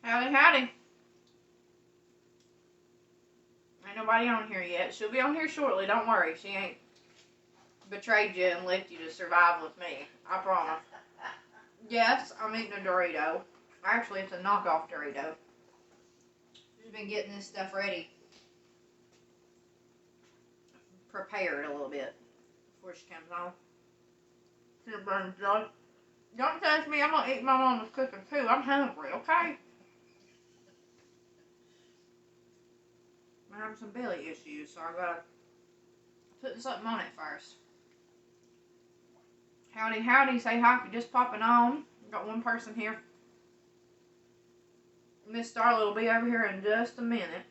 Howdy, howdy. Ain't nobody on here yet. She'll be on here shortly. Don't worry. She ain't betrayed you and left you to survive with me. I promise. Yes, I'm eating a Dorito. Actually, it's a knockoff Dorito. She's been getting this stuff ready. Prepared a little bit before she comes on. Peanut butter and jelly. Don't touch me. I'm going to eat my mama's cooking too. I'm hungry, okay? I'm having some belly issues, so I gotta put something on it first. Howdy, howdy. Say hi if you're just popping on. Got one person here. Miss Starlet will be over here in just a minute.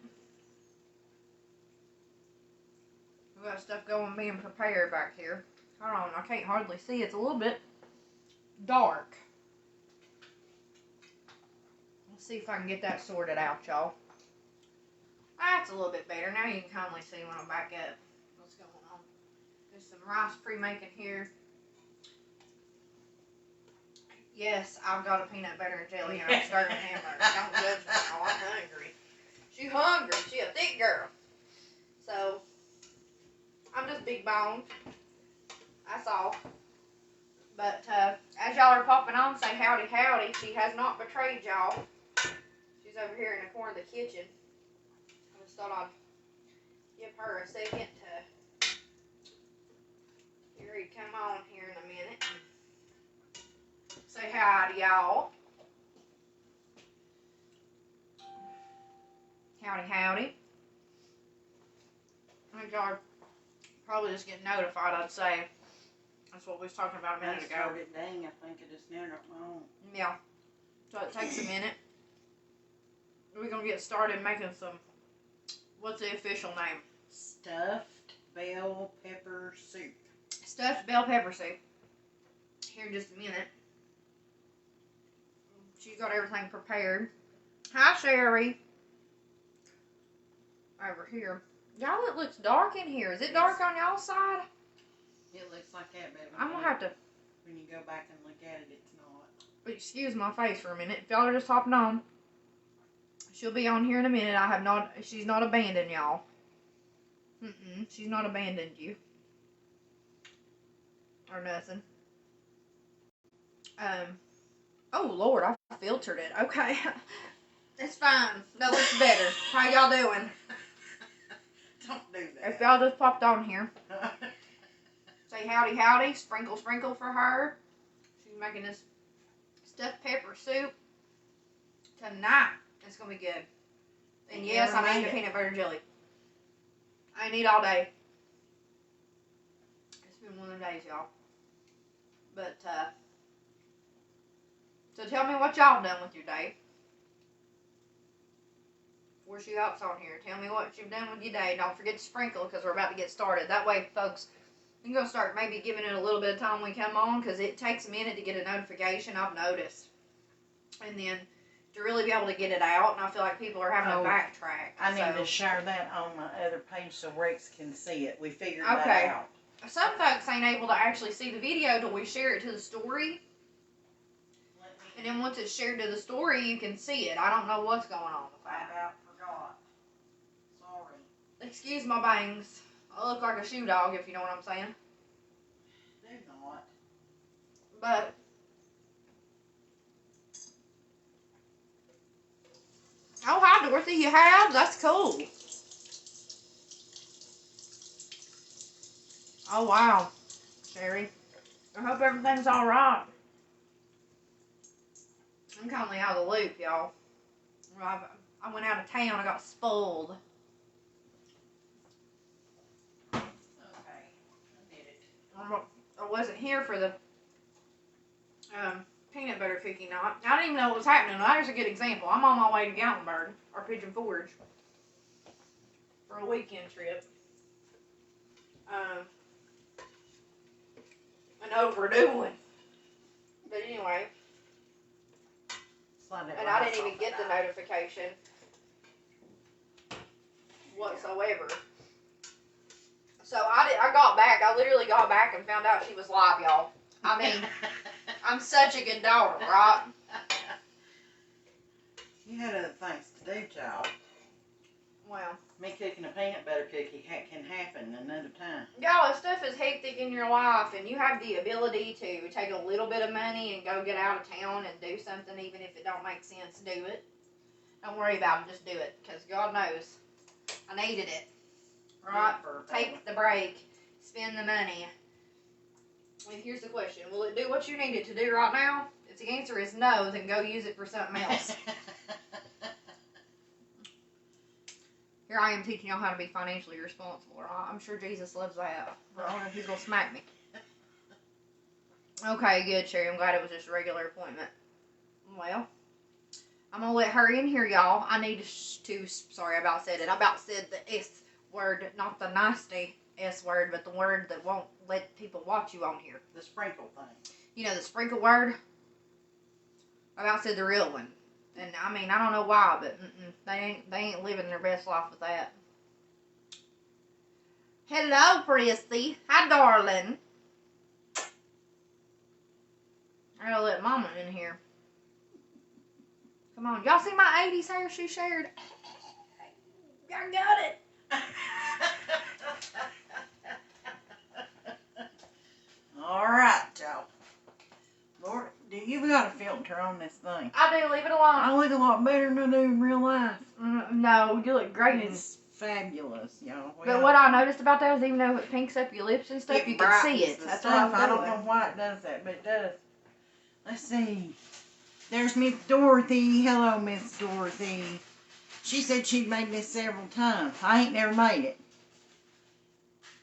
We got stuff going, being prepared back here. Hold on, I can't hardly see. It's a little bit dark. Let's see if I can get that sorted out, y'all. That's a little bit better. Now you can kindly see when I'm back up what's going on. There's some rice pre-making here. Yes, I've got a peanut butter and jelly and I'm starving hamburger. Don't judge me. Oh, I'm hungry. She's hungry. She a thick girl. So, I'm just big boned. That's all. But, as y'all are popping on, say howdy, howdy. She has not betrayed y'all. She's over here in the corner of the kitchen. I just thought I'd give her a second to get ready to come on here in a minute. Say howdy, y'all. Howdy, howdy. I think y'all are probably just getting notified, I'd say. That's what we was talking about a minute ago. Dang, I think it is now on. Yeah. So it takes a minute. We're going to get started making some, what's the official name? Stuffed bell pepper soup. Stuffed bell pepper soup. Here in just a minute. She's got everything prepared. Hi, Sherry. Over here. Y'all, it looks dark in here. Is it dark on y'all's side? It looks like that, but I'm going to have to... when you go back and look at it, it's not. Excuse my face for a minute. If y'all are just hopping on, she'll be on here in a minute. She's not abandoned y'all. She's not abandoned you. Or nothing. Oh, Lord, I filtered it. Okay. It's fine. That looks better. How y'all doing? Don't do that. If y'all just popped on here, say howdy, howdy. Sprinkle, sprinkle for her. She's making this stuffed pepper soup tonight. It's going to be good. And yes, I'm eating peanut butter and jelly. I ain't eat all day. It's been one of the days, y'all. But, so tell me what y'all done with your day. Before she hops on here, tell me what you've done with your day. Don't forget to sprinkle because we're about to get started. That way, folks, you're going to start maybe giving it a little bit of time when we come on because it takes a minute to get a notification, I've noticed. And then to really be able to get it out, and I feel like people are having to backtrack. I need to share that on my other page so Rex can see it. We figured that out. Some folks ain't able to actually see the video till we share it to the story. And then once it's shared to the story, you can see it. I don't know what's going on with that. I about forgot. Sorry. Excuse my bangs. I look like a shoe dog, if you know what I'm saying. Do not. But oh, hi, Dorothy. You have? That's cool. Oh, wow. Sherry. I hope everything's alright. I'm kind of out of the loop, y'all. I went out of town. I got spoiled. Okay. I did it. I wasn't here for the peanut butter cookie night. I didn't even know what was happening. Now, there's a good example. I'm on my way to Gatlinburg, or Pigeon Forge, for a weekend trip. An overdue one. But anyway. And I didn't even get the notification whatsoever. So I got back. I literally got back and found out she was live, y'all. I mean, I'm such a good daughter, right? You had other things to do, child. Well, Me cooking a peanut butter cookie can happen another time. y'all, if stuff is hectic in your life and you have the ability to take a little bit of money and go get out of town and do something, even if it don't make sense, do it. Don't worry about it, just do it. Because God knows, I needed it. Right? Take the break. Spend the money. And here's the question. Will it do what you need it to do right now? If the answer is no, then go use it for something else. Here I am teaching y'all how to be financially responsible. Right? I'm sure Jesus loves that. But I don't know if he's going to smack me. Okay, good, Sherry. I'm glad it was just a regular appointment. Well, I'm going to let her in here, y'all. I need to, sorry, I about said it. I about said the S word, not the nasty S word, but the word that won't let people watch you on here. The sprinkle thing. You know, the sprinkle word? I about said the real one. And I mean, I don't know why, but they ain't living their best life with that. Hello, Prissy. Hi, darling. I gotta let Mama in here. Come on, y'all see my 80s hair she shared? I got it. All right, y'all. Lord, you've got a filter on this thing. I do, leave it alone. I look a lot better than I do in real life. No, you look great. It's fabulous, y'all. But what I noticed about that is even though it pinks up your lips and stuff, you can see it. That's stuff. I don't know why it does that, but it does. Let's see. There's Miss Dorothy. Hello, Miss Dorothy. She said she'd made this several times. I ain't never made it.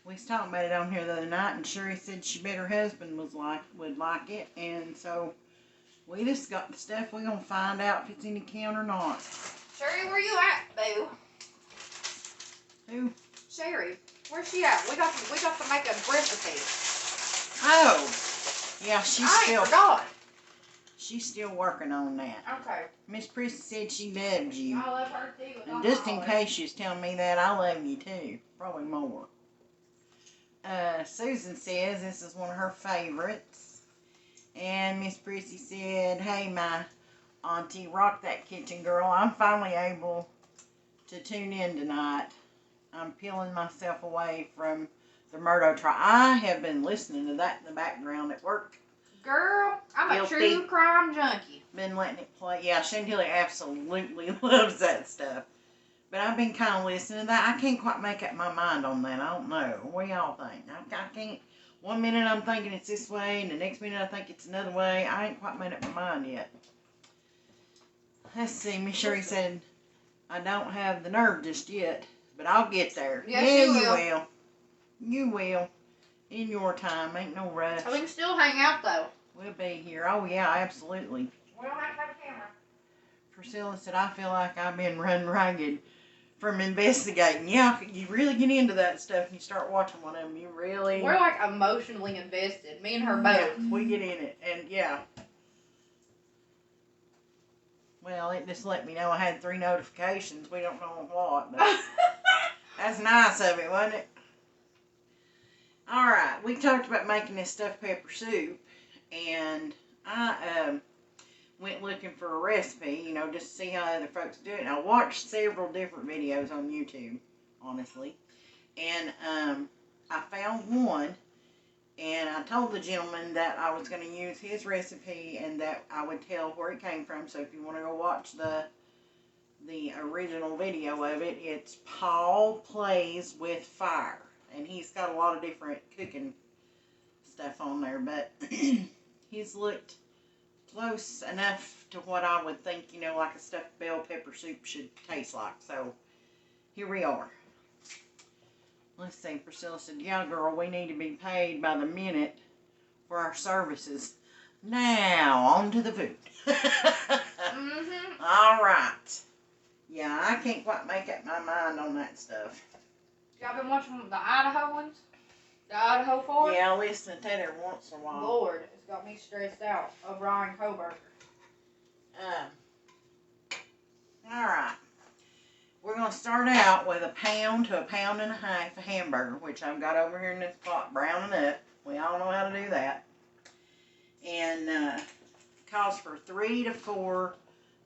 We was talking about it on here the other night, and Sherry said she bet her husband would like it, and so we just got the stuff. We're gonna find out if it's any count or not. Sherry, where you at, boo? Who? Sherry, where's she at? We got to make a recipe. Oh, yeah, she's still working on that. Okay. Miss Prissy said she loves you. I love her too. And just in case she's telling me that, I love you too. Probably more. Susan says this is one of her favorites. And Miss Prissy said, hey, my auntie, rock that kitchen girl. I'm finally able to tune in tonight. I'm peeling myself away from the Murdo trial. I have been listening to that in the background at work. Girl, I'm a true crime junkie. Been letting it play. Yeah, Chantilly absolutely loves that stuff. But I've been kind of listening to that. I can't quite make up my mind on that. I don't know. What do y'all think? I can't. One minute I'm thinking it's this way, and the next minute I think it's another way. I ain't quite made up my mind yet. Let's see. Miss Sherry said, I don't have the nerve just yet, but I'll get there. Yes, you will. You will. In your time. Ain't no rush. We can still hang out, though. We'll be here. Oh, yeah, absolutely. We don't have to have a camera. Priscilla said, I feel like I've been run ragged from investigating. Yeah, you really get into that stuff and you start watching one of them. You really... We're like emotionally invested. Me and her both. Yeah, we get in it. And, yeah. Well, it just let me know I had 3 notifications. We don't know what, but that's nice of it, wasn't it? All right, we talked about making this stuffed pepper soup, and I went looking for a recipe, you know, just to see how other folks do it. And I watched several different videos on YouTube, honestly, and I found one, and I told the gentleman that I was going to use his recipe and that I would tell where it came from. So if you want to go watch the original video of it, it's Paul Plays with Fire. And he's got a lot of different cooking stuff on there, but he's looked close enough to what I would think, you know, like a stuffed bell pepper soup should taste like. So, here we are. Let's see, Priscilla said, yeah, girl, we need to be paid by the minute for our services. Now, on to the food. All right. Yeah, I can't quite make up my mind on that stuff. Y'all been watching the Idaho ones? The Idaho 4? Yeah, I listen to that every once in a while. Lord, it's got me stressed out. O'Brien Coburger. Alright. We're going to start out with 1 pound to 1.5 pounds of hamburger, which I've got over here in this pot browning up. We all know how to do that. And calls for 3 to 4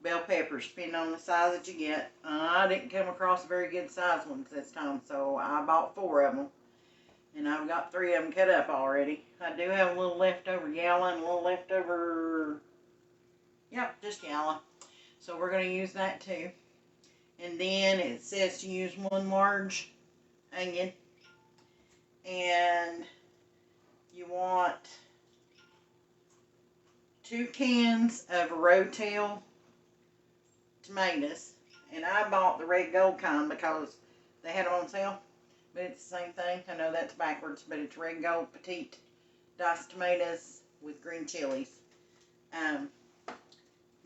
bell peppers, depending on the size that you get. I didn't come across very good size ones this time, so I bought 4 of them. And I've got 3 of them cut up already. I do have a little leftover yellow and a little leftover, yep, just yellow. So we're going to use that too. And then it says to use 1 large onion. And you want 2 cans of Rotel tomatoes. And I bought the red gold kind because they had them on sale. But it's the same thing. I know that's backwards, but it's red gold petite diced tomatoes with green chilies.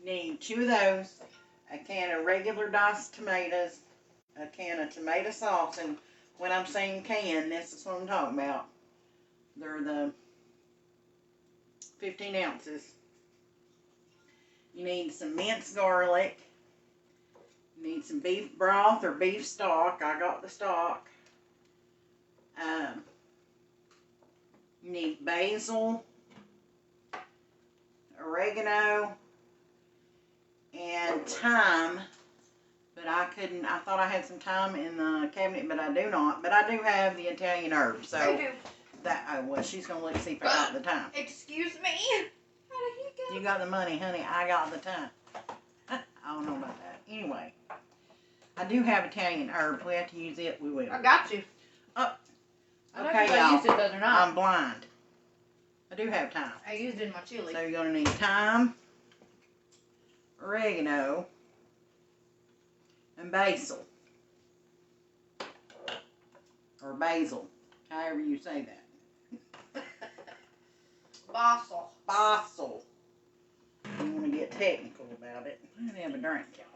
Need 2 of those, a can of regular diced tomatoes, a can of tomato sauce, and when I'm saying can, this is what I'm talking about. They're the 15 ounces. You need some minced garlic. You need some beef broth or beef stock. I got the stock. You need basil, oregano, and thyme. But I thought I had some thyme in the cabinet, but I do not. But I do have the Italian herb, so I do. that, well, she's going to look to see if I got the thyme. Excuse me. How the heck? You got the money, honey. I got the thyme. I don't know about that. Anyway, I do have Italian herb. If we have to use it, we will. I got you. Oh, I don't okay, know if I y'all. used it the other night. I'm blind. I do have thyme. I used it in my chili. So you're going to need thyme, oregano, and basil. Or basil, however you say that. Basil. Basil. You want to get technical about it. I'm going to have a drink, y'all.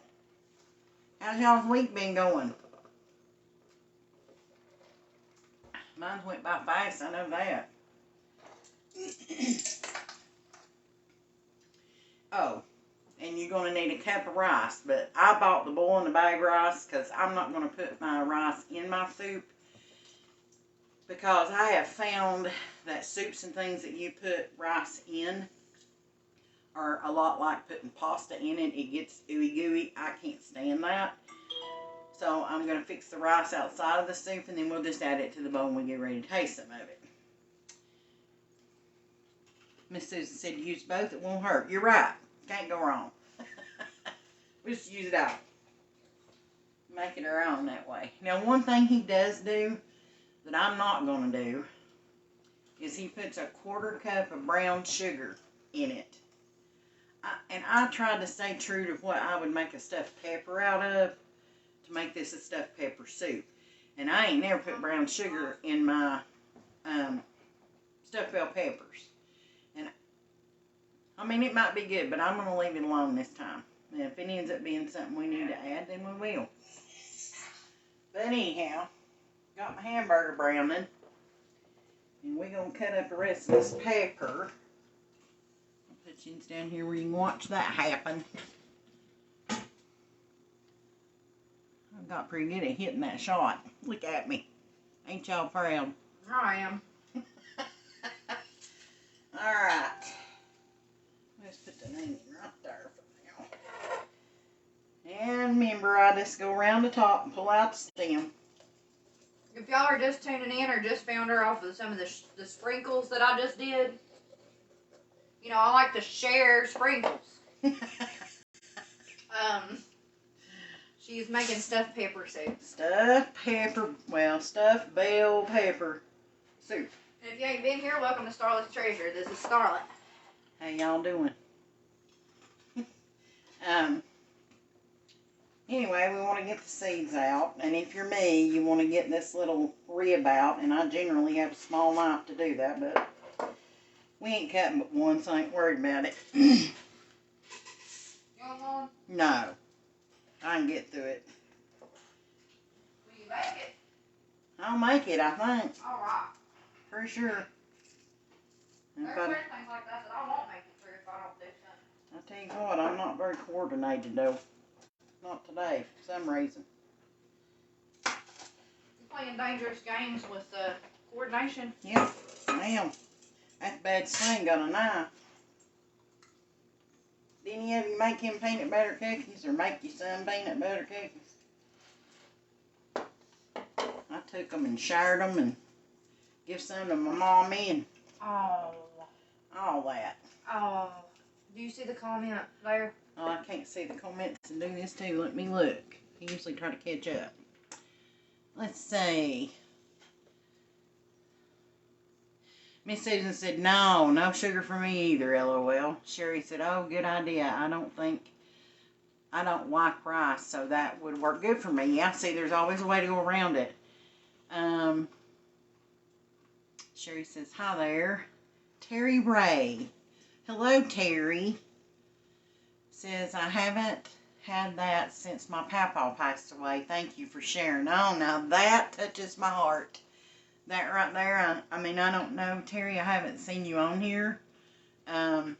How's y'all's week been going? Mine went by fast, I know that. Oh, and you're going to need a cup of rice, but I bought the boil in the bag rice because I'm not going to put my rice in my soup, because I have found that soups and things that you put rice in are a lot like putting pasta in it. It gets ooey gooey. I can't stand that. So I'm going to fix the rice outside of the soup, and then we'll just add it to the bowl when we get ready to taste some of it. Miss Susan said use both, it won't hurt. You're right. Can't go wrong. We just use it out. Make it our own that way. Now, one thing he does do that I'm not going to do is he puts a 1/4 cup of brown sugar in it. And I tried to stay true to what I would make a stuffed pepper out of to make this a stuffed pepper soup. And I ain't never put brown sugar in my stuffed bell peppers. And I mean, it might be good, but I'm going to leave it alone this time. And if it ends up being something we need to add, then we will. But anyhow, got my hamburger browning. And we're going to cut up the rest of this pepper. I'll put you down here where you can watch that happen. I got pretty good at hitting that shot. Look at me. Ain't y'all proud? I am. Alright. Let's put the onion right there for now. And remember, I just go around the top and pull out the stem. If y'all are just tuning in or just found her off of some of the sprinkles that I just did, you know, I like to share sprinkles. She's making stuffed pepper soup. Stuffed pepper, well, stuffed bell pepper soup. And if you ain't been here, welcome to Starlet's Treasure. This is Starlet. How y'all doing? Anyway, we want to get the seeds out. And if you're me, you want to get this little rib out. And I generally have a small knife to do that, but we ain't cutting but one, so I ain't worried about it. You want one? No. I can get through it. Will you make it? I'll make it, I think. Alright. For sure. There's certain things like that that I won't make it through if I don't do something. I tell you what, I'm not very coordinated though. Not today, for some reason. You're playing dangerous games with coordination. Yep, I am. That bad sling got a knife. Did any of you make him peanut butter cookies or make your son peanut butter cookies? I took them and shared them and give some to my mommy and Oh. all that. Oh. Do you see the comment there? Oh, I can't see the comments and do this too. Let me look. I usually try to catch up. Let's see. Miss Susan said, no sugar for me either, LOL. Sherry said, oh, good idea. I don't like rice, so that would work good for me. Yeah, see, there's always a way to go around it. Sherry says, hi there. Terry Ray. Hello, Terry. Says, I haven't had that since my papa passed away. Thank you for sharing. Oh, now that touches my heart. That right there, I mean, I don't know, Terry, I haven't seen you on here. But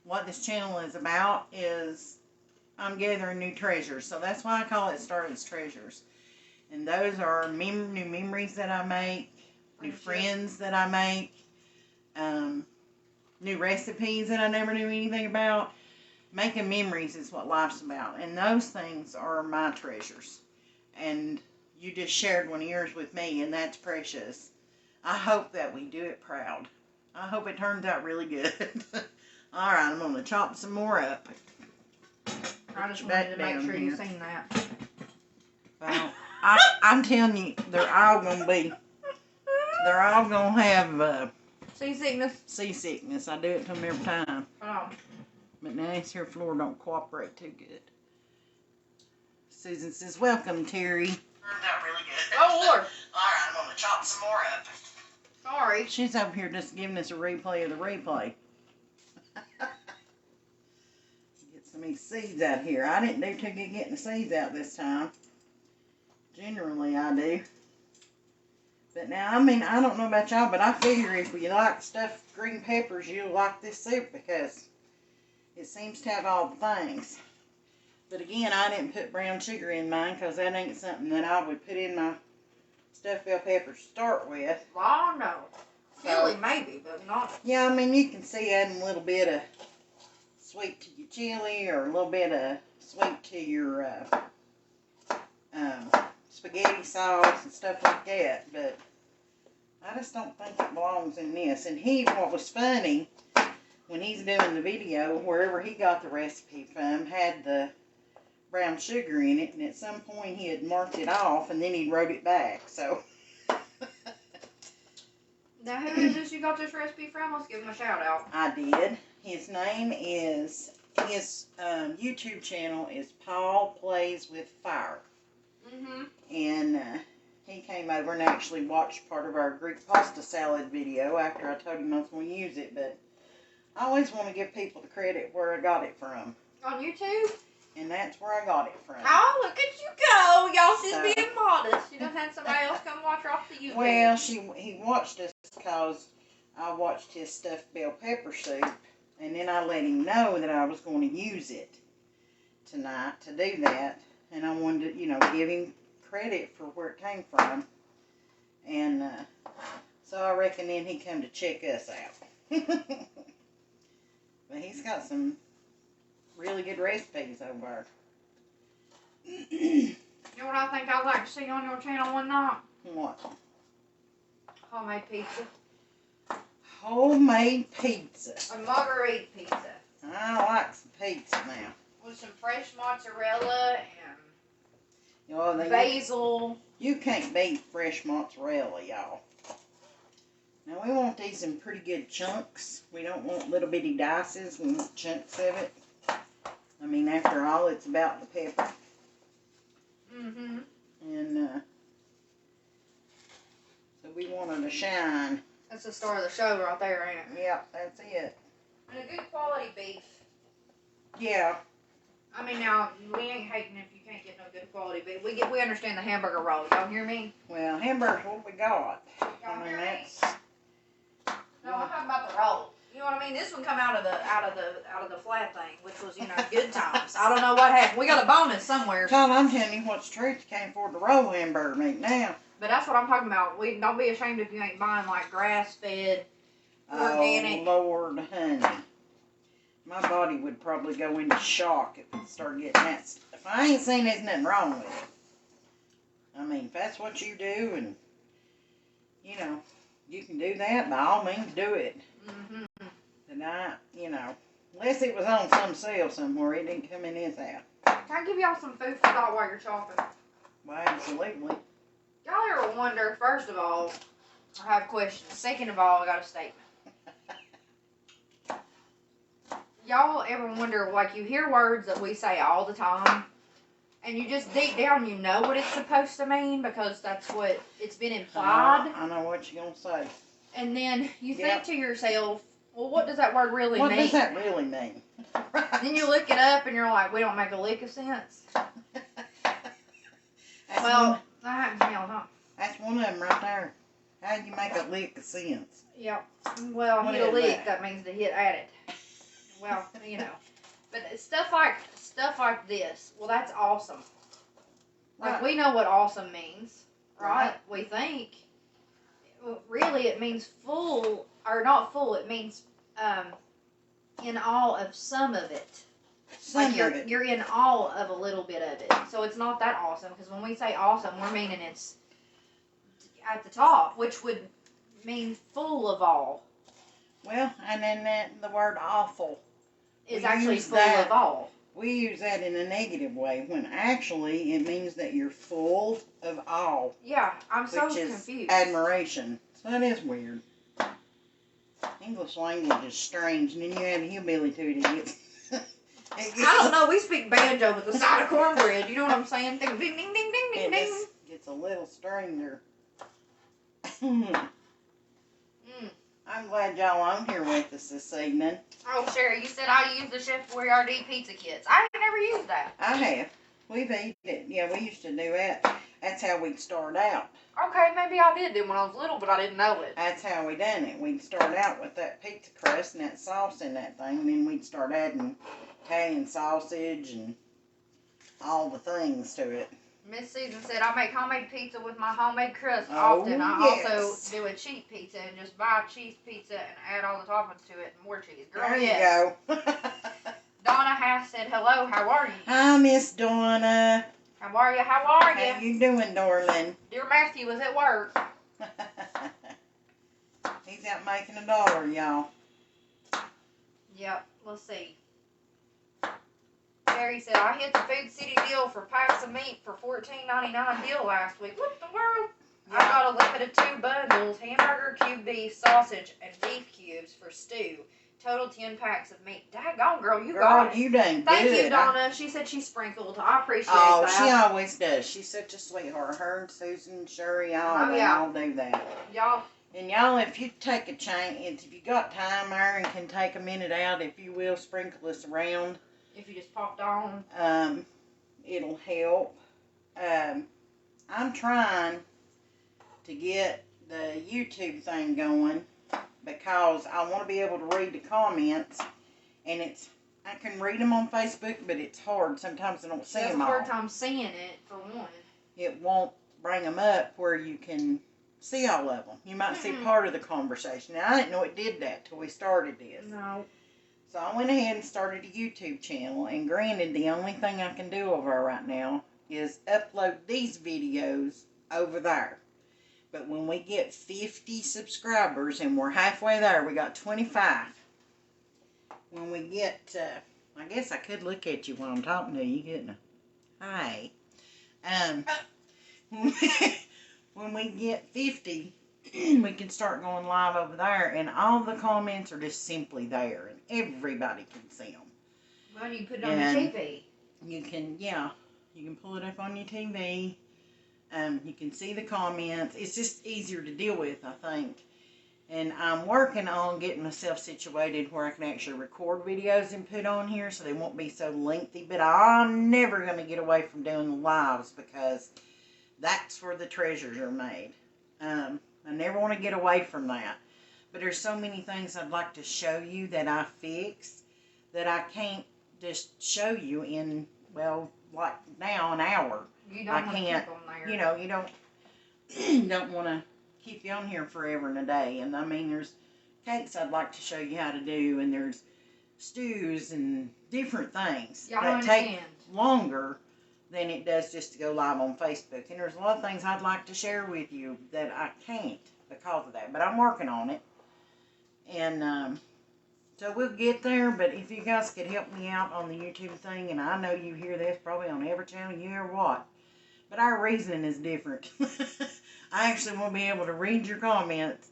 what this channel is about is I'm gathering new treasures. So that's why I call it Starlet's Treasures. And those are new memories that I make, new friends that I make, new recipes that I never knew anything about. Making memories is what life's about. And those things are my treasures. And you just shared one of yours with me, and that's precious. I hope that we do it proud. I hope it turns out really good. All right, I'm going to chop some more up. I just wanted to make sure you've seen that. Well, I'm telling you, they're all going to have Seasickness. seasickness. I do it to them every time. Oh. But now this here floor don't cooperate too good. Susan says, welcome, Terry. Turned out really good. Oh, Lord. All right, I'm going to chop some more up. Sorry. She's over here just giving us a replay of the replay. Get some of these seeds out here. I didn't do too good getting the seeds out this time. Generally, I do. But now, I mean, I don't know about y'all, but I figure if you like stuffed green peppers, you'll like this soup because it seems to have all the things. But again, I didn't put brown sugar in mine because that ain't something that I would put in my stuffed bell peppers to start with. Oh, no. Chili, maybe, but not. Yeah, I mean, you can see adding a little bit of sweet to your chili or a little bit of sweet to your spaghetti sauce and stuff like that. But I just don't think it belongs in this. And what was funny, when he's doing the video, wherever he got the recipe from, had the brown sugar in it, and at some point he had marked it off, and then he wrote it back, so. Now, who is this you got this recipe from? Let's give him a shout out. I did. His name is, his YouTube channel is Paul Plays with Fire. Mm-hmm. And he came over and actually watched part of our Greek pasta salad video after I told him I was going to use it, but I always want to give people the credit where I got it from. On YouTube? And that's where I got it from. Oh, look at you go. Y'all, she's being modest. You done had somebody else come watch her off the YouTube. Well, he watched us because I watched his stuffed bell pepper soup, and then I let him know that I was going to use it tonight to do that, and I wanted to, give him credit for where it came from, and so I reckon then he come to check us out. But he's got some really good recipes over there. You know what I think I'd like to see on your channel one night? What? Homemade pizza. Homemade pizza. A margarita pizza. I like some pizza now. With some fresh mozzarella and basil. You can't beat fresh mozzarella, y'all. Now we want these in pretty good chunks. We don't want little bitty dices. We want chunks of it. I mean, after all, it's about the pepper. Mm-hmm. And so we want her to shine. That's the star of the show right there, ain't it? Yep, that's it. And a good quality beef. Yeah. I mean, now, we ain't hating if you can't get no good quality beef. We understand the hamburger roll. Y'all hear me? Well, hamburgers, what we got? Y'all hear me? No, I'm talking about the roll. You know what I mean? This one come out of the flat thing, which was, good times. I don't know what happened. We got a bonus somewhere. Tom, I'm telling you what's the truth. You can't afford to roll hamburger meat now. But that's what I'm talking about. Don't be ashamed if you ain't buying like grass-fed, organic. Oh, Lord, honey. my body would probably go into shock if it started getting that stuff. I ain't saying there's nothing wrong with it. I mean, if that's what you do and, you know, you can do that, by all means do it. Mm-hmm. And unless it was on some sale somewhere, it didn't come in his house. Can I give y'all some food for thought while you're chopping? Well, absolutely. Y'all ever wonder, first of all, I have questions. Second of all, I got a statement. Y'all ever wonder, like, you hear words that we say all the time, and you just deep down you know what it's supposed to mean because that's what it's been implied. I know what you're going to say. And then you think to yourself, well, what does that word really mean? What does that really mean? Then you look it up and you're like, we don't make a lick of sense. Well, that happens to me all the time. That's one of them right there. How do you make a lick of sense? Yep. Well, What hit a is lick, that? that means to hit at it. Well, you know. But stuff like this, well, that's awesome. Like, Right. we know what awesome means, right? Right. We think. Well, really, it means full, or not full, it means in awe of some of it. Some Like, of it. you're in awe of a little bit of it. So it's not that awesome, because when we say awesome, we're meaning it's at the top, which would mean full of awe. Well, and then the word awful. Is We actually use full that. of awe. We use that in a negative way when actually it means that you're full of awe, Yeah, I'm so which is confused. admiration. So that is weird. English language is strange, and then you add a hillbilly to it, it gets... I don't know. We speak banjo with the side of cornbread. You know what I'm saying? Ding, ding, ding, ding, ding, It ding. just gets a little stranger. I'm glad y'all on here with us this evening. Oh, Sherry, you said I use the Chef Boyardee pizza kits. I ain't never used that. I have. We've eaten it. Yeah, we used to do that. That's how we'd start out. Okay, maybe I did when I was little, but I didn't know it. That's how we done it. We'd start out with that pizza crust and that sauce in that thing, and then we'd start adding Italian sausage and all the things to it. Miss Susan said I make homemade pizza with my homemade crust Oh, often. I yes. also do a cheap pizza and just buy cheese pizza and add all the toppings to it and more cheese. Girl, There yes. you go. Donna Hass said, hello, how are you? Hi, Miss Donna. How are you? How are you? How you doing, darling? Dear Matthew was at work. He's out making $1, y'all. Yep, let's see. Terry said, I hit the Food City deal for packs of meat for $14.99 deal last week. What the world? I got a limit of 2 bundles, hamburger, cube beef, sausage, and beef cubes for stew. Total 10 packs of meat. Daggone, girl, you got it. You done Thank good. you, Donna. She said she sprinkled. I appreciate Oh, that. she always does. She's such a sweetheart. Her and Susan, Sherry, they all do that. Y'all. And y'all, if you take a chance, if you got time there and can take a minute out, if you will, sprinkle this around. If you just popped on. It'll help. I'm trying to get the YouTube thing going because I want to be able to read the comments, and I can read them on Facebook, but it's hard. Sometimes I don't see It's them a all. hard time seeing it, for one. It won't bring them up where you can see all of them. You might see part of the conversation. Now, I didn't know it did that till we started this. No. So I went ahead and started a YouTube channel, and granted, the only thing I can do over there right now is upload these videos over there. But when we get 50 subscribers, and we're halfway there, we got 25. When we get, I guess I could look at you while I'm talking to you, couldn't I? Hi. When we get 50, we can start going live over there, and all the comments are just simply there, and everybody can see them. Well, you can put it on your TV. You can pull it up on your TV. You can see the comments. It's just easier to deal with, I think. And I'm working on getting myself situated where I can actually record videos and put on here so they won't be so lengthy. But I'm never going to get away from doing the lives because that's where the treasures are made. I never want to get away from that. But there's so many things I'd like to show you that I fixed that I can't just show you in, well, like now, an hour. You don't want to keep them there. You know, you don't want to keep you on here forever and a day. And I mean, there's cakes I'd like to show you how to do, and there's stews and different things Y'all that take understand. longer than it does just to go live on Facebook. And there's a lot of things I'd like to share with you that I can't because of that. But I'm working on it. And so we'll get there. But if you guys could help me out on the YouTube thing, and I know you hear this probably on every channel you ever watch, but our reasoning is different. I actually want to be able to read your comments,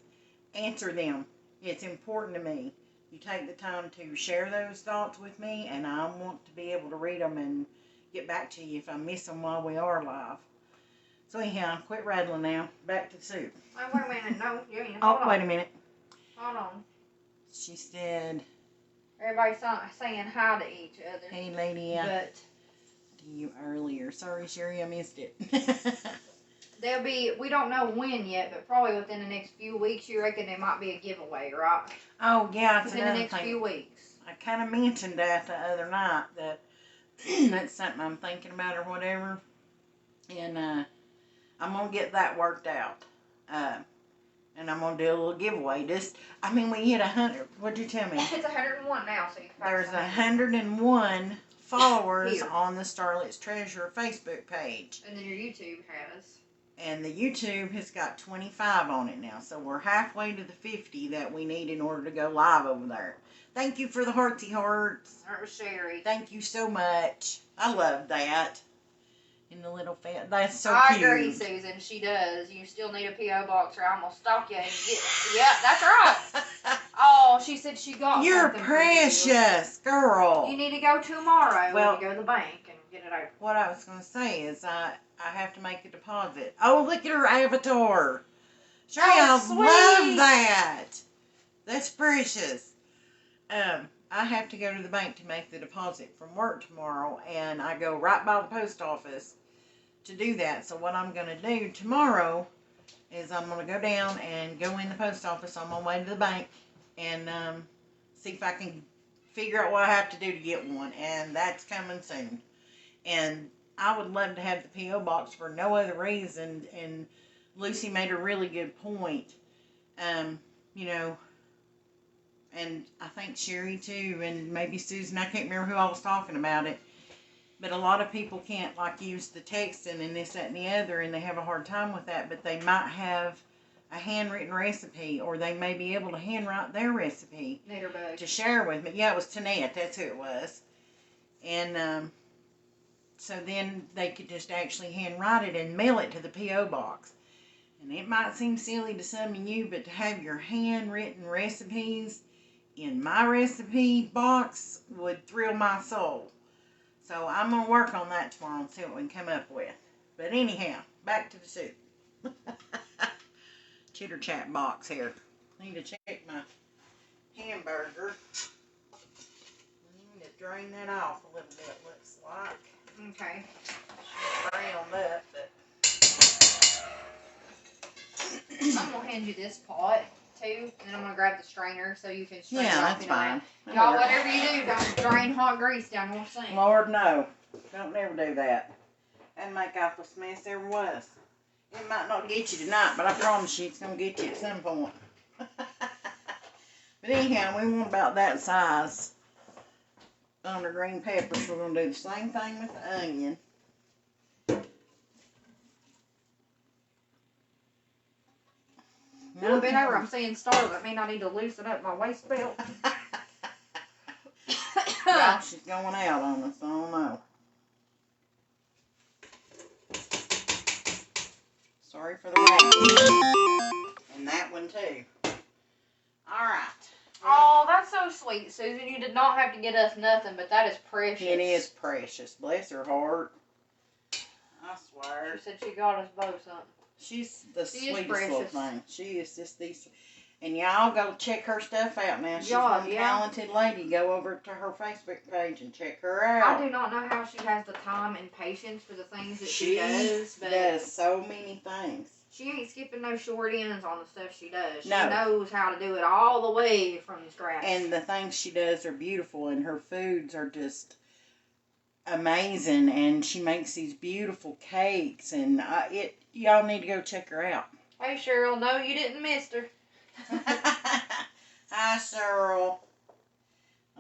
answer them. It's important to me. You take the time to share those thoughts with me, and I want to be able to read them and get back to you if I miss them while we are live. So anyhow, quit rattling now. Back to the soup. Oh, wait a minute. No, you ain't. Oh, Hold on. wait a minute. Hold on. She said, Everybody's saying hi to each other. hey lady, But to you earlier. Sorry, Sherry, I missed it. there'll be, we don't know when yet, but probably within the next few weeks, you reckon there might be a giveaway, right? Oh, yeah, it's Within the another next thing. few weeks. I kind of mentioned that the other night, that that's something I'm thinking about or whatever. And I'm going to get that worked out. And I'm going to do a little giveaway. We hit 100. What'd you tell me? It's 101 now, so you can There's pass 101 followers Here. on the Starlet's Treasure Facebook page. And then your YouTube has. And the YouTube has got 25 on it now. So we're halfway to the 50 that we need in order to go live over there. Thank you for the hearty hearts. That was Sherry. Thank you so much. I love that. And the little fan. That's so I cute. agree, Susan. She does. You still need a P.O. box or I'm going to stalk you and get. Yeah, that's right. Oh, she said she got You're something for you. precious, girl. You need to go tomorrow Well, when you go to the bank and get it over. What I was going to say is I have to make a deposit. Oh, look at her avatar. Sure, I sweet. love that. That's precious. I have to go to the bank to make the deposit from work tomorrow, and I go right by the post office to do that. So what I'm going to do tomorrow is I'm going to go down and go in the post office on my way to the bank and see if I can figure out what I have to do to get one, and that's coming soon. And I would love to have the P.O. box for no other reason, and Lucy made a really good point. And I think Sherry too, and maybe Susan, I can't remember who I was talking about it, but a lot of people can't use the texting and this, that, and the other, and they have a hard time with that, but they might have a handwritten recipe, or they may be able to handwrite their recipe to share with me. Yeah, it was Tanette, that's who it was. And so then they could just actually handwrite it and mail it to the P.O. box. And it might seem silly to some of you, but to have your handwritten recipes in my recipe box would thrill my soul. So I'm going to work on that tomorrow and see what we can come up with. But anyhow, back to the soup. Chitter chat box here. Need to check my hamburger. I need to drain that off a little bit, looks like. Okay. She's browned up, but I'm going to hand you this pot, too, and then I'm going to grab the strainer so you can strain it yeah, off that's in a fine. minute. Y'all, whatever you do, don't drain hot grease down your sink. Lord, no. Don't never do that. That'd make awful mess there was. It might not get you tonight, but I promise you it's going to get you at some point. But anyhow, we want about that size on the green peppers. We're going to do the same thing with the onion. Ooh, been over. I'm seeing stars. That mean I need to loosen up my waist belt. Yeah, she's going out on us. I don't know. Sorry for the rain. And that one too. Alright. Oh, that's so sweet, Susan. You did not have to get us nothing, but that is precious. It is precious. Bless her heart. I swear. She said she got us both something. She's the She is sweetest little precious. thing. She is just these. And y'all go check her stuff out now. She's Yeah, one yeah. talented lady. Go over to her Facebook page and check her out. I do not know how she has the time and patience for the things that She she does, but does so many things. she ain't skipping no short ends on the stuff she does. She No. knows how to do it all the way from scratch. And the things she does are beautiful, and her foods are just amazing. And she makes these beautiful cakes, and y'all need to go check her out. Hey, Cheryl, no, you didn't miss her. Hi, Cheryl.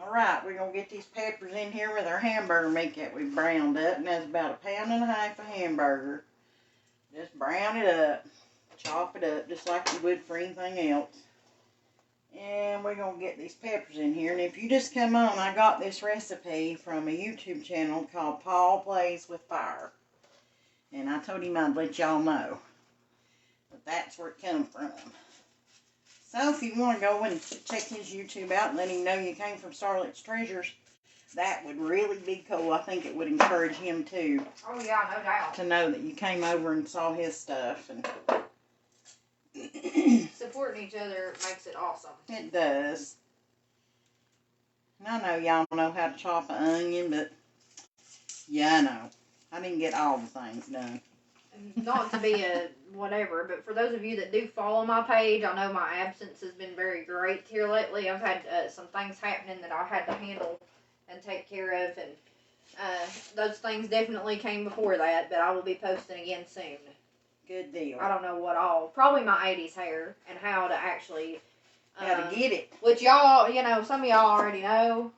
Alright, we're going to get these peppers in here with our hamburger meat that we browned up. And that's about 1.5 pounds of hamburger. Just brown it up. Chop it up just like you would for anything else. And we're going to get these peppers in here. And if you just come on, I got this recipe from a YouTube channel called Paul Plays with Fire. And I told him I'd let y'all know. But that's where it comes from. So if you want to go and check his YouTube out and let him know you came from Starlet's Treasures, that would really be cool. I think it would encourage him too. Oh yeah, no doubt. To know that you came over and saw his stuff. And supporting each other makes it awesome. It does. And I know y'all know how to chop an onion, but yeah, I know. I didn't get all the things done. Not to be a whatever, but for those of you that do follow my page, I know my absence has been very great here lately. I've had some things happening that I had to handle and take care of, and those things definitely came before that, but I will be posting again soon. Good deal. I don't know what all. Probably my 80s hair and how to actually... how to get it. Which y'all, you know, some of y'all already know.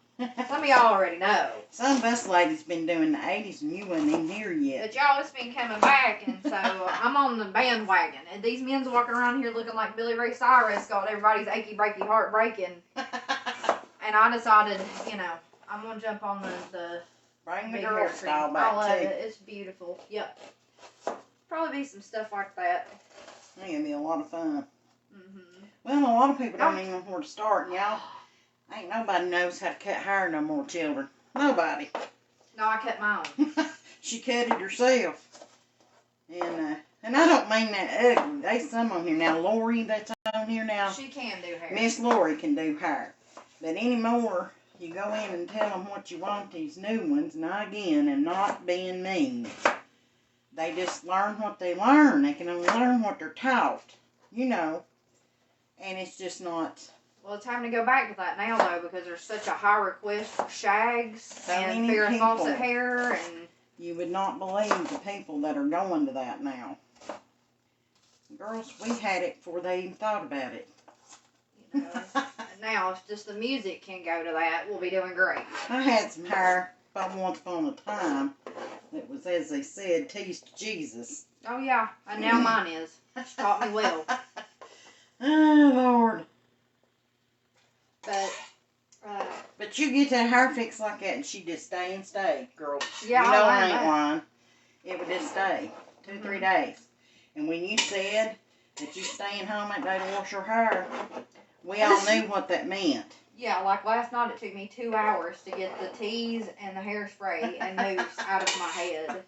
Some of y'all already know. Some of us ladies been doing the 80s and you wasn't even here yet. But y'all, it's been coming back, and so I'm on the bandwagon. And these men's walking around here looking like Billy Ray Cyrus, got everybody's achy, breaky heart breaking. And I decided, you know, I'm going to jump on the Bring the big hairstyle I back love too. it. It's beautiful. Yep. Probably be some stuff like that. It's going to be a lot of fun. Mm-hmm. Well, a lot of people don't even know where to start, y'all. Ain't nobody knows how to cut hair no more, children. Nobody. No, I cut my own. She cut it herself. And I don't mean that ugly. There's some on here now. Lori that's on here now. She can do hair. Miss Lori can do hair. But anymore, you go in and tell them what you want, these new ones. Not again, and not being mean. They just learn what they learn. They can only learn what they're taught. You know. And it's just not... Well, it's time to go back to that now, though, because there's such a high request for shags So and many Farrah people. Fawcett hair, and You would not believe the people that are going to that now. Girls, we had it before they even thought about it. you know, now if just the music can go to that, we'll be doing great. I had some hair about once upon a time that was, as they said, teased Jesus. Oh yeah, and now mine is. She taught me well. Oh, Lord. But you get that hair fixed like that and she just stay and stay, girl. Yeah, you know I I ain't learned that. lying. It would just stay 2-3 days. And when you said that you staying home that day to wash your hair, we all knew what that meant. yeah, like last night it took me 2 hours to get the teas and the hairspray and mousse out of my head.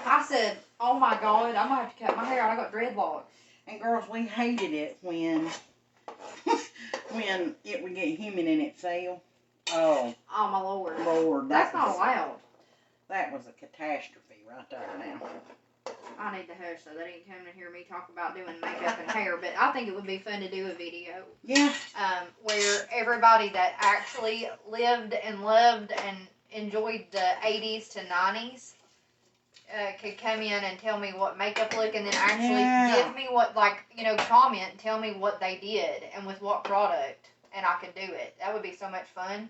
I said, oh my God, I'm going to have to cut my hair out. I got dreadlocks. And girls, we hated it when when it would get humid and it fell. Oh, Oh my Lord. Lord. That's not allowed. That was a catastrophe right there now. I need to hush so they didn't come to hear me talk about doing makeup and hair, but I think it would be fun to do a video Yeah. where everybody that actually lived and loved and enjoyed the 80s to 90s could come in and tell me what makeup look, and then actually give me what, like, you know, comment and tell me what they did and with what product, and I could do it. That would be so much fun.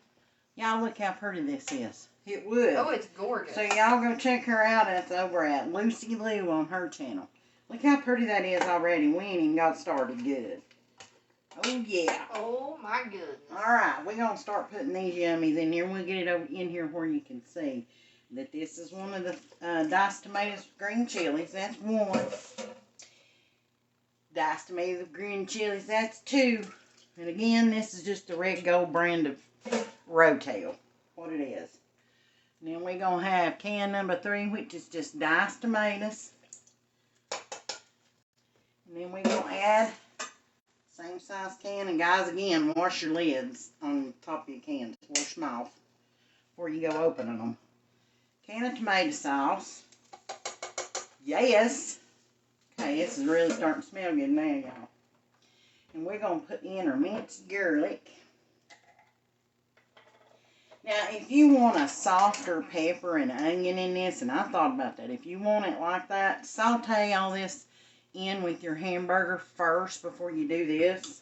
Y'all look how pretty this is. It would. Oh, it's gorgeous. So y'all go check her out. It's over at Lucy Lou on her channel. Look how pretty that is already. We ain't even got started good. Oh, yeah. Oh, my goodness. Alright, we're going to start putting these yummies in here. We'll get it over in here where you can see that this is one of the diced tomatoes with green chilies. That's one. Diced tomatoes with green chilies. That's two. And again, this is just the Red Gold brand of Rotel. What it is. And then we're going to have can number 3, which is just diced tomatoes. And then we're going to add same size can. And guys, again, wash your lids on top of your cans. Wash them off before you go opening them. Can of tomato sauce. Yes. Okay, this is really starting to smell good now, y'all. And we're going to put in our minced garlic. Now, if you want a softer pepper and onion in this, and I thought about that, if you want it like that, saute all this in with your hamburger first before you do this.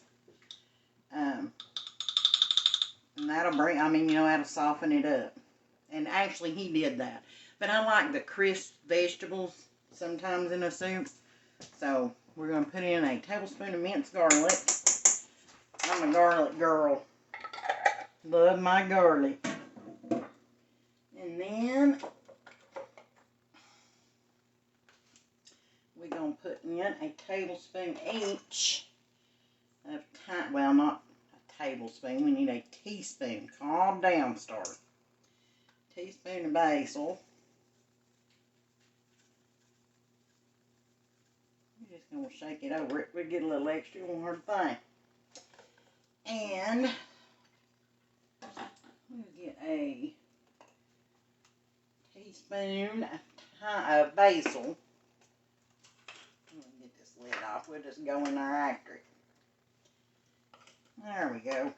And that'll bring, that'll soften it up. And actually, he did that. But I like the crisp vegetables sometimes in a soup. So, we're going to put in a tablespoon of minced garlic. I'm a garlic girl. Love my garlic. And then, we're going to put in a tablespoon each of well, not a tablespoon. We need a teaspoon. Calm down, Star. Teaspoon of basil. We're just going to shake it over it. We'll get a little extra on our thing. And we'll get a teaspoon of basil. Get this lid off. We'll just go in there after it. There we go.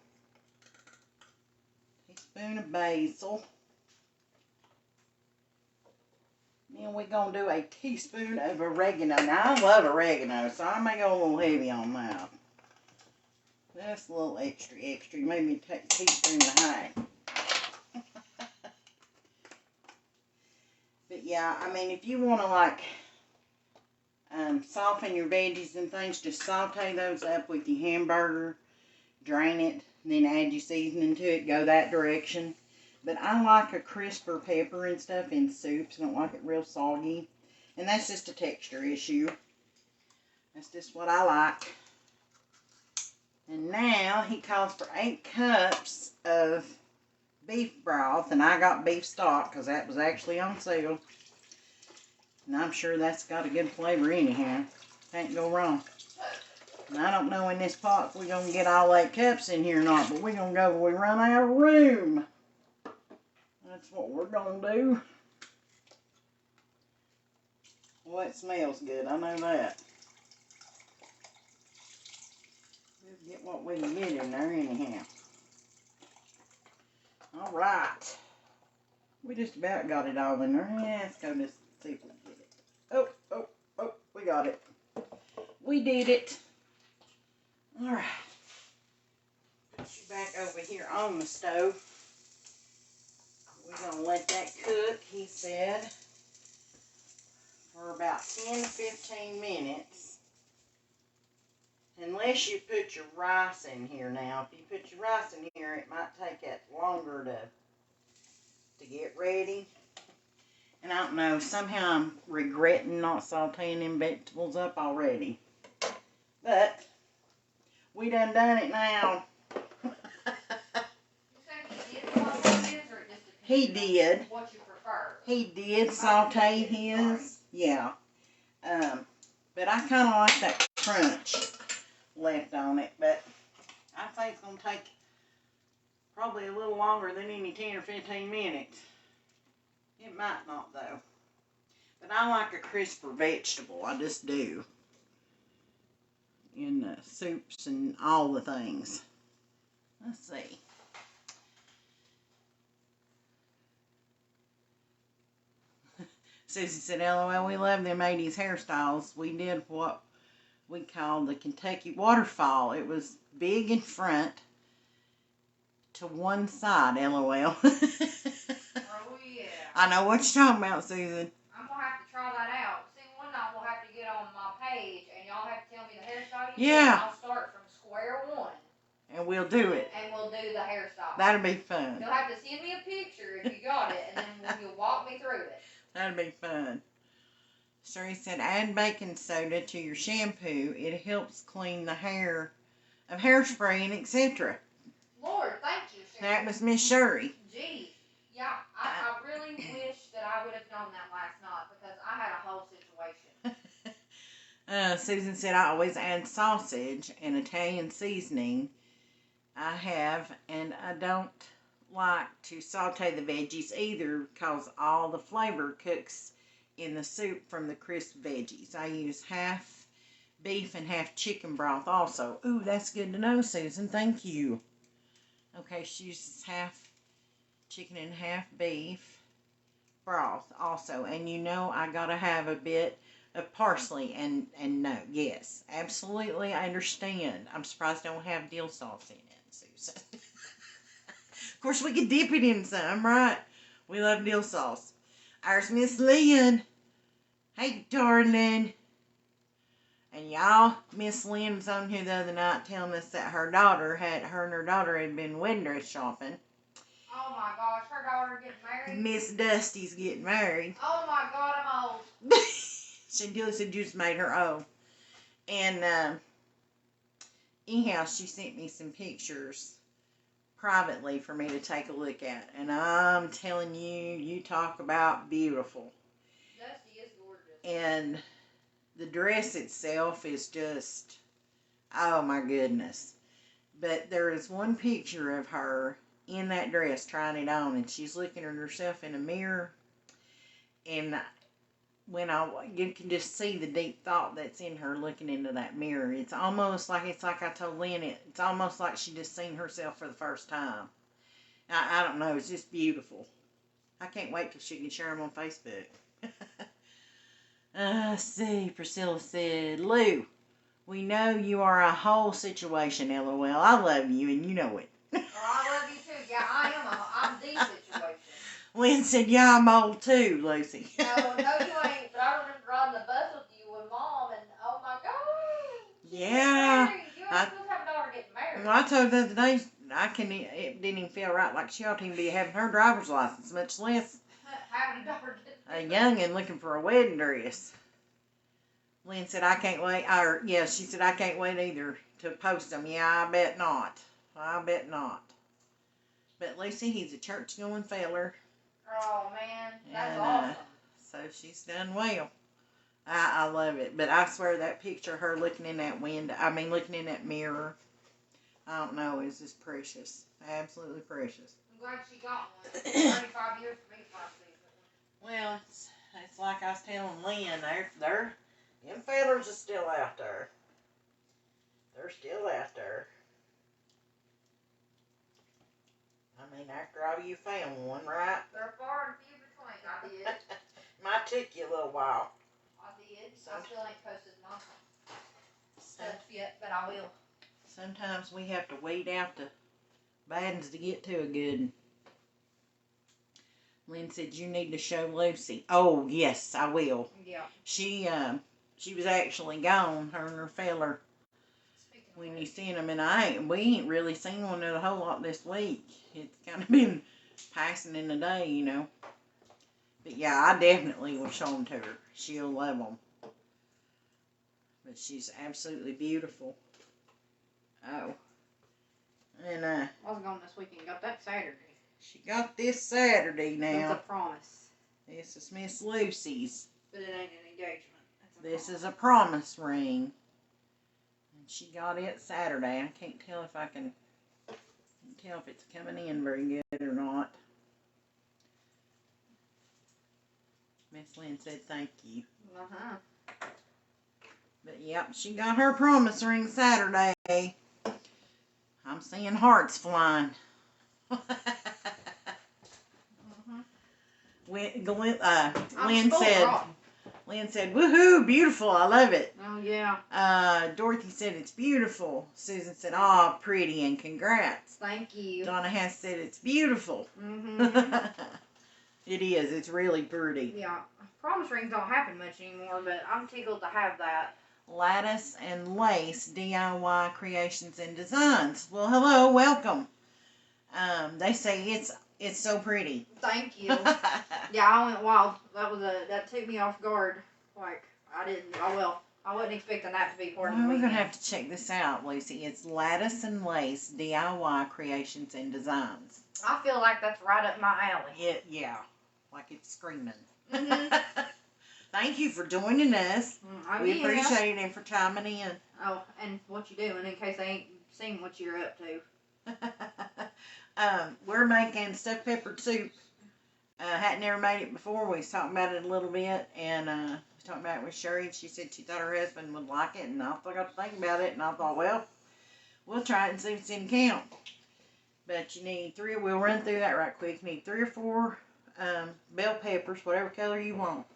Teaspoon of basil. Then we're going to do a teaspoon of oregano. Now, I love oregano, so I may go a little heavy on that. That's a little extra. Maybe take a teaspoon and a half. But yeah, if you want to soften your veggies and things, just saute those up with your hamburger, drain it, then add your seasoning to it, go that direction. But I like a crisper pepper and stuff in soups. I don't like it real soggy. And that's just a texture issue. That's just what I like. And now he calls for 8 cups of beef broth. And I got beef stock because that was actually on sale. And I'm sure that's got a good flavor anyhow. Can't go wrong. And I don't know in this pot if we're going to get all 8 cups in here or not. But we're going to go till we run out of room. That's what we're going to do. Well, it smells good. I know that. We'll get what we can get in there anyhow. All right. We just about got it all in there. Yeah, let's go just see if we can get it. Oh, we got it. We did it. All right. Put you back over here on the stove. We're going to let that cook, he said, for about 10 to 15 minutes. Unless you put your rice in here now. If you put your rice in here, it might take that longer to get ready. And I don't know, somehow I'm regretting not sauteing them vegetables up already. But, we done it now. He did. What you prefer. He did saute his. Yeah. But I kind of like that crunch left on it. But I think it's going to take probably a little longer than any 10 or 15 minutes. It might not, though. But I like a crisper vegetable. I just do. In soups and all the things. Let's see. Susie said, LOL, we love them 80s hairstyles. We did what we called the Kentucky waterfall. It was big in front to one side, LOL. Oh, yeah. I know what you're talking about, Susan. I'm going to have to try that out. See, one night we'll have to get on my page, and y'all have to tell me the hairstyle you do. Yeah. I'll start from square one. And we'll do it. And we'll do the hairstyle. That'll be fun. You'll have to send me a picture if you got it, and then you'll walk me through it. That'll be fun. Sherry said, add baking soda to your shampoo. It helps clean the hair of hairspray and etc. Lord, thank you, Sherry. That was Miss Sherry. Geez. Yeah, I really wish that I would have known that last night because I had a whole situation. Susan said, I always add sausage and Italian seasoning. I have, and I don't like to saute the veggies either because all the flavor cooks in the soup from the crisp veggies. I use half beef and half chicken broth also. Ooh, that's good to know, Susan. Thank you. Okay, she uses half chicken and half beef broth also. And you know I gotta have a bit of parsley and no, yes, absolutely I understand. I'm surprised I don't have dill sauce in it, Susan. Of course, we could dip it in some, right? We love dill sauce. Ours Miss Lynn. Hey, darling. And y'all, Miss Lynn was on here the other night telling us that her and her daughter had been wedding dress shopping. Oh my gosh, her daughter getting married? Miss Dusty's getting married. Oh my God, I'm old. Chantilly said you just made her old. And anyhow, she sent me some pictures privately for me to take a look at. And I'm telling you, you talk about beautiful. Dusty is gorgeous. And the dress itself is just, oh my goodness. But there is one picture of her in that dress trying it on, and she's looking at herself in a mirror. And you can just see the deep thought that's in her looking into that mirror. It's like I told Lynn, it's almost like she just seen herself for the first time. I don't know, it's just beautiful. I can't wait till she can share them on Facebook. See, Priscilla said, Lou, we know you are a whole situation, LOL. I love you, and you know it. Oh, I love you too. Yeah, I'm the situation. Lynn said, yeah, I'm old too, Lucy. No, you ain't. But I remember riding the bus with you with Mom, and oh my God. Yeah. You ain't supposed to have a daughter getting married. Well, I told her the other day, it didn't even feel right. Like she ought to even be having her driver's license, much less Having a daughter getting a youngin' looking for a wedding dress. Lynn said, I can't wait. She said, I can't wait either to post them. Yeah, I bet not. I bet not. But Lucy, he's a church-going feller. Oh, man. That's And, awesome. So she's done well. I love it. But I swear that picture of her looking in that looking in that mirror, I don't know, is just precious. Absolutely precious. I'm glad she got one. 35 years for me before I see it. Well, it's like I was telling Lynn, them fellers are still out there. They're still out there. I mean, after all, you found one, right? They're far and few between. I did. Might took you a little while. I did. I still ain't posted my stuff yet, but I will. Sometimes we have to weed out the bad ones to get to a good one. Lynn said you need to show Lucy. Oh, yes, I will. Yeah. She was actually gone, her and her feller, when you seen them, and we ain't really seen one a whole lot this week. It's kind of been passing in the day, you know. But yeah, I definitely will show them to her. She'll love them. But she's absolutely beautiful. Oh. And I was gone this weekend. Got that Saturday. she got this Saturday now. It's a promise. This is Miss Lucy's. But it ain't an engagement. This is a promise ring. And she got it Saturday. I can't tell if it's coming in very good or not. Miss Lynn said thank you. Uh-huh. But yep, she got her promise ring Saturday. I'm seeing hearts flying. Lynn said, woohoo, beautiful, I love it. Oh, yeah. Dorothy said it's beautiful. Susan said, aw, pretty, and congrats. Thank you. Donna Hess said it's beautiful. Mm-hmm. It is, it's really pretty. Yeah. Promise rings don't happen much anymore, but I'm tickled to have that. Lattice and Lace DIY Creations and Designs. Well, hello, welcome. They say it's so pretty. Thank you. Yeah, I went wild. That took me off guard. Like, I wasn't expecting that to be part of the We're weekend. going to have to check this out, Lucy. It's Lattice and Lace DIY Creations and Designs. I feel like that's right up my alley. Yeah, like it's screaming. Mm-hmm. Thank you for joining us. We appreciate it and for chiming in. Oh, and what you doing in case they ain't seen what you're up to. We're making stuffed peppered soup. Hadn't never made it before. We was talking about it a little bit, and we was talking about it with Sherry, and she said she thought her husband would like it, and I got to think about it, and I thought, well, we'll try it and see if it's in count. But you need we'll run through that right quick. You need 3 or 4 bell peppers, whatever color you want.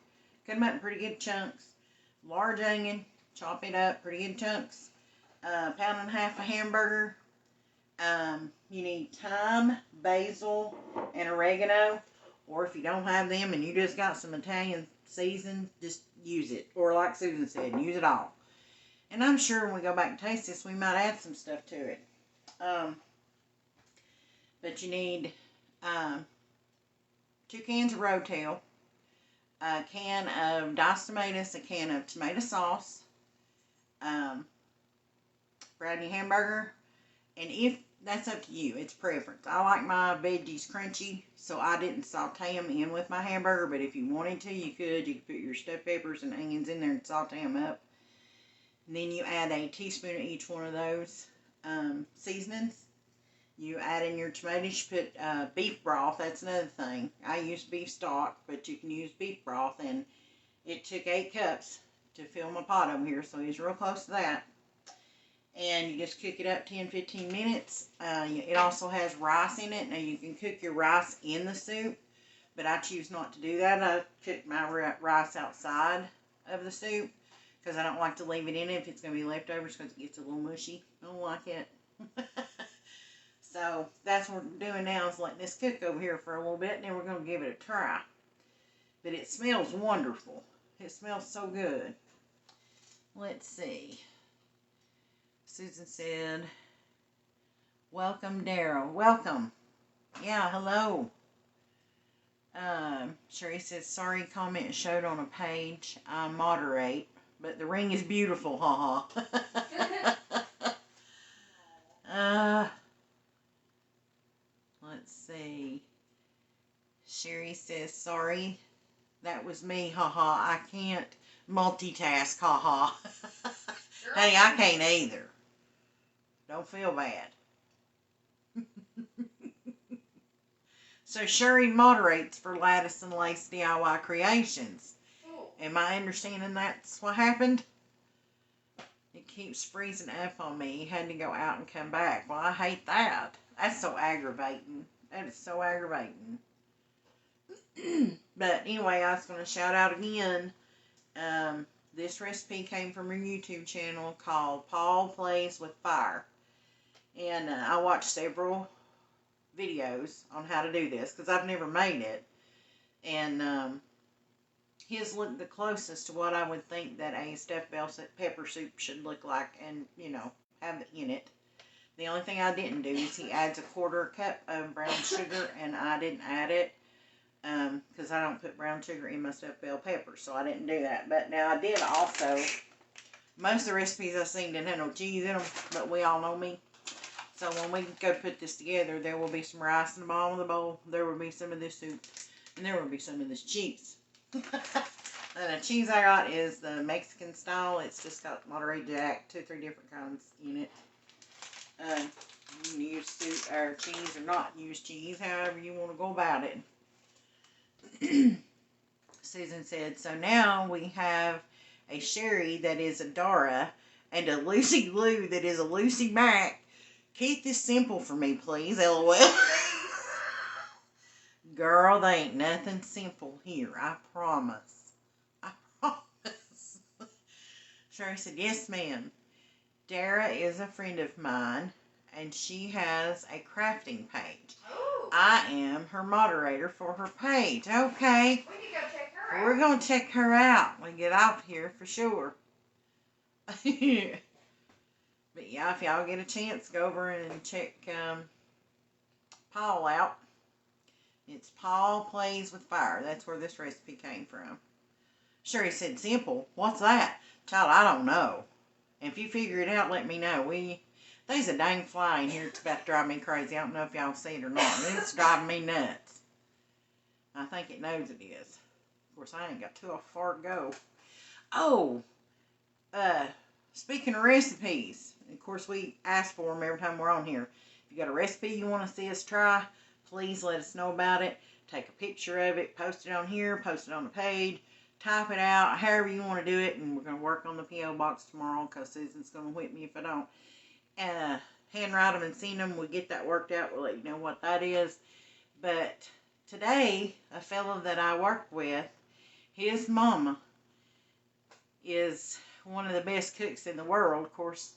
Cut them up in pretty good chunks. Large onion, chop it up, pretty good chunks. 1.5 pounds of hamburger. You need thyme, basil, and oregano. Or if you don't have them and you just got some Italian season, just use it. Or like Susan said, use it all. And I'm sure when we go back and taste this, we might add some stuff to it. But you need 2 cans of Rotel, a can of diced tomatoes, a can of tomato sauce, brownie hamburger, and if that's up to you, it's preference. I like my veggies crunchy, so I didn't saute them in with my hamburger, but if you wanted to, you could. You could put your stuffed peppers and onions in there and saute them up. And then you add a teaspoon of each one of those seasonings. You add in your tomatoes. You put beef broth. That's another thing. I use beef stock, but you can use beef broth. And it took 8 cups to fill my pot over here, so it's real close to that. And you just cook it up 10-15 minutes. It also has rice in it. Now you can cook your rice in the soup, but I choose not to do that. I cook my rice outside of the soup because I don't like to leave it in it if it's going to be leftovers because it gets a little mushy. I don't like it. So that's what we're doing now, is letting this cook over here for a little bit, and then we're going to give it a try. But it smells wonderful. It smells so good. Let's see. Susan said, welcome, Daryl. Welcome. Yeah, hello. Sherry says, sorry, comment showed on a page. I moderate, but the ring is beautiful, haha. Let's see. Sherry says, sorry, that was me, haha. I can't multitask, haha. Sure. Hey, I can't either. Don't feel bad. So Sherry moderates for Lattice and Lace DIY Creations. Cool. Am I understanding that's what happened? It keeps freezing up on me. You had to go out and come back. Well, I hate that. That's so aggravating. That is so aggravating. But anyway, I was going to shout out again. This recipe came from a YouTube channel called Paul Plays with Fire. And I watched several videos on how to do this because I've never made it. And his looked the closest to what I would think that a stuffed bell pepper soup should look like and, you know, have in it. The only thing I didn't do is he adds a 1/4 cup of brown sugar, and I didn't add it because I don't put brown sugar in my stuffed bell pepper, so I didn't do that. But now I did also, most of the recipes I've seen didn't have no cheese in them, but we all know me. So when we go put this together, there will be some rice in the bottom of the bowl, there will be some of this soup, and there will be some of this cheese. And the cheese I got is the Mexican style. It's just got Monterey Jack, 2 or 3 different kinds in it. You can use soup or cheese or not use cheese, however you want to go about it. Susan said, so now we have a Sherry that is a Dara and a Lucy Lou that is a Lucy Mac. Keep this simple for me, please, LOL. Girl, there ain't nothing simple here, I promise. I promise. Sherry said, yes, ma'am. Dara is a friend of mine, and she has a crafting page. Ooh. I am her moderator for her page. Okay. We can go check her out. We're going to check her out when we get out here for sure. But yeah, if y'all get a chance, go over and check Paul out. It's Paul Plays with Fire. That's where this recipe came from. Sherry said, simple. What's that? Child, I don't know. If you figure it out, let me know. There's a dang fly in here that's about to drive me crazy. I don't know if y'all see it or not. It's driving me nuts. I think it knows it is. Of course, I ain't got too far to go. Oh, speaking of recipes, of course, we ask for them every time we're on here. If you got a recipe you want to see us try, please let us know about it. Take a picture of it, post it on here, post it on the page, type it out, however you want to do it, and we're going to work on the P.O. box tomorrow because Susan's going to whip me if I don't. Handwrite them and send them. We get that worked out. We'll let you know what that is. But today, a fellow that I work with, his mama is one of the best cooks in the world. Of course,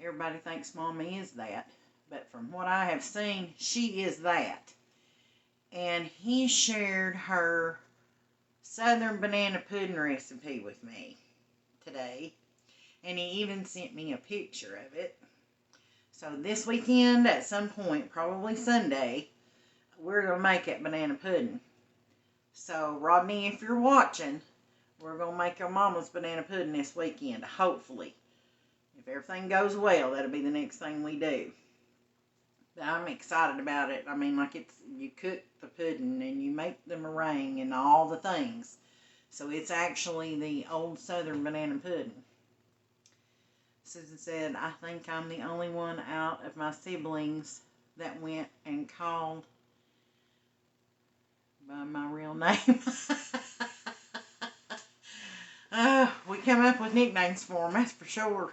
everybody thinks Mama is that. but from what I have seen, she is that. And he shared her southern banana pudding recipe with me today. And he even sent me a picture of it. So this weekend, at some point, probably Sunday, we're going to make that banana pudding. So, Rodney, if you're watching, we're going to make your mama's banana pudding this weekend, hopefully. If everything goes well, that'll be the next thing we do. But I'm excited about it. I mean, like, you cook the pudding and you make the meringue and all the things. So it's actually the old southern banana pudding. Susan said, I think I'm the only one out of my siblings that went and called by my real name. We come up with nicknames for them, that's for sure.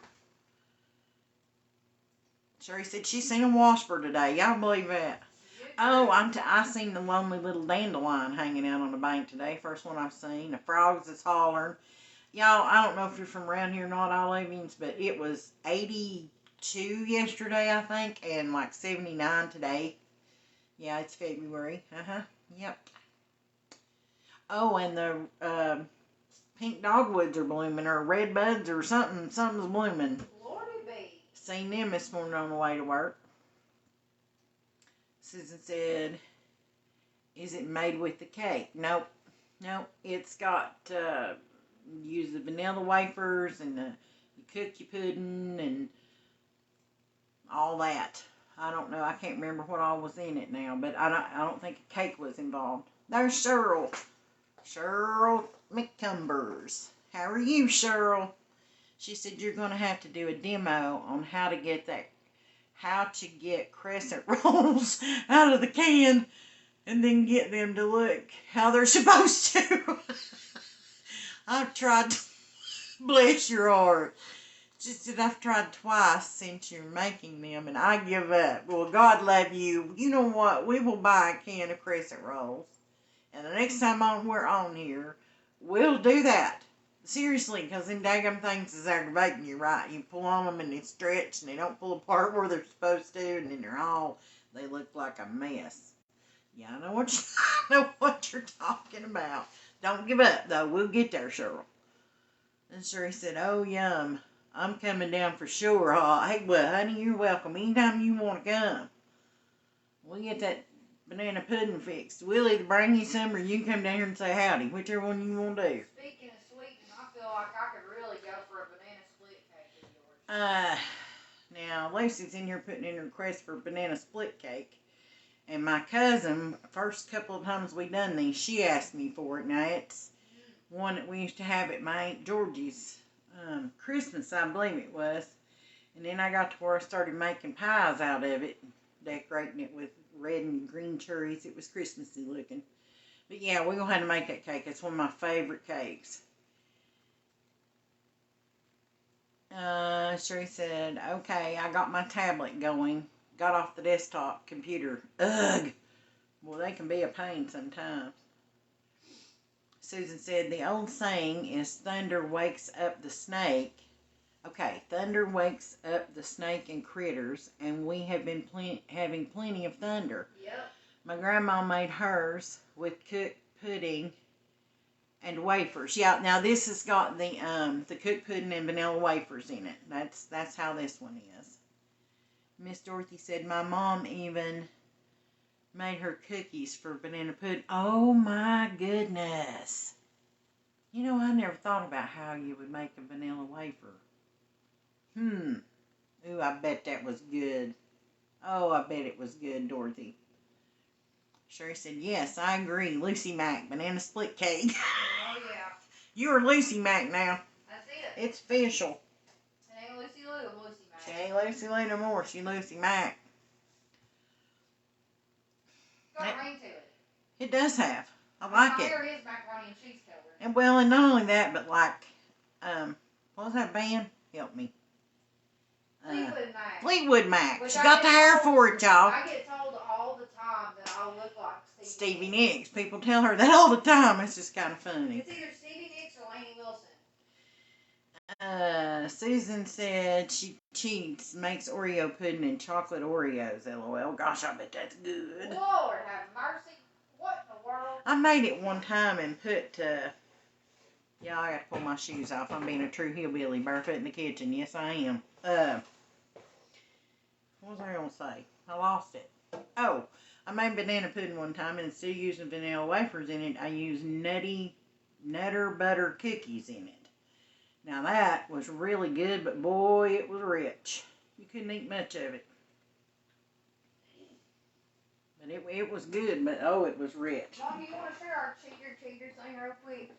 Sherry said she's seen a wasper today. Y'all believe that? Oh, I seen the lonely little dandelion hanging out on the bank today. First one I've seen. The frogs is hollering. Y'all, I don't know if you're from around here or not, Olivians, but it was 82 yesterday, I think, and like 79 today. Yeah, it's February. Yep. Oh, and the pink dogwoods are blooming, or red buds, or something's blooming. Lordy be. Seen them this morning on the way to work. Susan said, is it made with the cake? Nope. It's got, use the vanilla wafers and you cook your pudding and all that. I don't know. I can't remember what all was in it now, but I don't think a cake was involved. There's Cheryl. Cheryl McCumbers. How are you, Cheryl? She said you're going to have to do a demo on how to get crescent rolls out of the can and then get them to look how they're supposed to. I've tried, bless your heart. She said, I've tried twice since you're making them and I give up. Well, God love you. You know what? We will buy a can of crescent rolls. And the next time we're on here, we'll do that. Seriously, because them daggum things is aggravating you, right? You pull on them and they stretch and they don't pull apart where they're supposed to, and then they look like a mess. Yeah, I know what you're talking about. Don't give up, though. We'll get there, Cheryl. And Sherry said, oh, yum. I'm coming down for sure, huh? Hey, well, honey, you're welcome. Anytime you want to come. We'll get that banana pudding fixed. We'll either bring you some or you can come down here and say howdy. Whichever one you want to do. Speaking of sweetening, I feel like I could really go for a banana split cake of yours. Now, Lucy's in here putting in a request for banana split cake. And my cousin, first couple of times we done these, she asked me for it. Now, it's one that we used to have at my Aunt Georgie's Christmas, I believe it was. And then I got to where I started making pies out of it, decorating it with red and green cherries. It was Christmassy looking. But yeah, we're going to have to make that cake. It's one of my favorite cakes. Sherry said, okay, I got my tablet going. Got off the desktop computer. Ugh. Well, they can be a pain sometimes. Susan said, the old saying is thunder wakes up the snake. Okay, thunder wakes up the snake and critters, and we have been having plenty of thunder. Yep. My grandma made hers with cooked pudding and wafers. Yeah, now this has got the cooked pudding and vanilla wafers in it. That's how this one is. Miss Dorothy said, my mom even made her cookies for banana pudding. Oh my goodness. You know, I never thought about how you would make a vanilla wafer. Ooh, I bet that was good. Oh, I bet it was good, Dorothy. Sherry said, yes, I agree. Lucy Mac, banana split cake. Oh, yeah. You're Lucy Mac now. That's it. It's official. It ain't Lucy Lou, Lucy Mac. She ain't Lucy Lou no more. She Lucy Mac. Got a ring to it. It does have. I like it. Here it is, macaroni and cheese covered. And well, and not only that, but like, what was that band? Help me. Fleetwood Mac. Fleetwood Mac. Which She got the hair for it, y'all. I get told all the time that I look like Stevie Nicks. People tell her that all the time. It's just kind of funny. It's either Stevie Nicks or Lainey Wilson. Susan said she Cheats makes Oreo pudding and chocolate Oreos, LOL. Gosh, I bet that's good. Lord have mercy. What in the world? I made it one time and put, yeah, I got to pull my shoes off. I'm being a true hillbilly, barefoot in the kitchen. Yes, I am. What was I going to say? I lost it. Oh, I made banana pudding one time, and instead of using vanilla wafers in it, I used Nutter Butter cookies in it. Now that was really good, but boy, it was rich. You couldn't eat much of it. But it was good, but oh, it was rich. Mom, do you want to share our cheater thing real quick?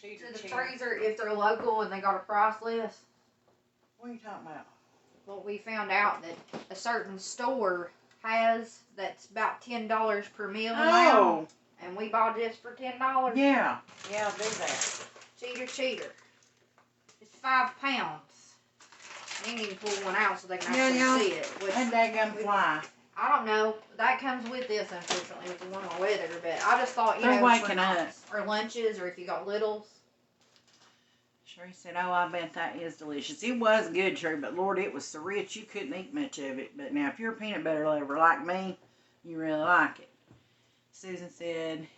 Cheater, To the freezer, if they're local and they got a price list. What are you talking about? Well, we found out that a certain store has that's about $10 per meal now, and we bought this for $10. Yeah, do that. Cheater. It's 5 pounds. You need to pull one out so they can actually see it. Which, That daggum fly. I don't know. That comes with this, unfortunately, with the warmer weather. But I just thought, They're for waking nights or lunches, or if you got littles. Sherry said, oh, I bet that is delicious. It was good, Sherry, but Lord, it was so rich you couldn't eat much of it. But now, if you're a peanut butter lover like me, you really like it. Susan said,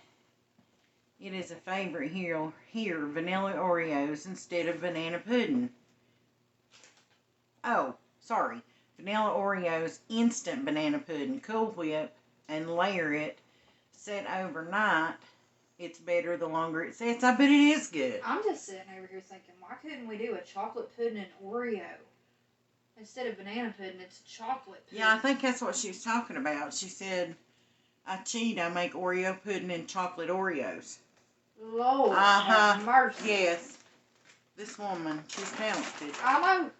it is a favorite here, vanilla Oreos instead of banana pudding. Oh, sorry. Vanilla Oreos, instant banana pudding, Cool Whip, and layer it, set overnight. It's better the longer it sets. I bet it is good. I'm just sitting over here thinking, why couldn't we do a chocolate pudding and Oreo? Instead of banana pudding, it's chocolate pudding. Yeah, I think that's what she was talking about. She said, I cheat, I make Oreo pudding and chocolate Oreos. Lord have mercy. Yes. This woman, she's talented. I know.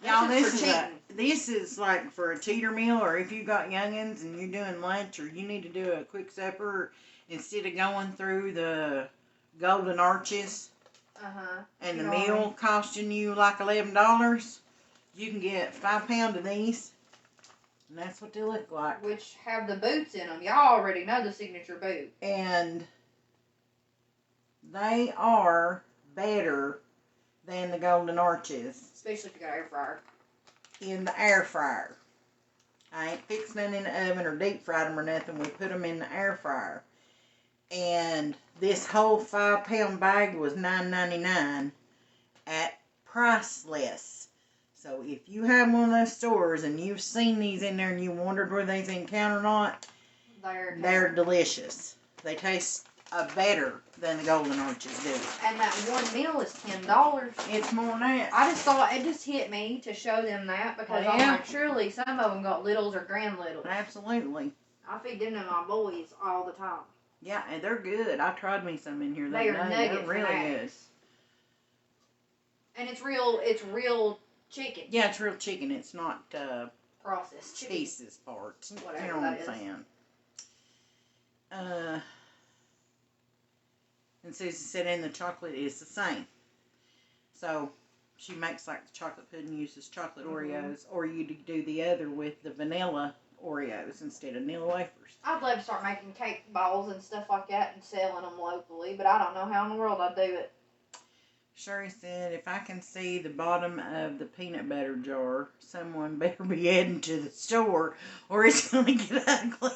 Y'all, this is like for a cheater meal, or if you got youngins and you're doing lunch, or you need to do a quick supper, instead of going through the Golden Arches and the meal costing you like $11, you can get 5 pounds of these, and that's what they look like. Which have the boots in them. Y'all already know the signature boot. And they are better than the Golden Arches. Especially if you got an air fryer. In the air fryer. I ain't fixed none in the oven or deep fried them or nothing. We put them in the air fryer. And this whole 5 pound bag was $9.99 at Priceless. So if you have one of those stores and you've seen these in there and you wondered where they's in count or not, they're delicious. They taste better than the Golden Arches do. And that one meal is $10. It's more than that. I just thought, it just hit me to show them that, because I'm like, surely some of them got littles or grand littles. Absolutely. I feed them to my boys all the time. Yeah, and they're good. I tried me some in here. They are nugget They're really fanatics. good. And it's real chicken. Yeah, it's real chicken. It's not Processed chicken. pieces, parts. Whatever you know that what I'm saying. And Susan said, and the chocolate is the same. So she makes like the chocolate pudding, uses chocolate Oreos, or you do the other with the vanilla Oreos instead of vanilla wafers. I'd love to start making cake balls and stuff like that and selling them locally, but I don't know how in the world I'd do it. Sherry said, if I can see the bottom of the peanut butter jar, someone better be heading to the store or it's going to get ugly.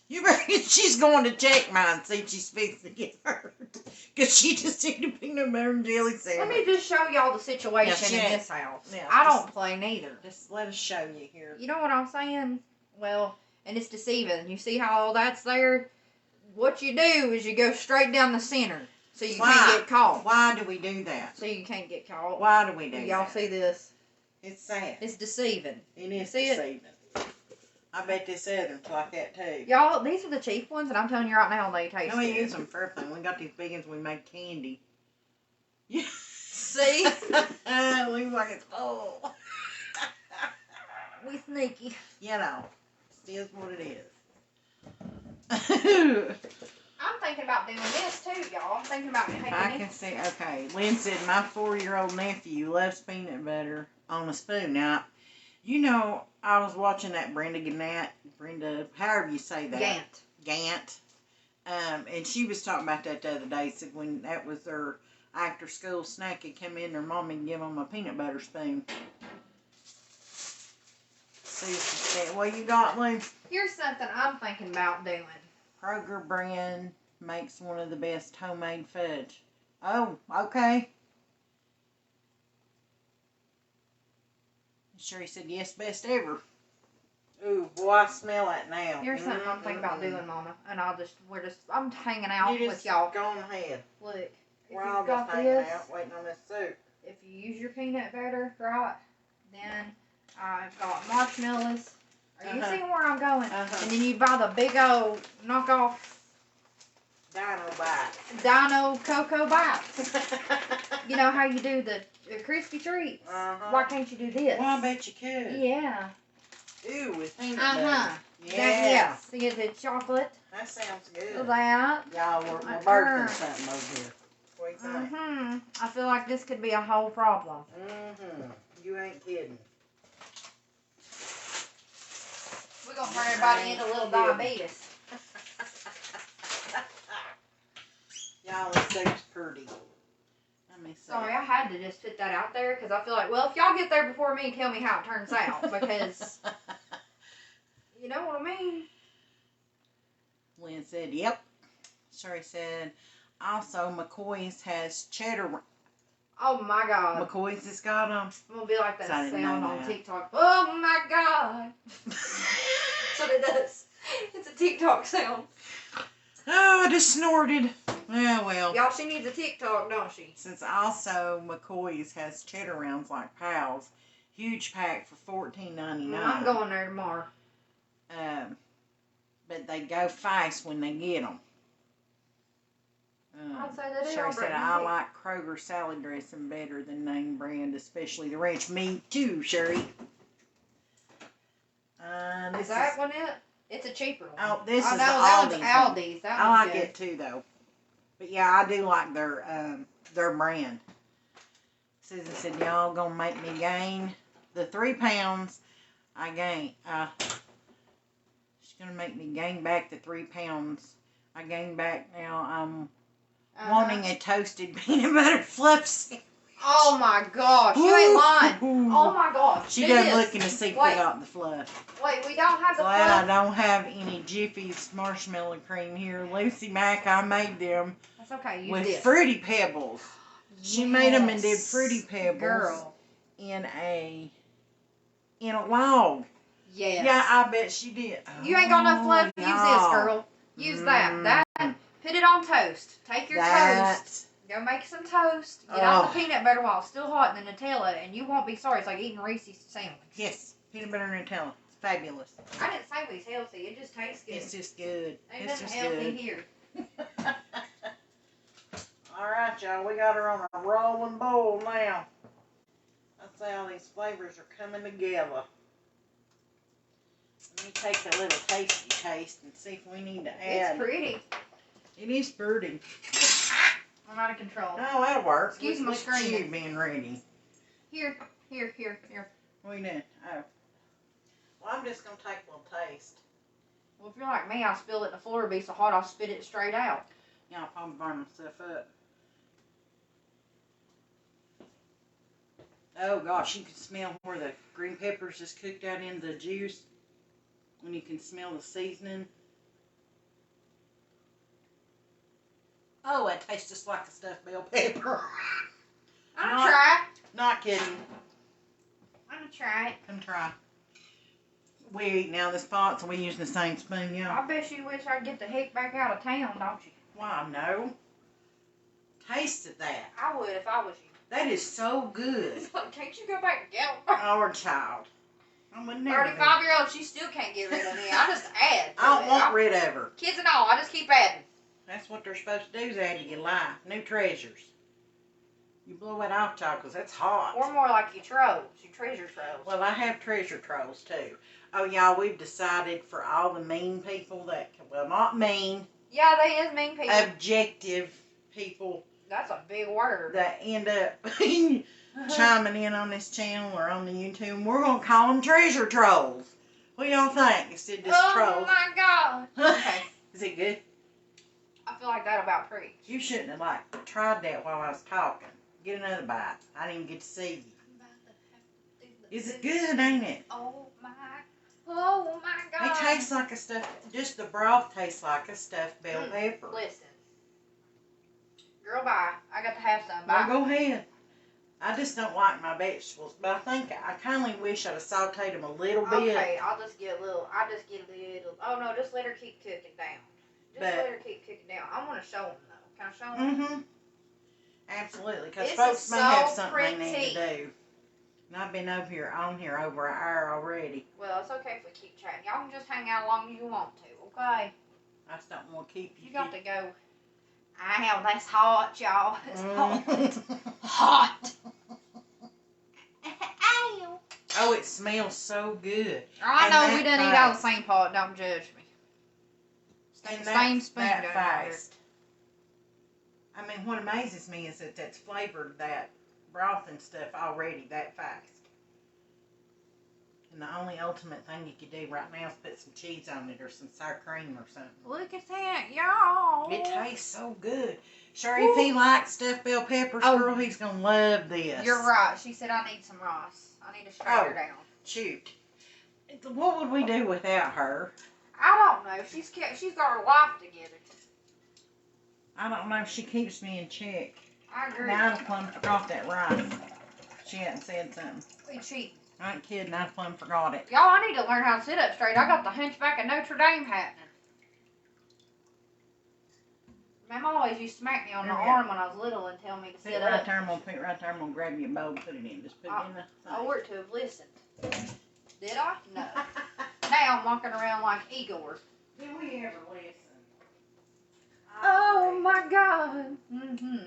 You reckon she's going to check mine and see if she's fixing to get hurt? Because she just ate a peanut butter and jelly sandwich. Let me just show y'all the situation in this house. Yeah, I don't play neither. Just let us show you here. You know what I'm saying? Well, and it's deceiving. You see how all that's there? What you do is you go straight down the center so you can't get caught. Why do we do that? So you can't get caught. Why do we do that? Y'all see this? It's sad. It's deceiving. It is see deceiving. I bet this other's like that too. Y'all, these are the cheap ones, and I'm telling you right now, they taste good. We good. use them for everything. We got these big ones we make candy. Yeah. See? Looks like it's full. We sneaky. You know, it is what it is. I'm thinking about doing this too, y'all. I'm thinking about taking I can see. Okay, Lynn said my 4-year-old nephew loves peanut butter on a spoon. Now, you know, I was watching that Brenda, however you say that. Gant. And she was talking about that the other day. Said when that was her after school snack would come in, their mommy would give them a peanut butter spoon. See what you got, Lou? Here's something I'm thinking about doing. Kroger brand makes one of the best homemade fudge. Oh, okay. Sherry said yes, best ever. Ooh, boy, I smell that now. Here's something I'm thinking about doing, Mama. And I'm hanging out You with y'all. Go on ahead. Look, if We're you've all just got hanging this, out, waiting on this soup. if you use your peanut butter, right, then I've got marshmallows. Are you seeing where I'm going? And then you buy the big old knockoff Dino Cocoa Bites. You know how you do the crispy treats? Why can't you do this? Well, I bet you could. Yeah. Ooh, with peanut butter. Yeah. Yeah. See the chocolate? That sounds good. That. Y'all, we're birthing something over here. What do you think? I feel like this could be a whole problem. You ain't kidding. We're going to turn everybody into a little diabetes. Y'all, this soup's pretty. Let me see. Sorry, I had to just put that out there because I feel like, well, if y'all get there before me, tell me how it turns out. Because, you know what I mean? Lynn said, yep. Sherry said, also, McCoy's has cheddar. Oh, my God. McCoy's has got them. I'm going to be like that I didn't sound know on that. TikTok. Oh, my God. That's what it does. It's a TikTok sound. Oh, I just snorted. Yeah, well. Y'all, she needs a TikTok, don't she? Since also McCoy's has cheddar rounds like Pal's, huge pack for $14.99. I'm going there tomorrow. But they go fast when they get them. I'd say that Sherry said, I like Kroger salad dressing better than name brand, especially the ranch. Me too, Sherry. Is that one it? It's a cheaper one. Oh, this is that Aldi's. one's Aldi's. That I one's like good. it too, though. But yeah, I do like their brand. Susan said, y'all gonna make me gain the 3 pounds I gained. She's gonna make me gain back the 3 pounds I gained back. Now I'm wanting a toasted peanut butter fluff sandwich. Oh my gosh, you ain't lying. Oh my gosh. She done looking to see if we got the fluff. Wait, we don't have the Glad fluff. I don't have any Jiffy's marshmallow cream here. Lucy Mack, I made them That's okay. Use with this. Fruity Pebbles. She made them and did Yes. Fruity Pebbles Girl. in a log. Yes. Yeah, I bet she did. You ain't got no fluff. Use this, y'all. girl. Use that. Put it on toast. Take your toast. Go make some toast. Get out the peanut butter while it's still hot in the Nutella, and you won't be sorry. It's like eating Reese's sandwich. Yes, peanut butter and Nutella. It's fabulous. I didn't say it was healthy. It just tastes good. It's just good. Ain't It's nothing just healthy good. here. All right, y'all. We got her on a rolling bowl now. That's how these flavors are coming together. Let me take a little tasty taste and see if we need to add. It's pretty. It is pretty. I'm out of control. Oh, that'll work. Excuse my Look at screaming. you being ready. Here. What are you doing? Oh. Well, I'm just going to take a little taste. Well, if you're like me, I spill it in the floor. It'll be so hot, I'll spit it straight out. Yeah, I'll probably burn myself up. Oh, gosh, you can smell where the green peppers is cooked out into the juice. And you can smell the seasoning. Oh, it tastes just like a stuffed bell pepper. I'm gonna try. Not kidding. I'm gonna try it. Come try. We eating out of this pot, so we using the same spoon, yeah. I bet you wish I'd get the heck back out of town, don't you? Why, no. Tasted that. I would if I was you. That is so good. It's like, can't you go back and get them? Our child. I would never. 35-year-old, she still can't get rid of me. I just add. I don't want rid of her. Kids and all, I just keep adding. That's what they're supposed to do is add to your life. New treasures. You blow it off, child, because that's hot. Or more like your trolls, your treasure trolls. Well, I have treasure trolls, too. Oh, y'all, we've decided for all the mean people that, well, not mean. Yeah, they is mean people. Objective people That's a big word. that end up chiming in on this channel or on the YouTube. We're going to call them treasure trolls. What do y'all think? Instead of just oh trolls. my God. Okay. Is it good? I feel like that about preach. You shouldn't have tried that while I was talking. Get another bite. I didn't even get to see you. Is it good, ain't it? Oh my God. It tastes like a stuffed, just the broth tastes like a stuffed bell pepper. Listen. Girl, bye. I got to have some. Well, Bye. go ahead. I just don't like my vegetables, but I think I kind of wish I'd have sauteed them a little bit. Okay, I'll just get a little. Oh no, just let her keep cooking down. Let her keep cooking down. I want to show them though. Can I show them? Mm-hmm. Absolutely, because This folks is may so have something pretty. they need to do. And I've been on here over an hour already. Well, it's okay if we keep chatting. Y'all can just hang out as long as you want to, okay? I just don't want to keep you. You got to go. Ow, that's hot, y'all. It's hot. Hot. Ow. Oh, it smells so good. I And know that we didn't eat out of fast. the same pot. Don't judge me. And Same spoon. that down fast. I mean, what amazes me is that that's flavored that broth and stuff already that fast. And the only ultimate thing you could do right now is put some cheese on it or some sour cream or something. Look at that, y'all. It tastes so good. Sure, if he likes stuffed bell peppers, girl, he's going to love this. You're right. She said I need some rice. I need to straight her down. Shoot. What would we do without her? I don't know. She's got her life together. I don't know if she keeps me in check. I agree. Now I plumb forgot that rice. She hadn't said something. We cheat. I ain't kidding, I plumb forgot it. Y'all, I need to learn how to sit up straight. I got the Hunchback of Notre Dame happening. Mom always used to smack me on the arm when I was little and tell me to Put sit it right up. there, I'm gonna put it right there, I'm gonna grab you a bowl and put it in. Just put it in the I were to have listened. Did I? No. Now I'm walking around like Igor. Did we ever listen? Oh my God. Mm-hmm.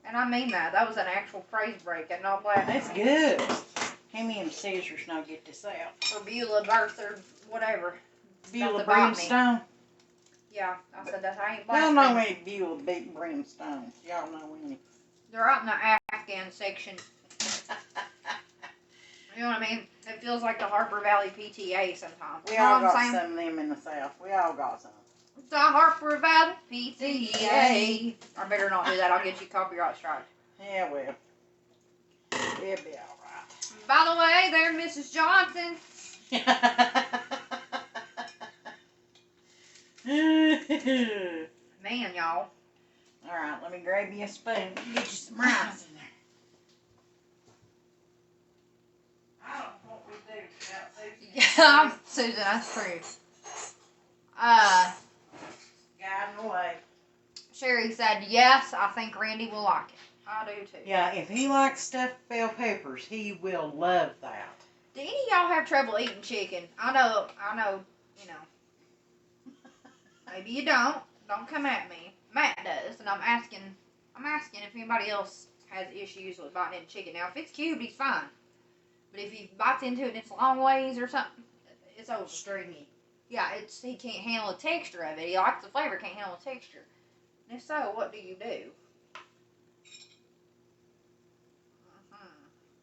And I mean that. That was an actual phrase break and not black. That's good. Hand me them scissors and I'll get this out. Or Beulah Birth or whatever. Beulah Botany. Brimstone. Yeah, I said that. I ain't black. Y'all know any Beulah big brimstones. Y'all know any. They're out in the Afghan section. You know what I mean? It feels like the Harper Valley PTA sometimes. We You know all what I'm got saying? some of them in the South. We all got some. The Harper Valley PTA. I better not do that. I'll get you copyright strike. Yeah, well. It'll be alright. By the way, there's Mrs. Johnson. Man, y'all. Alright, let me grab you a spoon and get you some rice in there. I don't know what we do without Susan. Yeah, Susan, that's true. Guiding the way. Sherry said, yes, I think Randy will like it. I do too. Yeah, if he likes stuffed bell peppers, he will love that. Do any of y'all have trouble eating chicken? I know, you know. Maybe you don't. Don't come at me. Matt does, and I'm asking if anybody else has issues with biting into chicken. Now, if it's cubed, he's fine. But if he bites into it and it's long ways or something, it's over. Stringy. Yeah, he can't handle the texture of it. He likes the flavor, can't handle the texture. And if so, what do you do?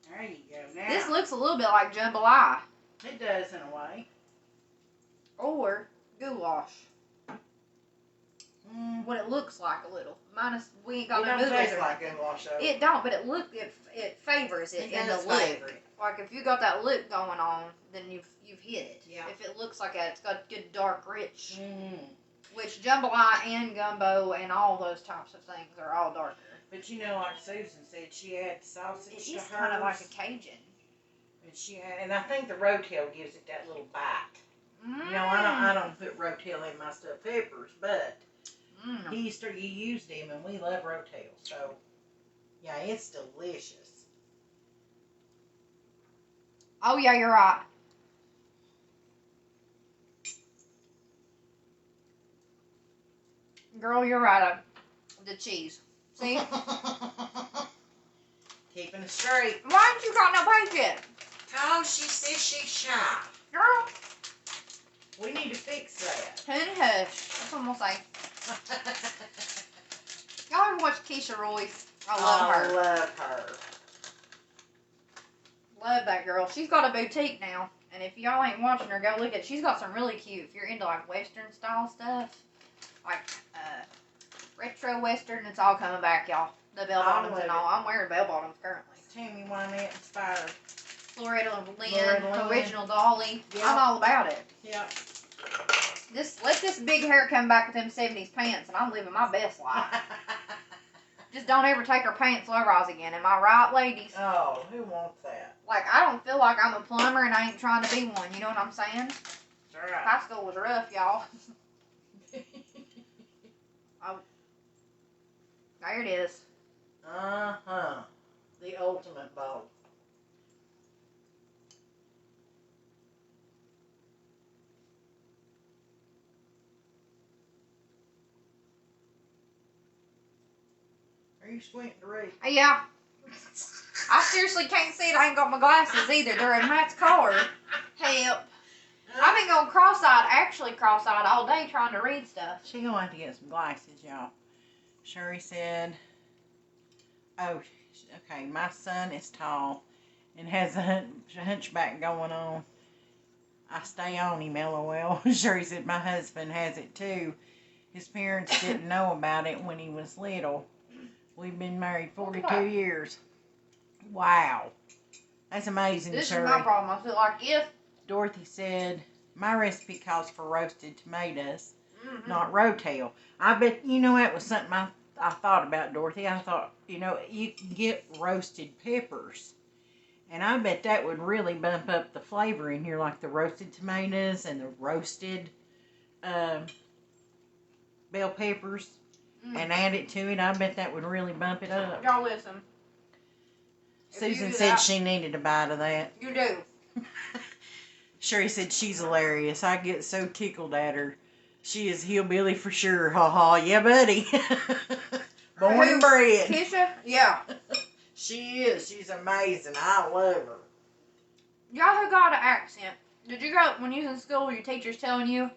There you go. Now, This looks a little bit like jambalaya it does in a way. or goulash. What it looks like a little. Minus, we ain't got It no don't noodles. taste like goulash though. It don't, but it favors it in the does look. favor it. Like if you got that look going on, then you've hit it. Yeah. If it looks like that, it's got good dark rich. Mm. Which jambalaya and gumbo and all those types of things are all darker. But you know, like Susan said, she adds sausage It to is hers. kind of like a Cajun. And I think the rotel gives it that little bite. You know, I don't put rotel in my stuffed peppers, but you used them, and we love rotel. So, yeah, it's delicious. Oh yeah, you're right. Girl, you're right. The cheese. See? Keeping it straight. Why ain't you got no bacon? Oh, she says she's shy. Girl. We need to fix that. Honey hush. That's what I'm gonna say. Y'all ever watch Keisha Royce? I love her. Love her. Love that girl. She's got a boutique now in And if y'all ain't watching her, go look at. She's got some really cute. If you're into like Western style stuff, like retro Western, it's all coming back, y'all. The bell bottoms and all. I'm wearing bell bottoms currently. Tammy Wynette inspired. Loretta Lynn, Loretta Lynn. original Dolly. Yep. I'm all about it. Yep. Just let this big hair come back with them 70s pants, and I'm living my best life. Just don't ever take her pants low rise again. Am I right, ladies? Oh, who wants that? Like, I don't feel like I'm a plumber and I ain't trying to be one. You know what I'm saying? That's right. High school was rough, y'all. Oh. There it is. Uh-huh. The ultimate bowl. Are you squinting to read? Yeah. I seriously can't see it. I ain't got my glasses either. They're in Matt's car. Help. I've been going actually cross-eyed all day trying to read stuff. She gonna have to get some glasses, y'all. Sherry said, oh, okay, my son is tall and has a hunchback going on. I stay on him, LOL. Sherry said, my husband has it too. His parents didn't know about it when he was little. We've been married 42 years. Wow. That's amazing, This Sherry. is my problem. I feel like if... Dorothy said, my recipe calls for roasted tomatoes, not rotel. I bet, you know, that was something I thought about, Dorothy. I thought, you know, you can get roasted peppers. And I bet that would really bump up the flavor in here, like the roasted tomatoes and the roasted bell peppers. And add it to it. I bet that would really bump it up. Y'all listen. Susan said she needed a bite of that. You do. Sherry said she's hilarious. I get so tickled at her. She is hillbilly for sure. Ha ha. Yeah, buddy. Born and bred. Keisha? Yeah. She is. She's amazing. I love her. Y'all who got an accent. Did you go, when you was in school, your teachers telling you?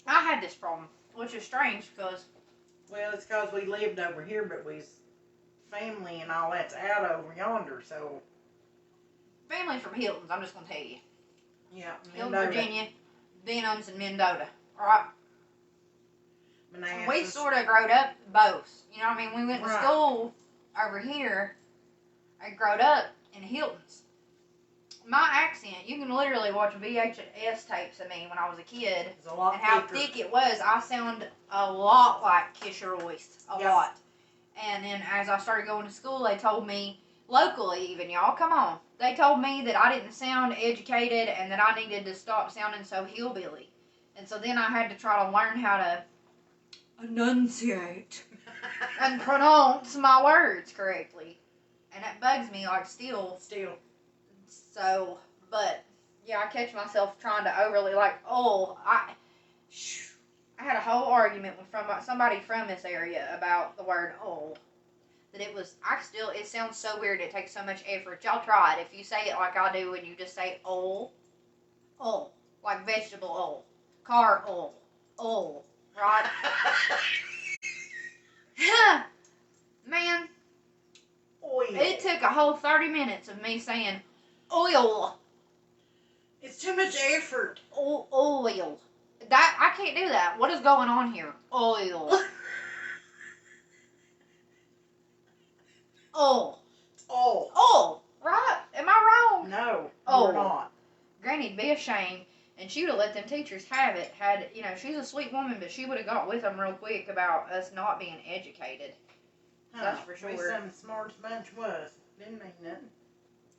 I had this problem, which is strange because... Well, it's because we lived over here, but we's family and all that's out over yonder, so... Family's from Hilton's, I'm just going to tell you. Yeah, Hilton, Mendota. Virginia, Denham's, and Mendota. Alright? Manassas. We sort of growed up both. You know what I mean? We went to school over here. I growed up in Hilton's. My accent, you can literally watch VHS tapes of me when I was a kid. It's a lot and how thicker. thick it was. I sound a lot like Keisha Royce. A lot. And then as I started going to school, they told me, locally even, y'all, come on. They told me that I didn't sound educated and that I needed to stop sounding so hillbilly. And so then I had to try to learn how to enunciate and pronounce my words correctly. And that bugs me, like, still. So, but, yeah, I catch myself trying to overly, like, I had a whole argument with somebody from this area about the word that it sounds so weird, it takes so much effort. Y'all try it. If you say it like I do and you just say like vegetable car right? Man, Oil. it took a whole 30 minutes of me saying oil. It's too much effort. Oil. That I can't do that. What is going on here? Oil. Right? Am I wrong? No, you're not. Granny'd be ashamed, and she would have let them teachers have it. She's a sweet woman, but she would have got with them real quick about us not being educated. That's for sure. We some smartest bunch was. Didn't mean nothing.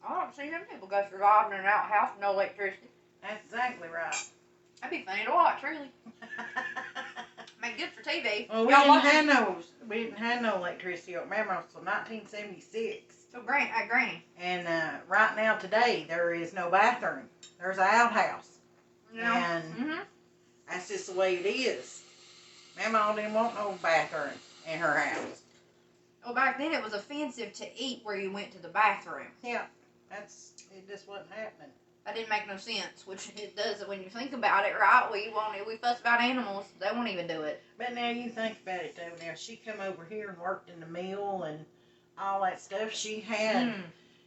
I don't see them people go surviving in an outhouse with no electricity. That's exactly right. That'd be funny to watch, really. Make good for TV. Well, we didn't have no electricity up there until 1976. So Granny. And right now today there is no bathroom. There's an outhouse. Yeah. And that's just the way it is. Mama didn't want no bathroom in her house. Well, back then it was offensive to eat where you went to the bathroom. Yeah, it just wasn't happening. That didn't make no sense, which it does when you think about it, right? We fuss about animals, they won't even do it. But now you think about it though. Now she come over here and worked in the mill and all that stuff. She had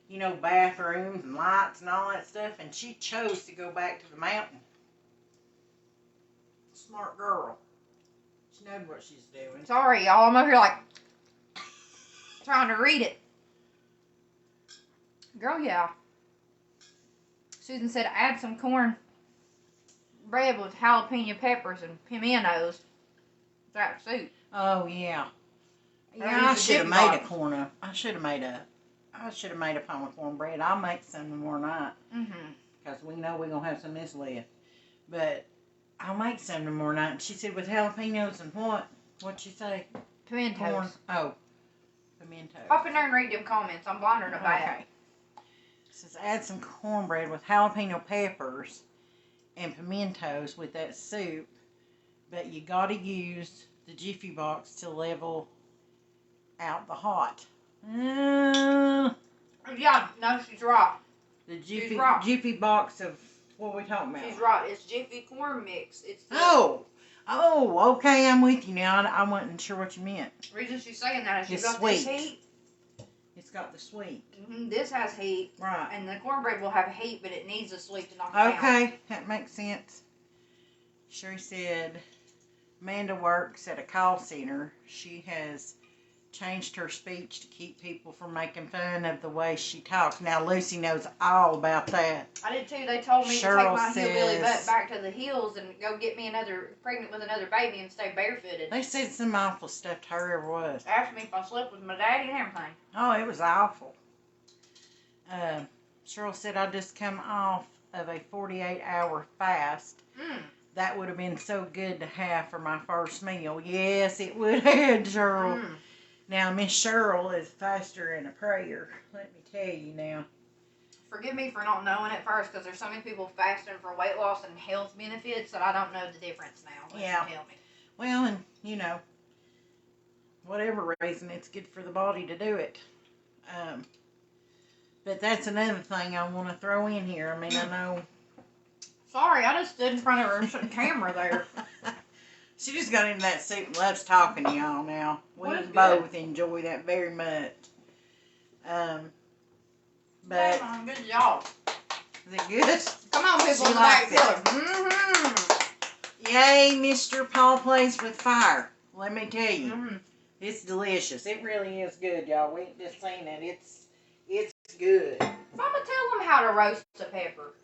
you know, bathrooms and lights and all that stuff, and she chose to go back to the mountain. Smart girl. She knew what she's doing. Sorry, y'all. I'm over here like trying to read it. Girl, yeah. Susan said add some corn bread with jalapeno peppers and pimentos. That soup. Oh yeah. Yeah, I should have made a corn. I should have made a pound of cornbread. I'll make some tomorrow night. Because we know we're gonna have some of this left. But I'll make some tomorrow night. And she said with jalapenos and what? What'd she say? Pimentos. Corn. Oh, pimentos. Hop in there and read them comments. I'm wondering about it. Okay. It says add some cornbread with jalapeno peppers and pimentos with that soup. But you gotta use the Jiffy box to level out the hot. Yeah, no, she's right. The She's right. Jiffy box of what are we talking about? She's right. It's Jiffy corn mix. It's the Okay, I'm with you now. I wasn't sure what you meant. reason she's saying that is she's It's got sweet. this heat. It's got the sweet. This has heat. Right. And the cornbread will have heat, but it needs the sweet to knock it down. Okay, that makes sense. Sherry said Amanda works at a call center. She has changed her speech to keep people from making fun of the way she talks. Now, Lucy knows all about that. I did too. They told me to Cheryl take my hillbilly butt says- back to the hills and go get me pregnant with another baby and stay barefooted. They said some awful stuff to her ever was. Asked me if I slept with my daddy and everything. Oh, it was awful. Cheryl said I just come off of a 48-hour fast. That would have been so good to have for my first meal. Yes, it would have, Cheryl. Now, Miss Cheryl is faster in a prayer. Let me tell you now. Forgive me for not knowing at first, because there's so many people fasting for weight loss and health benefits that I don't know the difference now. Yeah. Tell me. Well, and, you know, whatever reason, it's good for the body to do it. But that's another thing I want to throw in here. I mean, I know. Sorry, I just stood in front of her camera there. She just got into that seat and loves talking to y'all now. We Well, that's both enjoy that very much. But Good job. is it good? Come on, people She in the back. likes Tell her. Yay, Mr. Paul Plays with Fire. Let me tell you, Mm-hmm. it's delicious. It really is good, y'all. We ain't just saying that. It's good. Mama, tell them how to roast a pepper.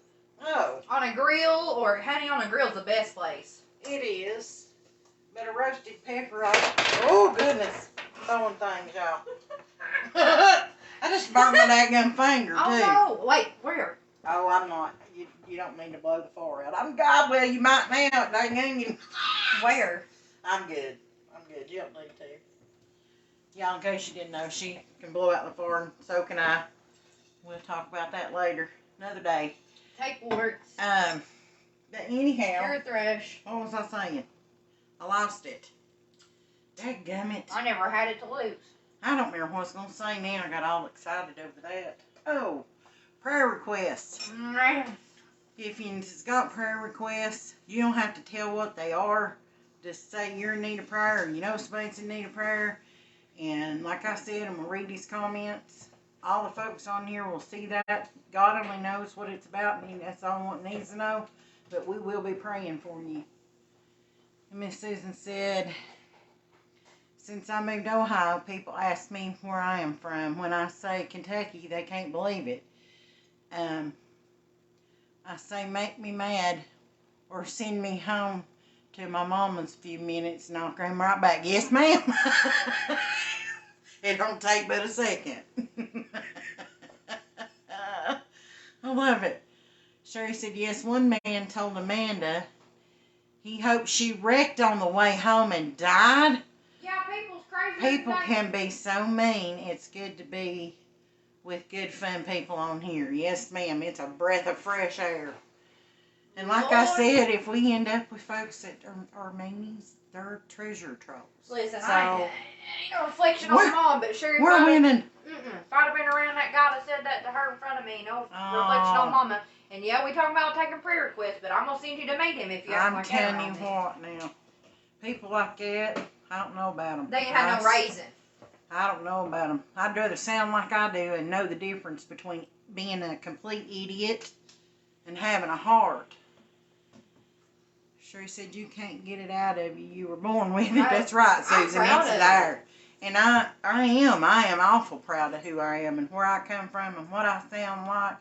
Oh, On a grill, or honey on a grill is the best place. it is. But a roasted pepper, oh goodness, throwing things, y'all. I just burned my daggum finger, too. Oh, no. Wait, where? Oh, I'm not. You don't mean to blow the floor out. I'm God. Well, you might now. Dang onion. Where? I'm good. You don't need to. Y'all, in case you didn't know, she can blow out the floor, and so can I. We'll talk about that later, another day. Take warts. But anyhow, Pure thresh. what was I saying? I lost it. Dadgummit. I never had it to lose. I don't remember what I was going to say now. I got all excited over that. Oh, prayer requests. If you've got prayer requests, you don't have to tell what they are. Just say you're in need of prayer, or you know somebody's in need of prayer. And like I said, I'm going to read these comments. All the folks on here will see that. God only knows what it's about, and that's all one needs to know. But we will be praying for you. And Miss Susan said, since I moved to Ohio, people ask me where I am from. When I say Kentucky, they can't believe it. I say make me mad or send me home to my mama's few minutes and I'll come right back. Yes, ma'am. It don't take but a second. I love it. Sherry said, yes, one man told Amanda he hoped she wrecked on the way home and died. Yeah, people's crazy. People can be so mean. It's good to be with good fun people on here. Yes, ma'am. It's a breath of fresh air. And like I said, if we end up with folks that are meanies, they're treasure trolls. Listen, So, I ain't no reflection on Mom, but sure, we're winning. If I'd have been around that guy that said that to her in front of me, no reflection on Mama. And yeah, we talking about taking prayer requests, but I'm gonna send you to meet him if you act I'm like that telling you around me. what now. People like that, I don't know about them. They ain't had no raising. I don't know about them. I'd rather sound like I do and know the difference between being a complete idiot and having a heart. Sherry said you can't get it out of you. You were born with it. That's right, Susan. It's there. And I am awful proud of who I am and where I come from and what I sound like,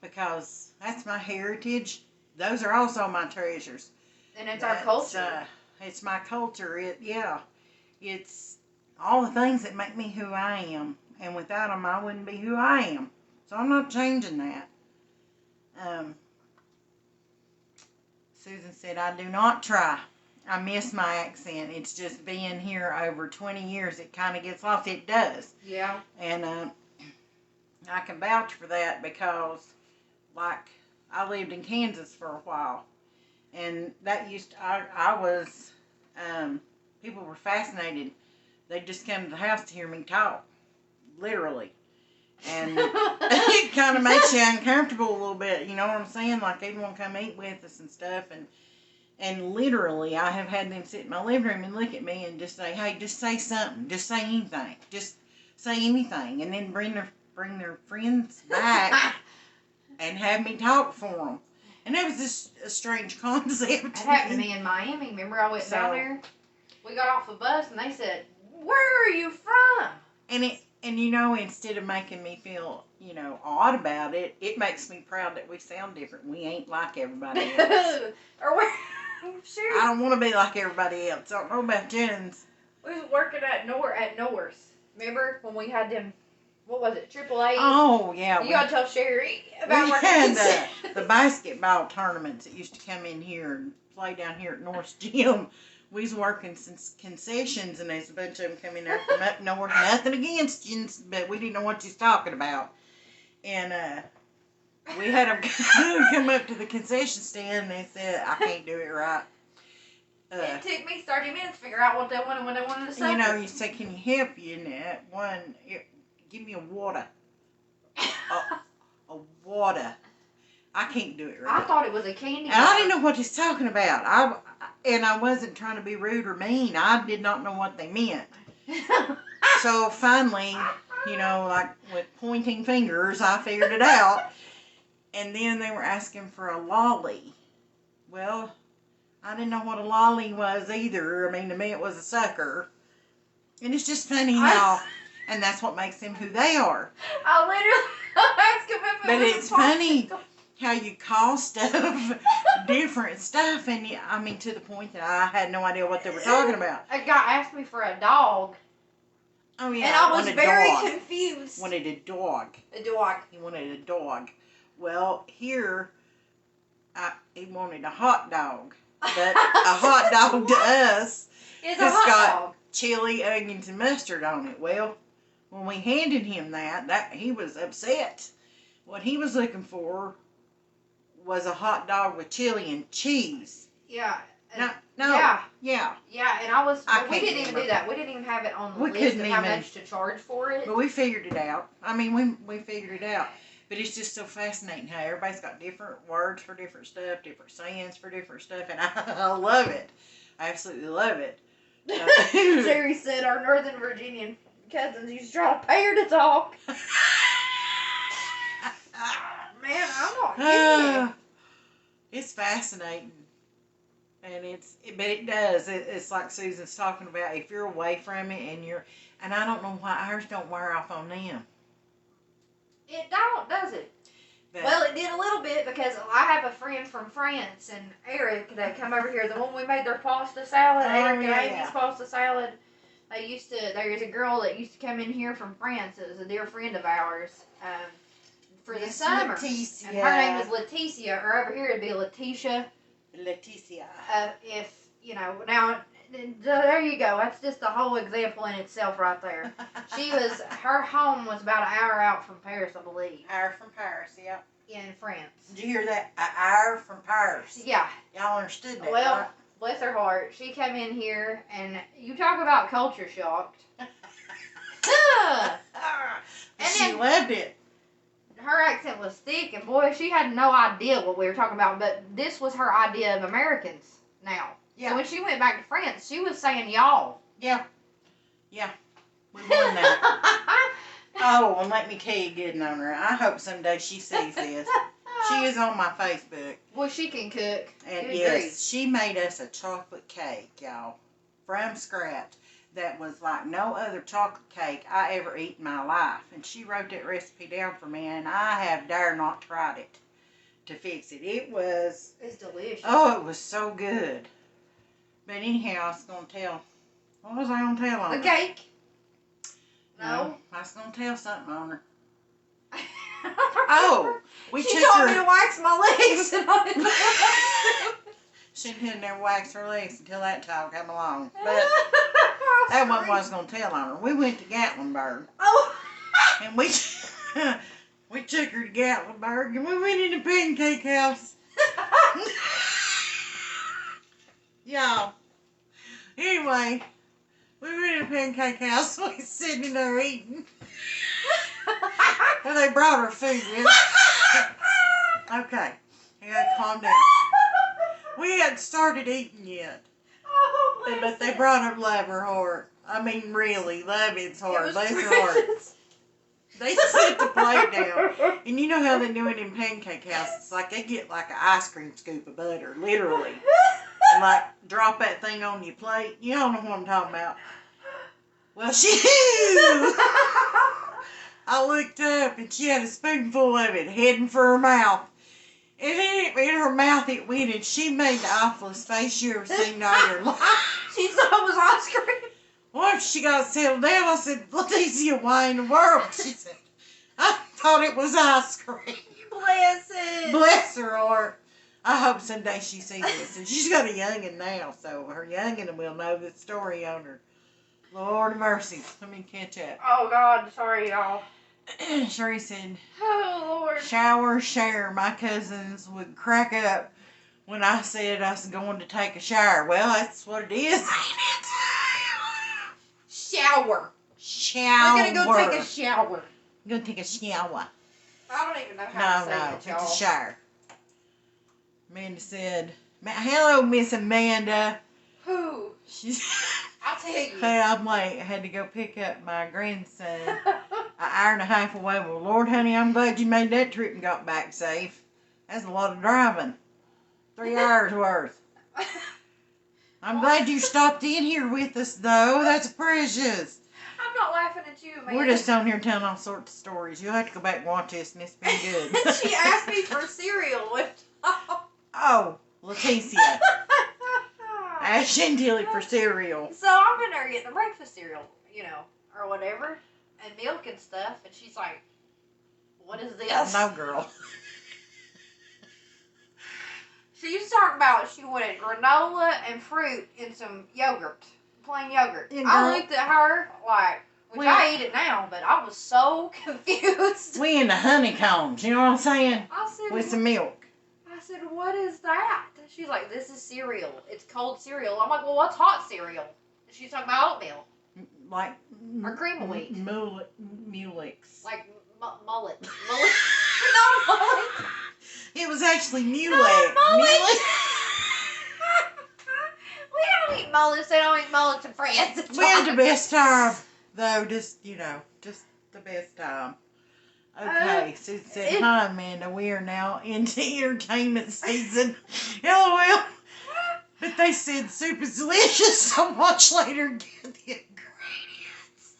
because that's my heritage. Those are also my treasures. And it's our culture. It's my culture. It's all the things that make me who I am. And without them, I wouldn't be who I am. So I'm not changing that. Susan said, I do not try. I miss my accent. It's just being here over 20 years. It kind of gets lost. It does. Yeah. And I can vouch for that because, like, I lived in Kansas for a while. And that people were fascinated. They'd just come to the house to hear me talk. Literally. And it kind of makes you uncomfortable a little bit, you know what I'm saying? Like, they won't come eat with us and stuff, and literally, I have had them sit in my living room and look at me and just say, hey, just say something, just say anything, just say anything, and then bring their friends back and have me talk for them. And that was just a strange concept. It happened to me in Miami. Remember, I went down there? We got off the bus, and they said, where are you from? And you know, instead of making me feel, odd about it, it makes me proud that we sound different. We ain't like everybody else. Or where? Sure. I don't want to be like everybody else. I don't know about Jennings. We was working at Norris. Remember when we had them? What was it? AAA. Oh yeah. You gotta tell Sherry about we working. had the basketball tournaments that used to come in here and play down here at Norris Gym. We was working since concessions, and there's a bunch of them coming there from up north. Nothing against you, but we didn't know what you was talking about. And we had them come up to the concession stand, and they said, I can't do it right. It took me 30 minutes to figure out what they wanted when they wanted to say. You say, can you help you in that? Give me a water. a water. I can't do it right. I thought it was a candy bar. And I didn't know what he's talking about. I wasn't trying to be rude or mean. I did not know what they meant. So finally, like with pointing fingers, I figured it out. And then they were asking for a lolly. Well, I didn't know what a lolly was either. I mean, to me it was a sucker. And it's just funny how, and that's what makes them who they are. I literally asked him if it but was it's funny how you call stuff different stuff, and to the point that I had no idea what they were talking about. A guy asked me for a dog. Oh yeah, and I was very confused. Wanted a dog. A dog. He wanted a dog. Well, here, he wanted a hot dog, but a hot dog to us It's a hot got chili, onions, and mustard on it. Well, when we handed him that he was upset. What he was looking for was a hot dog with chili and cheese. Yeah. No. Yeah. Yeah. Yeah, and we didn't even do that. We didn't even have it on the list of how much to charge for it. But we figured it out. We figured it out. But it's just so fascinating how everybody's got different words for different stuff, different sayings for different stuff, and I love it. I absolutely love it. Sherry said our Northern Virginian cousins used to try to pay her to talk. Man, I'm not kidding you. It's fascinating. And but it does. It's like Susan's talking about. If you're away from it and I don't know why ours don't wear off on them. It don't, does it? But, well, it did a little bit because I have a friend from France, and Eric, that come over here, the one we made their pasta salad, Eric and Amy's pasta salad. There's a girl that used to come in here from France. It was a dear friend of ours. For the summer. Leticia. And her name is Leticia, or over here it'd be Letitia. Leticia. Now, there you go. That's just the whole example in itself right there. Her home was about an hour out from Paris, I believe. Hour from Paris, yeah. In France. Did you hear that? An hour from Paris. Yeah. Y'all understood that, well, right? Bless her heart. She came in here, and you talk about culture shocked. And she loved it. Her accent was thick, and boy, she had no idea what we were talking about, but this was her idea of Americans now. Yeah. So when she went back to France, she was saying y'all. Yeah. Yeah. We won that. Oh, and let me tell you, good on her. I hope someday she sees this. She is on my Facebook. Boy, she can cook. And Good yes, grief. she made us a chocolate cake, y'all, from scratch. That was like no other chocolate cake I ever eat in my life. And she wrote that recipe down for me, and I have dare not tried it to fix it. It was, It's delicious. oh, it was so good. But anyhow, I was going to tell, what was I going to tell on The her? cake? No. I was going to tell something on her. Oh, we she took told me her. to wax my legs, and I didn't know. She didn't never wax her legs until that time came along. But that one I was going to tell on her. We went to Gatlinburg. Oh. And we we took her to Gatlinburg and we went in the pancake house. Y'all. Anyway, we went in the pancake house. We was sitting there eating. And they brought her food with us. Okay. You gotta calm down. We hadn't started eating yet. Oh, But they brought her love her heart. I mean, really, love its heart. Bless her heart. precious. They set the plate down. And you know how they do it in pancake houses? It's like they get like an ice cream scoop of butter, literally. And like drop that thing on your plate. You don't know what I'm talking about. Well, I looked up and she had a spoonful of it heading for her mouth. And in her mouth it went, and she made the awfulest face you ever seen in all your life. She thought it was ice cream. Once she got settled down, I said, Leticia, why in the world? She said, I thought it was ice cream. Bless it. Bless her heart. I hope someday she sees this. And she's got a youngin' now, so her youngin' will know the story on her. Lord of mercy. Let me catch up. Oh, God. Sorry, y'all. Sherry said, Oh, Lord. shower, share. My cousins would crack up when I said I was going to take a shower. Well, that's what it is, ain't it? Shower. Shower. We're going to go take a shower. I'm going to take a shower. I don't even know how to say it, It's y'all. a shower. Amanda said, hello, Miss Amanda. Who? She's, I'll tell you. hey, I'm late. I had to go pick up my grandson an hour and a half away. Well, Lord, honey, I'm glad you made that trip and got back safe. That's a lot of driving. 3 hours worth. I'm glad you stopped in here with us, though. That's precious. I'm not laughing at you, man. We're just on here telling all sorts of stories. You'll have to go back and watch this, and it's been good. She asked me for cereal. Oh, Leticia. Ask Chantilly for cereal. So I'm in there getting the breakfast cereal, you know, or whatever, and milk and stuff, and she's like, what is this? No, girl. She's talking about she wanted granola and fruit and some yogurt, plain yogurt. Yeah, I girl. looked at her like, which Well- I eat it now, but I was so confused. We in the honeycombs, you know what I'm saying? I said, With some milk. I said, what is that? She's like, this is cereal. It's cold cereal. I'm like, well, what's hot cereal? And she's talking about oatmeal. Like. Or cream of wheat. Mulix. Like mullet. Mullet. No, mullet. It was actually Mulix. No, mullet. Mulix. We don't eat mullets. They don't eat mullets in France. We had the best time, though. Just the best time. Okay, Susan said, hi, Amanda. We are now into entertainment season. LOL. But they said soup is delicious, so much later get the ingredients.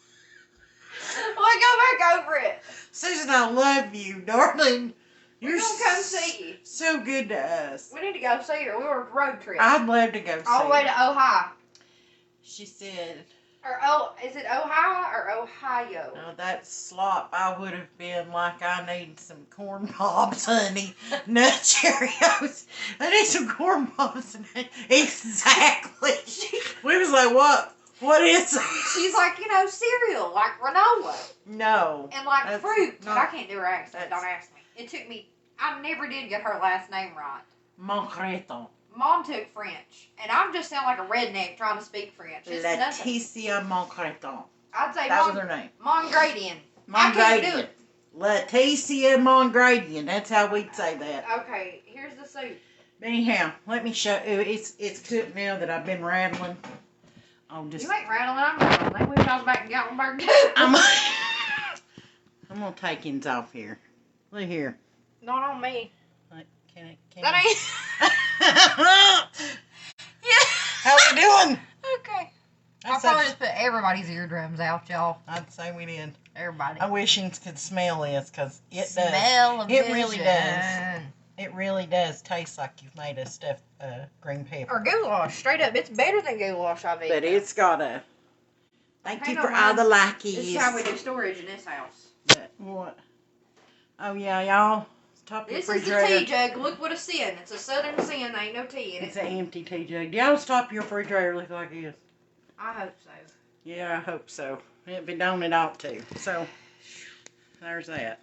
Well, go back over it. Susan, I love you, darling. We're You're gonna come see you. so good to us. We need to go see her. We were on a road trip. I'd love to go see all the way her. to Ohio. She said, Is it Ohio or Ohio? oh, that slop, I would have been like, I need some corn pops, honey. Nut Cheerios. I need some corn pops. Exactly. We was like, what? What is it? She's like, cereal, like granola. No. And like That's fruit. not- I can't do her accent. that's- Don't ask me. It took me, I never did get her last name right. Moncreton. Mom took French. And I'm just sound like a redneck trying to speak French. It's nothing. Leticia Moncreton. I'd say That was her name. Mongradian. I can't do Mongradian. it. Leticia Mongradian. That's how we'd say that. Okay, here's the soup. Anyhow, let me show you. It's cooked now that I've been rattling. Oh, just. You ain't rattling, I'm rattling. They moved us back to Gatlinburg too. I'm gonna take ends off here. Look here. Not on me. Can That ain't. Yeah. How we doing? Okay. I'll That's probably just put everybody's eardrums out, y'all. I'd say we did. Everybody. I wish you could smell this, because it does. Smell of It really vision. does. It really does taste like you've made a stuffed green pepper. Or goulash. Straight up. It's better than goulash I've eaten. But it's got a. Thank Hey, you no, for all the likeys. This is how we do storage in this house. But what? Oh yeah, y'all. Top your This is the refrigerator. tea jug. Look what a sin. It's a southern sin. There ain't no tea in It's it. an empty tea jug. Y'all stop your refrigerator look like this. I hope so. Yeah, I hope so. If it don't, it ought to. So, there's that.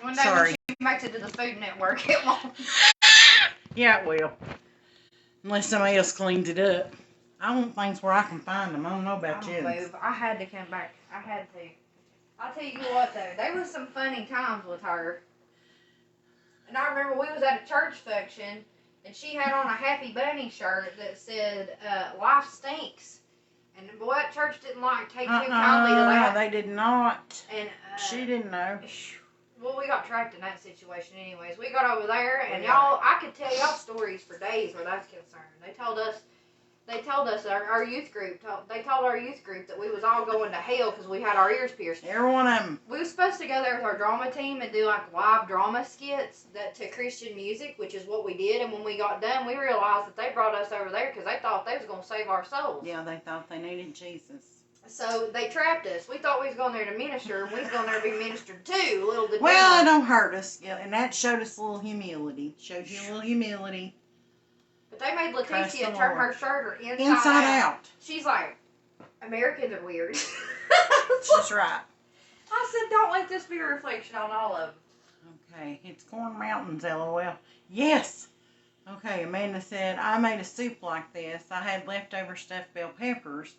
One day Sorry. when she makes it to the Food Network, it won't. Yeah, it will. Unless somebody else cleans it up. I want things where I can find them. I don't know about you. I had to come back. I had to. I'll tell you what, though. There was some funny times with her. And I remember we was at a church function, and she had on a Happy Bunny shirt that said, "Life stinks." And boy, that church didn't take too kindly to that. They did not. And She didn't know. well, we got trapped in that situation anyways. We got over there, and Yeah. y'all, I could tell y'all stories for days where that's concerned. They told us our youth group, they told our youth group that we was all going to hell because we had our ears pierced. Every one of them. We was supposed to go there with our drama team and do like live drama skits to Christian music, which is what we did. And when we got done, we realized that they brought us over there because they thought they was going to save our souls. Yeah, they thought they needed Jesus. So they trapped us. We thought we was going there to minister, and we was going there to be ministered to. Little did we Well, it know. don't hurt us. Yeah, and that showed us a little humility. Showed you a little humility. But they made Trust Leticia the turn Lord. her shirt inside Inside out. She's like, Americans are weird. She's right. I said, don't let this be a reflection on all of them. Okay, it's Corn Mountains, LOL. Yes! Okay, Amanda said, I made a soup like this. I had leftover stuffed bell peppers,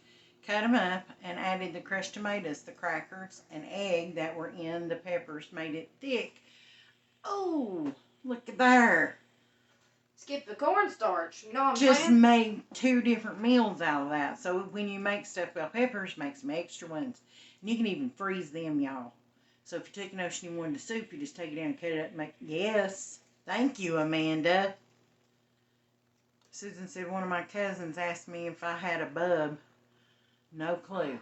cut them up, and added the crushed tomatoes, the crackers, and egg that were in the peppers, made it thick. Oh, look at there. Skip the cornstarch. You know what I'm Just saying? made 2 different meals out of that. So when you make stuffed bell peppers, make some extra ones. And you can even freeze them, y'all. So if you're taking ocean and wanted a soup, you just take it down and cut it up and make. Yes. Thank you, Amanda. Susan said one of my cousins asked me if I had a bub. No clue.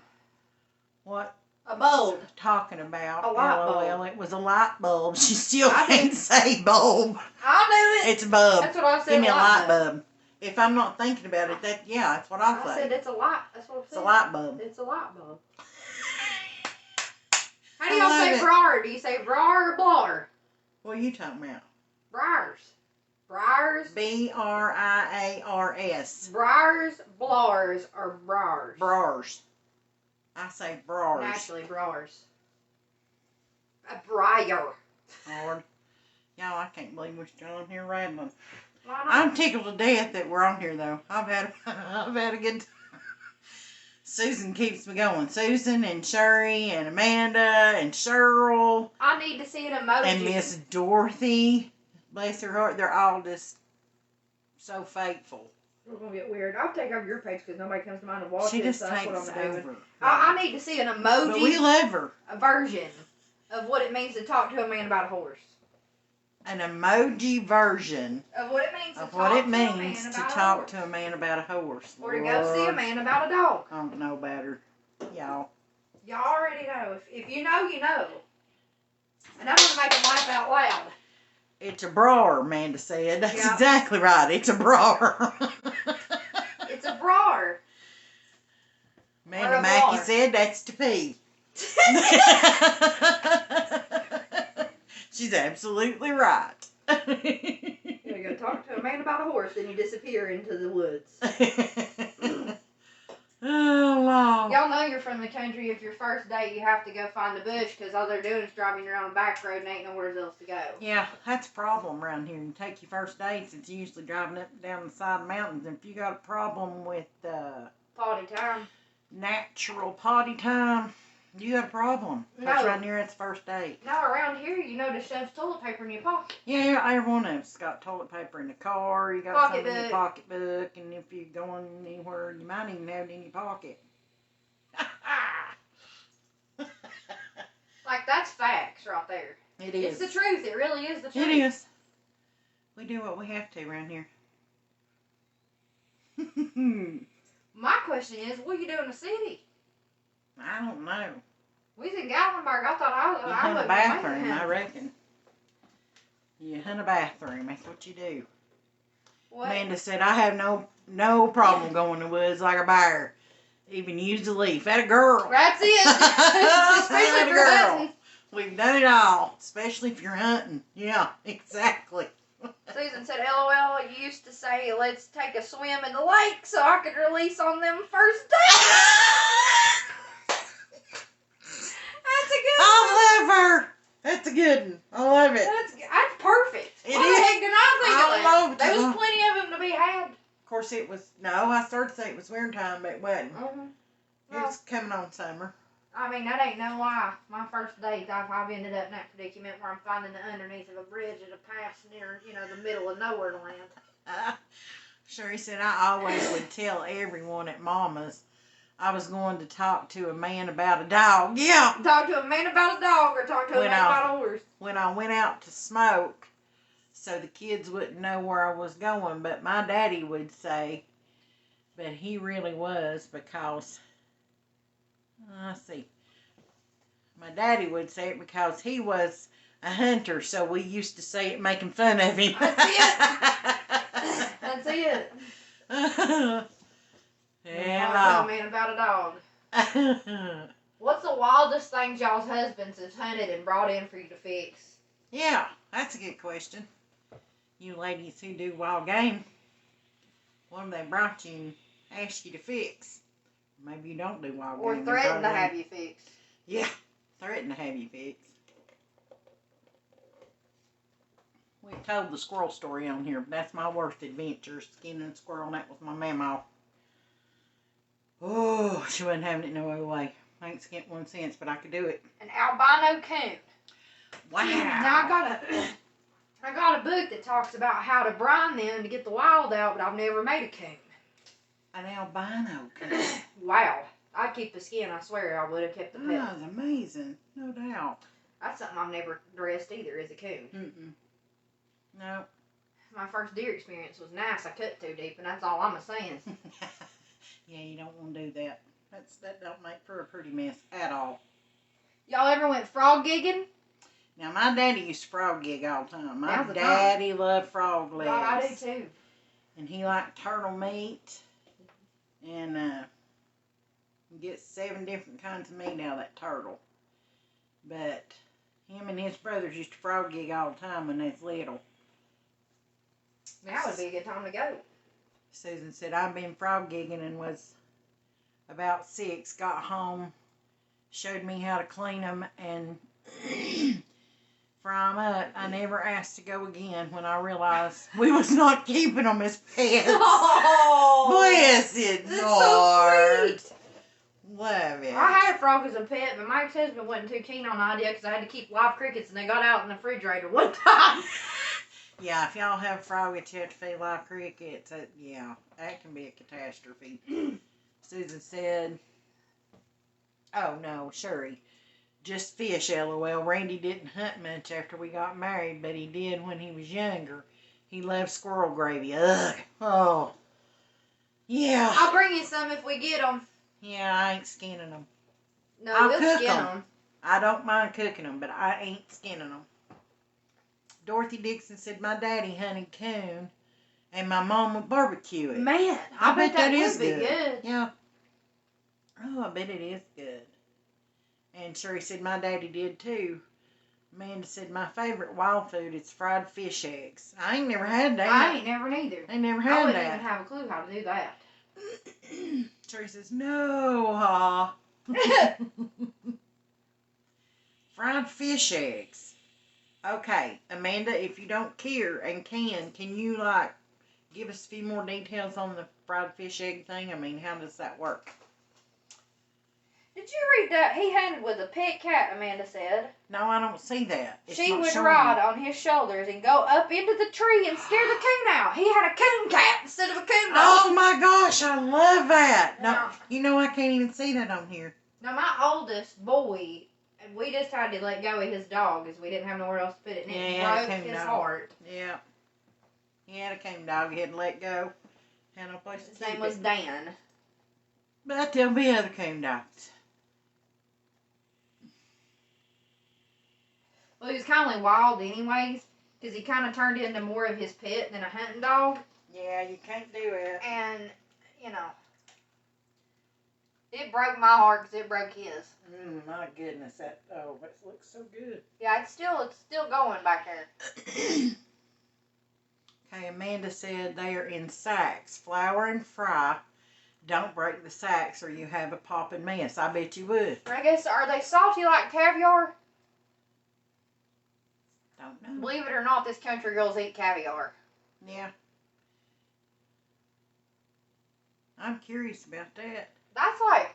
What? A bulb. Talking about? A light bulb. LOL. It was a light bulb. She still I can't did. say bulb. I knew it. It's a bulb. That's what I said. Give me a light bulb. If I'm not thinking about it, that's what I'll I say. said it's a light. That's what I said. It's a light bulb. It's a light bulb. How do I y'all love say it. brar? Do you say brar or blar? What are you talking about? Briars. Briars. B-R-I-A-R-S. Briars, blars, or brars. Brars. I say brars. Naturally, brars. A briar. Lord. Y'all, I can't believe we're still on here rattling. Why not? I'm tickled to death that we're on here, though. I've had a good time. Susan keeps me going. Susan and Sherry and Amanda and Cheryl I need to see an emoji. and Miss Dorothy. Bless her heart. They're all just so faithful. We're gonna get weird. I'll take over your page because nobody comes to mind to watch She it. just So that's what takes I'm doing. over. I need to see an emoji. But we love her. A version of what it means to talk to a man about a horse. An emoji version Of what it means to of talk what it to a man means to about a talk horse. to a man about a horse. Or to go see a Lord, man about a dog. I don't know better. Y'all. Y'all already know. If you know, you know. And I'm gonna make them laugh out loud. It's a brar, Amanda said. That's Yeah. exactly right. It's a brar. It's a brar. Amanda Or a Mackey bar. said that's to pee. She's absolutely right. You go talk to a man about a horse, then you disappear into the woods. Oh, Lord. Y'all know you're from the country. If your first date, you have to go find the bush because all they're doing is driving you around a back road and ain't nowhere else to go. Yeah, that's a problem around here. You take your first dates, it's usually driving up and down the side of mountains. And if you got a problem with Potty time. natural potty time, You got a problem. No. That's right near its first date. No, around here, you know to shove toilet paper in your pocket. Yeah, every one of us got toilet paper in the car. You got some in your pocketbook, and if you're going anywhere, you might even have it in your pocket. Like, that's facts right there. It is. It's the truth. It really is the truth. It is. We do what we have to around here. My question is, what do you do in the city? I don't know. We was in Gatlinburg. I thought You I hunt a would bathroom, I reckon. You hunt a bathroom. That's what you do. What? Amanda said, I have no problem going to the woods like a bear. Even use the leaf. At a girl. That's it. Especially if you're hunting. We've done it all. Especially if you're hunting. Yeah, exactly. Susan said, LOL, you used to say, let's take a swim in the lake so I could release on them first days. That's a good one. I love her. That's a good one. I love it. That's perfect. It Why is. the heck did I think of that? love it. There was plenty of them to be had. Of course, it was, no, I started to say it was winter time, but it wasn't. Mm-hmm. It was coming on summer. I mean, that ain't no lie. My first date, I've ended up in that predicament where I'm finding the underneath of a bridge at a pass near, the middle of nowhere land. Sherry said, I always would tell everyone at Mama's I was going to talk to a man about a dog. Yeah. Talk to a man about a dog or talk to a man about a horse. When I went out to smoke, so the kids wouldn't know where I was going, but my daddy would say, but he really was because... I see. My daddy would say it because he was a hunter, so we used to say it making fun of him. That's it. Yeah. Talk to a man about a dog. What's the wildest thing y'all's husbands have hunted and brought in for you to fix? Yeah, that's a good question. You ladies who do wild game, what have they brought you and asked you to fix? Maybe you don't do wild game. Or threaten to have you fixed. Yeah, threaten to have you fixed. We told the squirrel story on here, but that's my worst adventure, skinning a squirrel, and that was my mama. Oh, she wasn't having it no other way. I ain't skint 1 cent, but I could do it. An albino coon. Wow. Now I got a book that talks about how to brine them to get the wild out, but I've never made a coon. An albino coon. Wow. I'd keep the skin, I swear I would have kept the pet. That's amazing, no doubt. That's something I've never dressed either, is a coon. Mm-mm. No. My first deer experience was nice. I cut too deep, and that's all I'm saying. Yeah, you don't want to do that. That don't make for a pretty mess at all. Y'all ever went frog gigging? Now, my daddy used to frog gig all the time. My Now's the daddy loved frog legs. God, I do too. And he liked turtle meat. And get 7 different kinds of meat out of that turtle. But him and his brothers used to frog gig all the time when they was little. That would be a good time to go. Susan said, I've been frog gigging and was about 6, got home, showed me how to clean them, and fry them up. I never asked to go again when I realized we was not keeping them as pets. Oh, Blessed that's Lord. so sweet. Love it. I had a frog as a pet, but my ex-husband wasn't too keen on the idea because I had to keep live crickets, and they got out in the refrigerator one time. Yeah, if y'all have frog that you have to feed live crickets, yeah, that can be a catastrophe. Susan said, oh no, Sherry, just fish, LOL. Randy didn't hunt much after we got married, but he did when he was younger. He loved squirrel gravy. Ugh. Oh. Yeah. I'll bring you some if we get them. Yeah, I ain't skinning them. No, I'll we'll cook skin 'em. them. I don't mind cooking them, but I ain't skinning them. Dorothy Dixon said my daddy hunted coon and my mom would barbecue it. Man, I bet that is would be good. Yeah. Oh, I bet it is good. And Sherry said my daddy did too. Amanda said my favorite wild food is fried fish eggs. I ain't never had that. I ain't never neither. I never I had wouldn't that. even have a clue how to do that. Sherry says no. Fried fish eggs. Okay, Amanda, if you don't care and can you give us a few more details on the fried fish egg thing? I mean, how does that work? Did you read that? He hunted with a pet cat, Amanda said. No, I don't see that. It's She not would showing ride me. on his shoulders and go up into the tree and scare the coon out. He had a coon cat instead of a coon dog. Oh my gosh, I love that. No, Yeah. you know I can't even see that on here. Now, my oldest boy, and we decided to let go of his dog as we didn't have nowhere else to put it, and it Yeah, broke coon his dog. heart. Yeah. He had a coon dog. He had to let go. Had no place His to keep name was it. Dan. But there'll be other coon dogs. Well, he was kind of wild anyways, because he kind of turned into more of his pet than a hunting dog. Yeah, you can't do it. And, you know, it broke my heart because it broke his. My goodness, that looks so good. Yeah, it's still going back there. Okay, Amanda said they are in sacks. Flour and fry. Don't break the sacks or you have a popping mess. I bet you would. I guess, are they salty like caviar? Don't know. Believe it or not, this country girls eat caviar. Yeah. I'm curious about that. That's like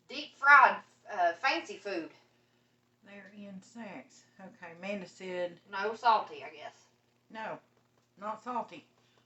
deep fried fancy food. They're in sacks. Okay, Amanda said No salty, I guess. no, not salty.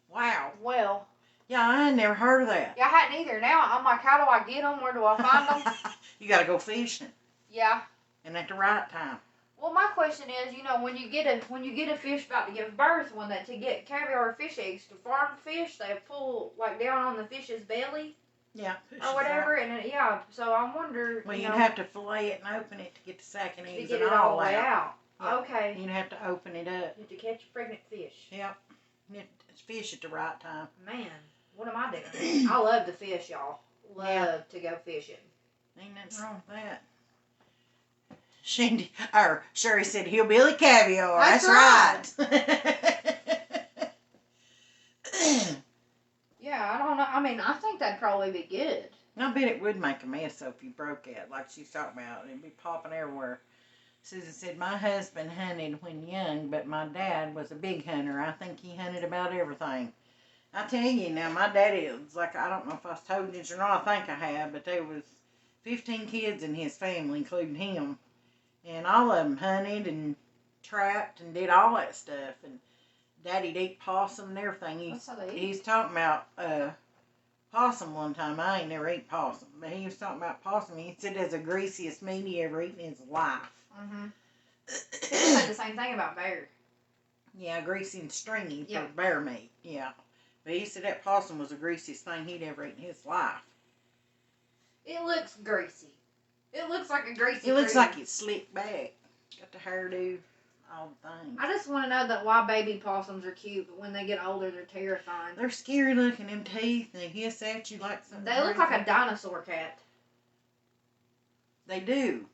Wow. Well, Yeah, I had never heard of that. yeah, I hadn't either. Now I'm like, how do I get them? Where do I find them? You gotta go fishing, Yeah. and at the right time. Well, my question is, you know, when you get a fish about to give birth, to get caviar or fish eggs to farm fish, they pull like down on the fish's belly Yeah. or whatever, and yeah. So I wonder. Well, you you'd know, have to fillet it and open it to get the sack and to eggs get and it all all the way out. out. Yeah. Okay. You'd have to open it up. You have to catch a pregnant fish. Yep. It's fish at the right time. Man, what am I doing? I love to fish, y'all. Love Yeah. to go fishing. Ain't nothing wrong with that. Sherry said hillbilly caviar. That's right. Yeah, I don't know. I mean, I think that'd probably be good. I bet it would make a mess though if you broke it, like she's talking about. It'd be popping everywhere. Susan said, my husband hunted when young, but my dad was a big hunter. I think he hunted about everything. I tell you now, my daddy was like, I don't know if I've told you this or not, I think I have, but there was 15 kids in his family, including him. And all of them hunted and trapped and did all that stuff. And Daddy'd eat possum and everything. That's how they eat. He's talking about possum one time. I ain't never ate possum, but he was talking about possum. He said it's the greasiest meat he ever eaten in his life. Mm-hmm. He said the same thing about bear. Yeah, greasy and stringy Yeah. for bear meat. Yeah. But he said that possum was the greasiest thing he'd ever eaten in his life. It looks greasy. It looks like a greasy It looks food. like it's slicked back. Got the hairdo, all the things. I just want to know that why baby possums are cute, but when they get older, they're terrifying. They're scary looking, them teeth, and they hiss at you like something. They look like a dinosaur cat. They do.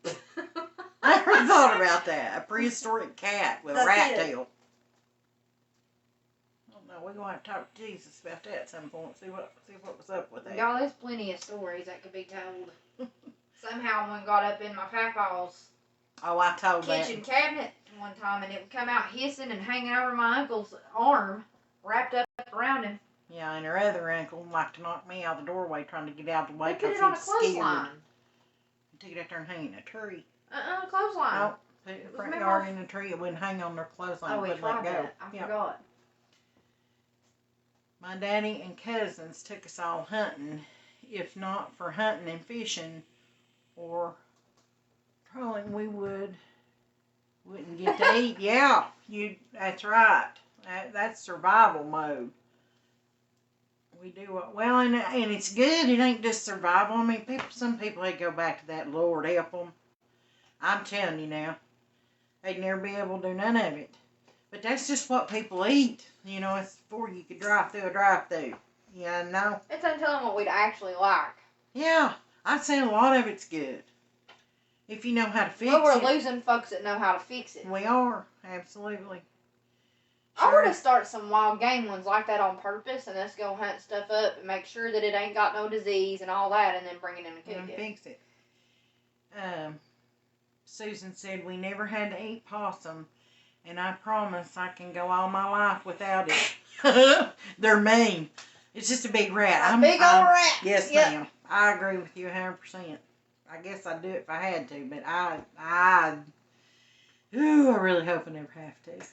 I never thought about that. A prehistoric cat with a That's rat it. tail. I don't know. We're going to have to talk to Jesus about that at some point. See what was up with that. Y'all, there's plenty of stories that could be told. Somehow one got up in my papa's Oh, I told kitchen that. cabinet one time, and it would come out hissing and hanging over my uncle's arm, wrapped up around him. Yeah, and her other uncle liked to knock me out the doorway trying to get out of the way They put because it he on a was scared. clothesline. Take it out there and hang it in a tree. Clothesline. No, put it in the front Remember- yard in a tree. It wouldn't hang on their clothesline. Oh, we Wouldn't let tried go. that. I Yep. forgot. My daddy and cousins took us all hunting. If not for hunting and fishing, or trolling, we wouldn't get to eat. Yeah, that's right. That's survival mode. We do well, and it's good. It ain't just survival. I mean, some people they go back to that. Lord help them. I'm telling you now, they'd never be able to do none of it. But that's just what people eat. You know, it's before you could drive through a drive-through. Yeah, no. It's untelling what we'd actually like. Yeah, I'd say a lot of it's good. If you know how to fix But we're it. losing folks that know how to fix it. We are, absolutely. I want to start some wild game ones like that on purpose, and let's go hunt stuff up and make sure that it ain't got no disease and all that, and then bring it in and cook And it. fix it. Susan said we never had to eat possum, and I promise I can go all my life without it. They're mean. It's just a big rat. A big old rat. Yes, Yep. ma'am. I agree with you 100%. I guess I'd do it if I had to, but I really hope I never have to.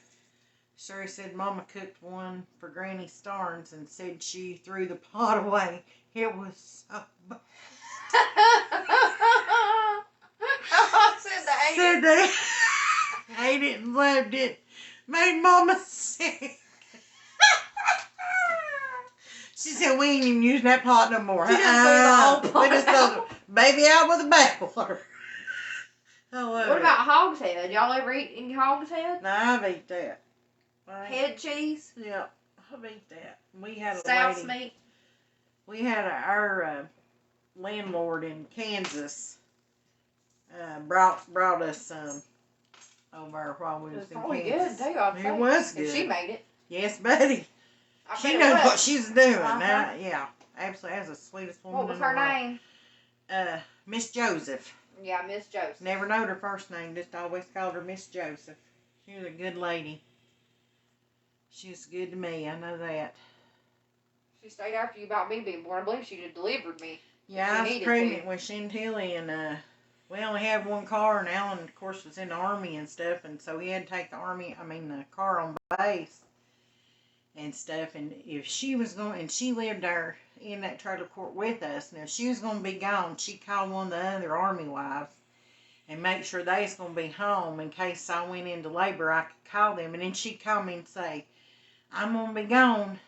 Sherry said Mama cooked one for Granny Starnes and said she threw the pot away. It was so bad. Said they ate it and loved it. Made Mama sick. She said we ain't even using that pot no more. She just threw the whole pot we just throw the baby out with the bathwater. What about hog's head? Y'all ever eat any hog's head? No, I've eat that. Head cheese? Yeah, I've eat that. We had a South's lady. meat? We had our landlord in Kansas brought us some over while we was in Kansas. Good too, I'd say. It was good. And she made it. Yes, buddy. She knows what she's doing. Yeah, absolutely. That's the sweetest woman. What was her name? Miss Joseph. Yeah, Miss Joseph. Never knowed her first name. Just always called her Miss Joseph. She was a good lady. She was good to me. I know that. She stayed after you about me being born. I believe she delivered me. Yeah, I was pregnant with Chantilly, and we only had one car, and Alan, of course, was in the Army and stuff, and so he had to take the car on base and stuff, and if she was going, and she lived there in that trailer court with us, and if she was going to be gone, she'd call one of the other Army wives and make sure they was going to be home in case I went into labor, I could call them, and then she'd call me and say, I'm going to be gone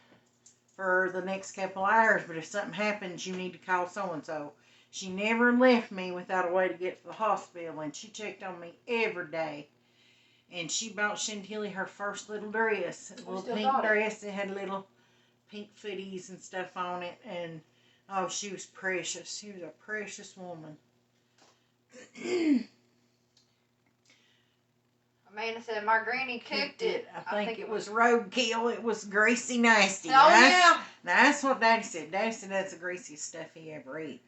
for the next couple hours, but if something happens, you need to call so-and-so. She never left me without a way to get to the hospital, and she checked on me every day. And she bought Chantilly her first little dress, a little pink dress that had little pink footies and stuff on it, and oh, she was precious. She was a precious woman. Amanda said my granny cooked it. I think it was roadkill. It was greasy nasty. Oh, yeah. That's what Daddy said. Daddy said that's the greasiest stuff he ever ate.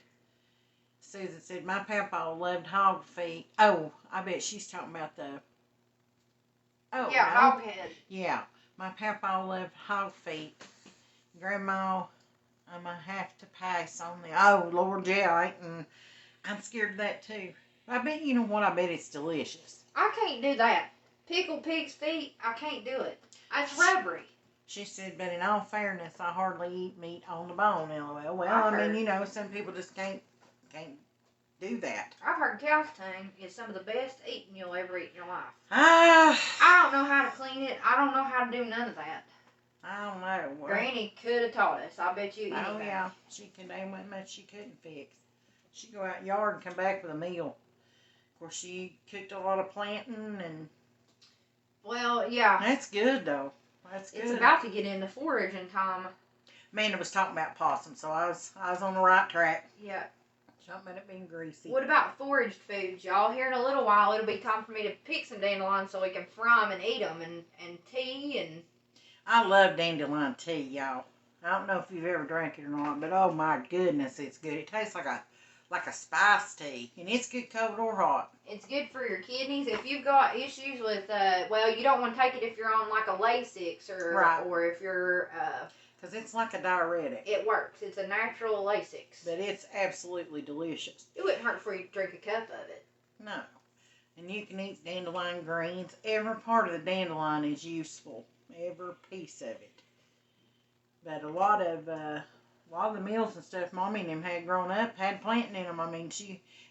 Susan said my papa loved hog feet. Oh, I bet she's talking about the... Oh, yeah, no. hog head. Yeah, my papa loved hog feet. Grandma, I'm going to have to pass on the... Oh, Lord, yeah, I'm scared of that too. I bet, you know what, I bet it's delicious. I can't do that. Pickled pig's feet, I can't do it. That's rubbery. She said, but in all fairness, I hardly eat meat on the bone, LOL. Well, I mean, you know, some people just can't do that. I've heard cow's tongue is some of the best eating you'll ever eat in your life. I don't know how to clean it. I don't know how to do none of that. I don't know. Well, Granny could have taught us. I bet you anything. Oh, yeah. She could. There wasn't much she couldn't fix. She'd go out in the yard and come back with a meal. Of course, she cooked a lot of planting and... Well, yeah. That's good, though. That's good. It's about to get into foraging time. Amanda was talking about possum, so I was on the right track. Yeah. Something about it being greasy. What about foraged foods, y'all? Here in a little while, it'll be time for me to pick some dandelions so we can fry them and eat them, and tea and... I love dandelion tea, y'all. I don't know if you've ever drank it or not, but oh my goodness, it's good. It tastes like a spice tea, and it's good cold or hot. It's good for your kidneys. If you've got issues with, well, you don't want to take it if you're on like a Lasix or if you're... Because it's like a diuretic. It works. It's a natural Lasix. But it's absolutely delicious. It wouldn't hurt for you to drink a cup of it. No. And you can eat dandelion greens. Every part of the dandelion is useful. Every piece of it. But a lot of the meals and stuff Mommy and them had grown up had planting in them. I mean,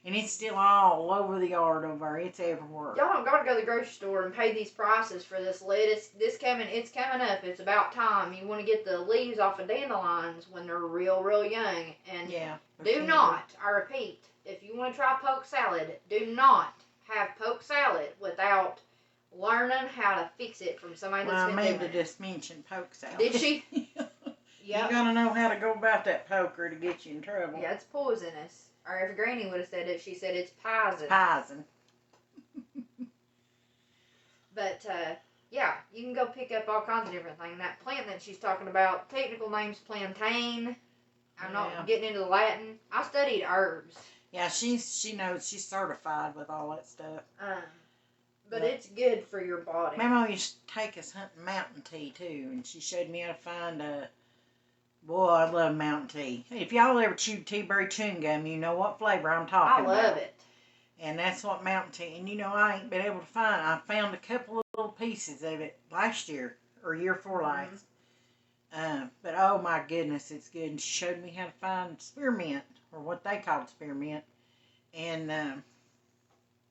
and it's still all over the yard over there. It's everywhere. Y'all don't gotta go to the grocery store and pay these prices for this lettuce. It's coming up. It's about time. You want to get the leaves off of dandelions when they're real, real young. And yeah, do not, I repeat, if you want to try poke salad, do not have poke salad without learning how to fix it from somebody that's been doing it. Amanda just mentioned poke salad. Did she? Yeah. You gotta know how to go about that poker to get you in trouble. Yeah, it's poisonous. Or if Granny would have said it, she said it's poison. Poison. But, yeah, you can go pick up all kinds of different things. That plant that she's talking about, technical name's plantain. I'm not getting into the Latin. I studied herbs. Yeah, she knows. She's certified with all that stuff. But it's good for your body. Mama used to take us hunting mountain tea, too, and she showed me how to find Boy, I love Mountain Tea. If y'all ever chewed tea-berry chewing gum, you know what flavor I'm I talking about. love it. And that's what Mountain Tea. And I ain't been able to find. I found a couple of little pieces of it last year or year before last. But oh my goodness, it's good. And she showed me how to find spearmint, or what they called spearmint. And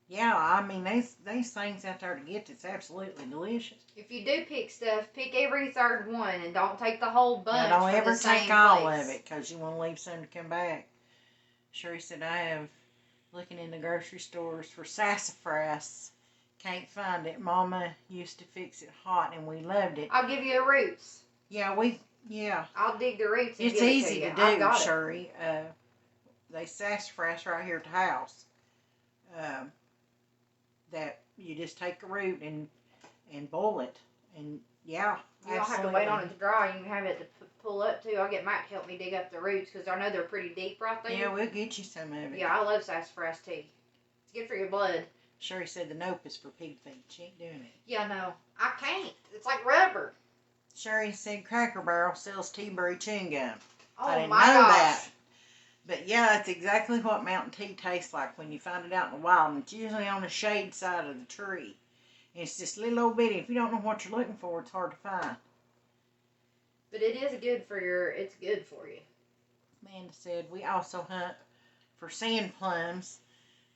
yeah, I mean, there's things out there to get that's absolutely delicious. If you do pick stuff, pick every third one and don't take the whole bunch. Now, don't from ever the same take all place. of it, because you want to leave some to come back. Sherry said, I have looking in the grocery stores for sassafras. Can't find it. Mama used to fix it hot, and we loved it. I'll give you the roots. Yeah, I'll dig the roots and it's give it easy to to you. do, I've got it. Sherry. They sassafras right here at the house. That you just take the root and boil it, and yeah, You don't have to wait on it to dry. You can have it to pull up too. I'll get Matt to help me dig up the roots because I know they're pretty deep right there. Yeah, we'll get you some of it. Yeah, I love sassafras tea. It's good for your blood. Sherry said the nope is for pig feet. She ain't doing it. Yeah, no, I can't. It's like rubber. Sherry said Cracker Barrel sells tea-berry chewing gum. Oh I didn't my know gosh. that. But yeah, it's exactly what mountain tea tastes like when you find it out in the wild. And it's usually on the shade side of the tree. And it's just little old bitty. If you don't know what you're looking for, it's hard to find. But it is good for it's good for you. Amanda said we also hunt for sand plums,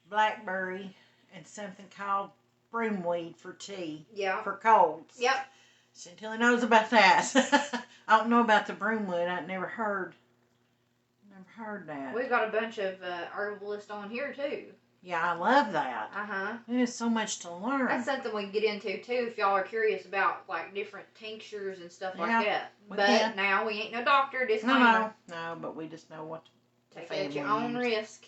blackberry, and something called broomweed for tea. Yeah. For colds. Yep. Chantilly knows about that. I don't know about the broomwood. I've never heard that. We've got a bunch of herbalists on here too. Yeah, I love that. Uh-huh. There's so much to learn. That's something we can get into too if y'all are curious about like different tinctures and stuff like Yeah, that. we But can. now we ain't no doctor, disclaimer. No, but we just know what the Take it at your family own used. risk.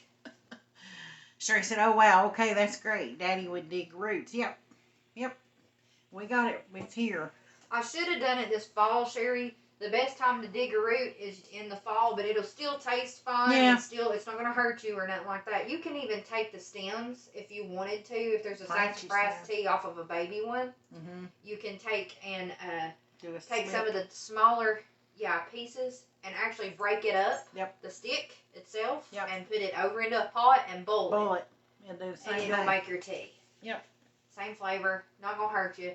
Sherry said, oh wow, okay, that's great. Daddy would dig roots. Yep. We got it. It's here. I should have done it this fall, Sherry. The best time to dig a root is in the fall, but it'll still taste fine. Yeah. And it's not going to hurt you or nothing like that. You can even take the stems if you wanted to. If there's a Plant your sassafras stem. tea off of a baby one, Mm-hmm. you can take and Do a take slip. some of the smaller pieces and actually break it up. Yep. The stick itself. Yep. And put it over into a pot and boil it. bullet. And do the And same it'll thing. make your tea. Yep. Same flavor. Not going to hurt you.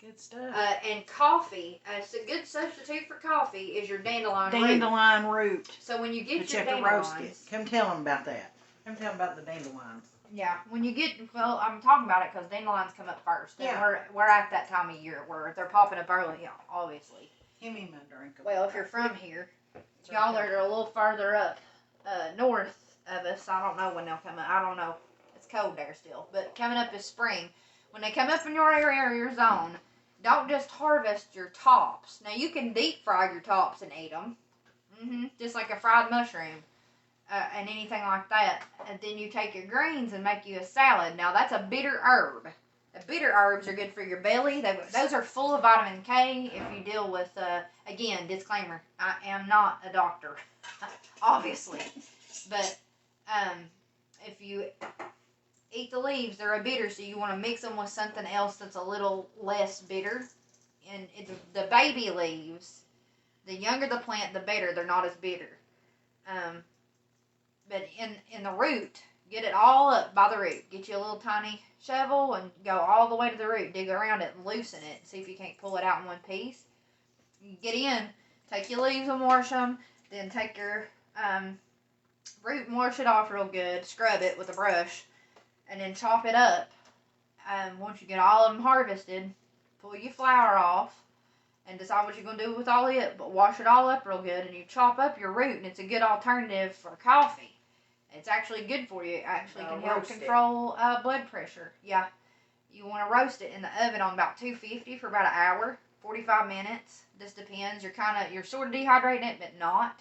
Good stuff. And coffee, it's a good substitute for coffee is your dandelion root. Dandelion root. So when you get But you your have to roast it. dandelions, Come tell them about that. Come tell them about the dandelions. yeah, when you get, well, I'm talking about it because dandelions come up first. And Yeah. we're at that time of year where they're popping up early, obviously. Give me my drink. Well, if you're from here, y'all that are a little further up north of us, I don't know when they'll come up. I don't know. It's cold there still. But coming up is spring. When they come up in your area or your zone, don't just harvest your tops. Now, you can deep fry your tops and eat them. Just like a fried mushroom and anything like that. And then you take your greens and make you a salad. Now, that's a bitter herb. The bitter herbs are good for your belly. Those are full of vitamin K if you deal with, again, disclaimer, I am not a doctor, obviously. But if you eat the leaves, they're a bitter, so you want to mix them with something else that's a little less bitter. And the baby leaves, the younger the plant, the better. They're not as bitter. But in the root, get it all up by the root. Get you a little tiny shovel and go all the way to the root. Dig around it and loosen it. See if you can't pull it out in one piece. You get in, take your leaves and wash them. Then take your root and wash it off real good. Scrub it with a brush. And then chop it up. Once you get all of them harvested, pull your flour off and decide what you're going to do with all of it. But wash it all up real good. And you chop up your root. And it's a good alternative for coffee. It's actually good for you. It actually can help control blood pressure. Yeah. You want to roast it in the oven on about 250 for about an hour, 45 minutes. This depends. You're sort of dehydrating it, but not.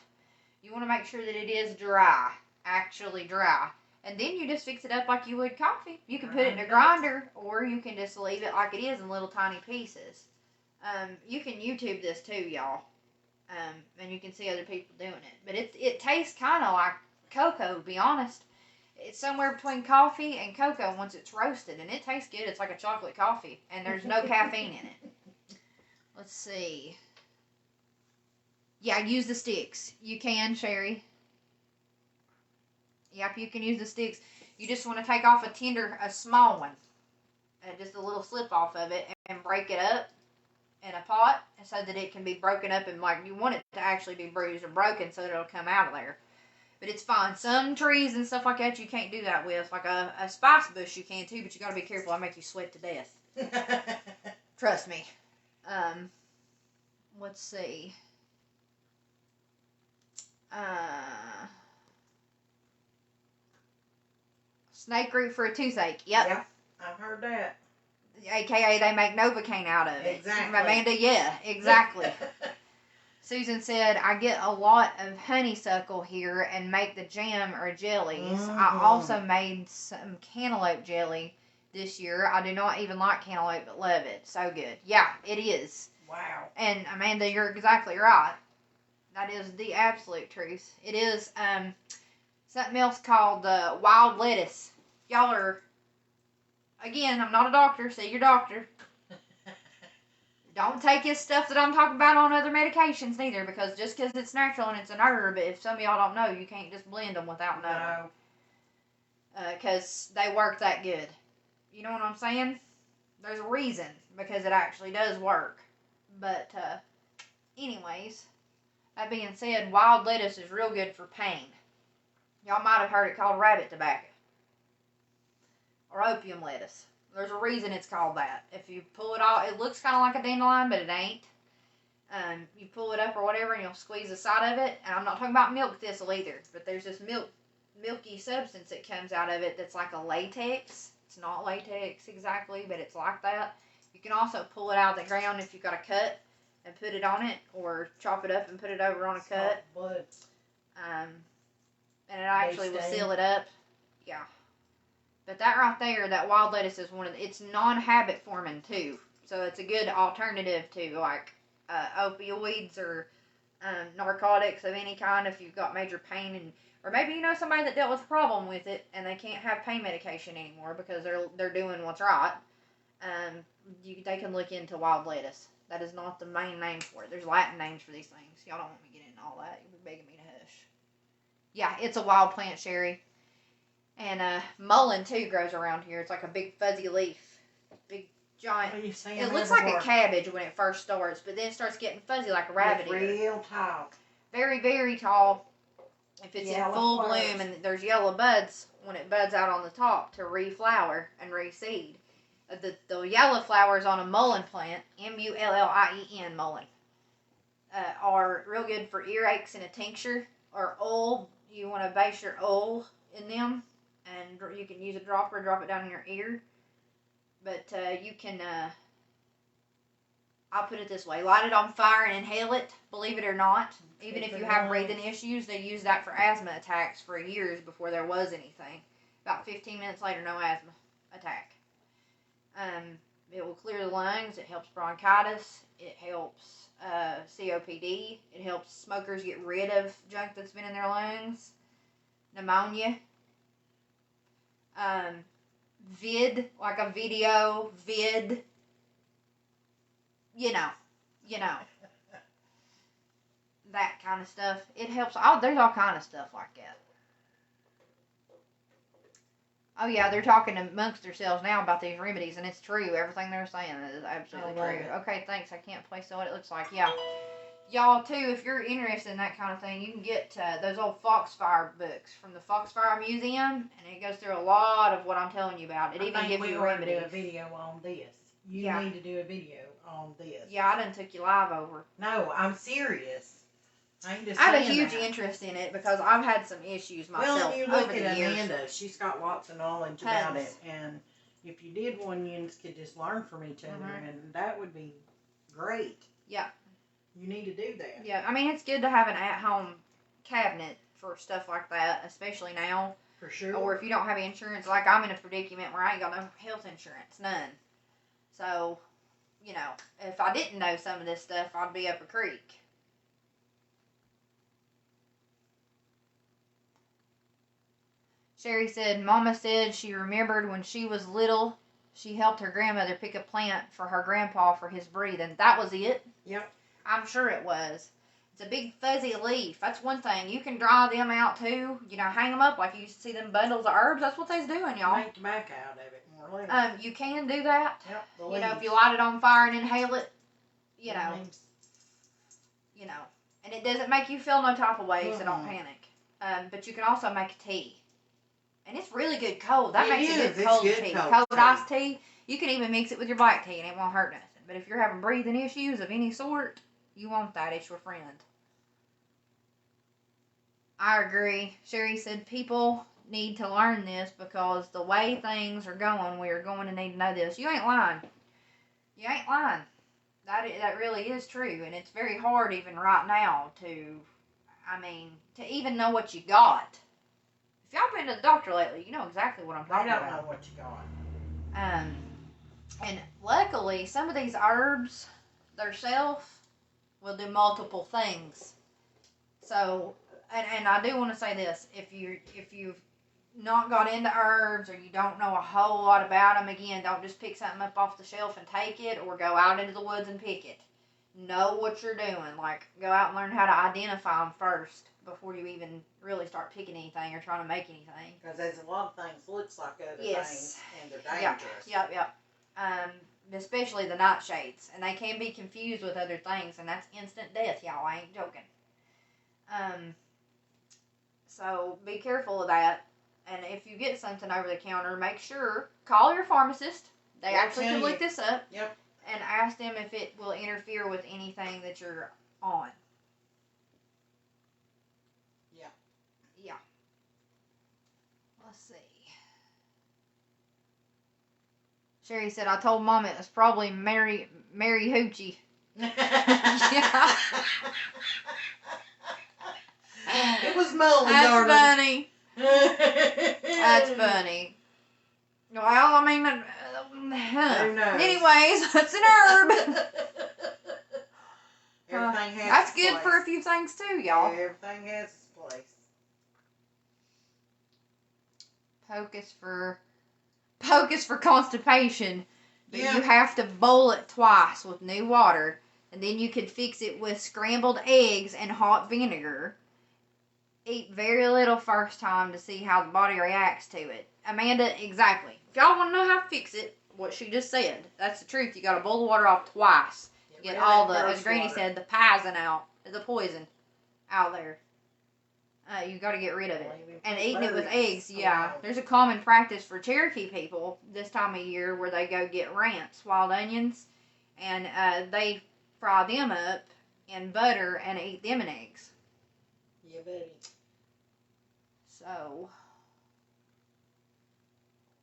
You want to make sure that it is dry, actually dry. And then you just fix it up like you would coffee. You can put it in a grinder, or you can just leave it like it is in little tiny pieces. You can YouTube this too, y'all. And you can see other people doing it. But it tastes kind of like cocoa, to be honest. It's somewhere between coffee and cocoa once it's roasted, and it tastes good. It's like a chocolate coffee, and there's no caffeine in it. Let's see. Yeah, use the sticks. You can, Sherry. Yep, you can use the sticks. You just want to take off a small one, just a little slip off of it, and break it up in a pot so that it can be broken up, and like you want it to actually be bruised or broken so that it'll come out of there. But it's fine. Some trees and stuff like that you can't do that with. Like a spice bush you can too, but you gotta be careful. It'll make you sweat to death. Trust me. Let's see. Snake root for a toothache. Yep. Yeah, I've heard that. AKA they make Novocaine out of it. Exactly. Amanda, yeah, exactly. Susan said, I get a lot of honeysuckle here and make the jam or jellies. Mm-hmm. I also made some cantaloupe jelly this year. I do not even like cantaloupe, but love it. So good. Yeah, it is. Wow. And Amanda, you're exactly right. That is the absolute truth. It is something else called wild lettuce. Y'all are, again, I'm not a doctor. See your doctor. Don't take his stuff that I'm talking about on other medications neither, because just because it's natural and it's an herb, if some of y'all don't know, you can't just blend them without knowing. No. Because they work that good. You know what I'm saying? There's a reason, because it actually does work. But, anyways, that being said, wild lettuce is real good for pain. Y'all might have heard it called rabbit tobacco. Or opium lettuce. There's a reason it's called that. If you pull it off, it looks kind of like a dandelion, but it ain't. You pull it up or whatever, and you'll squeeze the side of it. And I'm not talking about milk thistle either, but there's this milky substance that comes out of it that's like a latex. It's not latex exactly, but it's like that. You can also pull it out of the ground if you've got a cut and put it on it, or chop it up and put it over on a cut. Blood. And it actually will seal it up. Yeah. But that right there, that wild lettuce is it's non-habit forming too. So it's a good alternative to like opioids or narcotics of any kind if you've got major pain, or maybe you know somebody that dealt with a problem with it and they can't have pain medication anymore because they're doing what's right. They can look into wild lettuce. That is not the main name for it. There's Latin names for these things. Y'all don't want me to get into all that. You'll be begging me to hush. Yeah, it's a wild plant, Sherry. And mullein, too, grows around here. It's like a big fuzzy leaf. Big, giant. What are you saying? It looks like a cabbage when it first starts, but then it starts getting fuzzy like a rabbit ear. Real tall. Very, very tall. If it's in full flowers. bloom and there's yellow buds, when it buds out on the top to reflower and reseed. The yellow flowers on a mullein plant, M-U-L-L-I-E-N, mullein, are real good for earaches in a tincture, or oil. You want to base your oil in them, and you can use a dropper, drop it down in your ear. But you can, I'll put it this way, light it on fire and inhale it, believe it or not. Even if you have breathing issues, they use that for asthma attacks for years before there was anything. About 15 minutes later, no asthma attack. It will clear the lungs. It helps bronchitis. It helps COPD. It helps smokers get rid of junk that's been in their lungs. Pneumonia. Vid, like a video, vid. You know. That kind of stuff. It helps. There's all kind of stuff like that. Oh, yeah, they're talking amongst themselves now about these remedies, and it's true. Everything they're saying is absolutely true. It. Okay, thanks. I can't place what it looks like. Yeah. Y'all, too, if you're interested in that kind of thing, you can get those old Foxfire books from the Foxfire Museum, and it goes through a lot of what I'm telling you about. It even gives you remedies. Do a video on this. You need to do a video on this. Yeah, I done took you live over. No, I'm serious. I have a huge interest in it because I've had some issues myself. Well, and you look over at the years. Amanda. She's got lots of knowledge about it, and if you did one, you could just learn from each other, and that would be great. Yeah. You need to do that. Yeah, I mean, it's good to have an at-home cabinet for stuff like that, especially now. For sure. Or if you don't have insurance, like I'm in a predicament where I ain't got no health insurance, none. So, if I didn't know some of this stuff, I'd be up a creek. Sherry said, Mama said she remembered when she was little, she helped her grandmother pick a plant for her grandpa for his breathing. That was it? Yep. I'm sure it was. It's a big fuzzy leaf. That's one thing. You can dry them out too. You know, hang them up like you used to see them bundles of herbs. That's what they's doing, y'all. Make tobacco out of it, more or less. You can do that. Yep, the You know, if leaves. you light it on fire and inhale it, you The know, leaves. and it doesn't make you feel no type of way, so don't Mm-mm. panic. But you can also make a tea. And it's really good cold. That It makes a is. good It's cold good tea. cold Cold tea. iced tea. You can even mix it with your black tea and it won't hurt nothing. But if you're having breathing issues of any sort, you want that. It's your friend. I agree. Sherry said people need to learn this because the way things are going, we are going to need to know this. You ain't lying. You ain't lying. That really is true. And it's very hard even right now to even know what you got. If y'all been to the doctor lately, you know exactly what I'm I talking don't about. know what you got. And luckily, some of these herbs themselves will do multiple things. So, and I do want to say this: if you've not got into herbs or you don't know a whole lot about them, again, don't just pick something up off the shelf and take it, or go out into the woods and pick it. Know what you're doing. Like, go out and learn how to identify them first before you even really start picking anything or trying to make anything. Because there's a lot of things looks like other Yes. things, and they're dangerous. Yep. Especially the nightshades, and they can be confused with other things, and that's instant death, y'all. I ain't joking. So be careful of that. And if you get something over the counter, make sure call your pharmacist. They They'll actually tell can you. look this up. Yep. And ask them if it will interfere with anything that you're on. Yeah. Yeah. Let's see. Sherry said, I told Mom it was probably Mary Hoochie. Yeah. It was Molly, That's darling. funny. That's funny. Well, I mean, Who knows? anyways, it's an herb. Everything has That's its good place. for a few things too, y'all. Everything has its place. Pocus for constipation. But Yeah. you have to boil it twice with new water. And then you can fix it with scrambled eggs and hot vinegar. Eat very little first time to see how the body reacts to it. Amanda, exactly. If y'all want to know how to fix it, what she just said, that's the truth. You got to boil the water off twice. Get all the, as Granny said, the poison out, the poison out there. You got to get rid of it. And eating it with eggs, yeah. There's a common practice for Cherokee people this time of year where they go get ramps, wild onions, and they fry them up in butter and eat them in eggs. Yeah, buddy. So,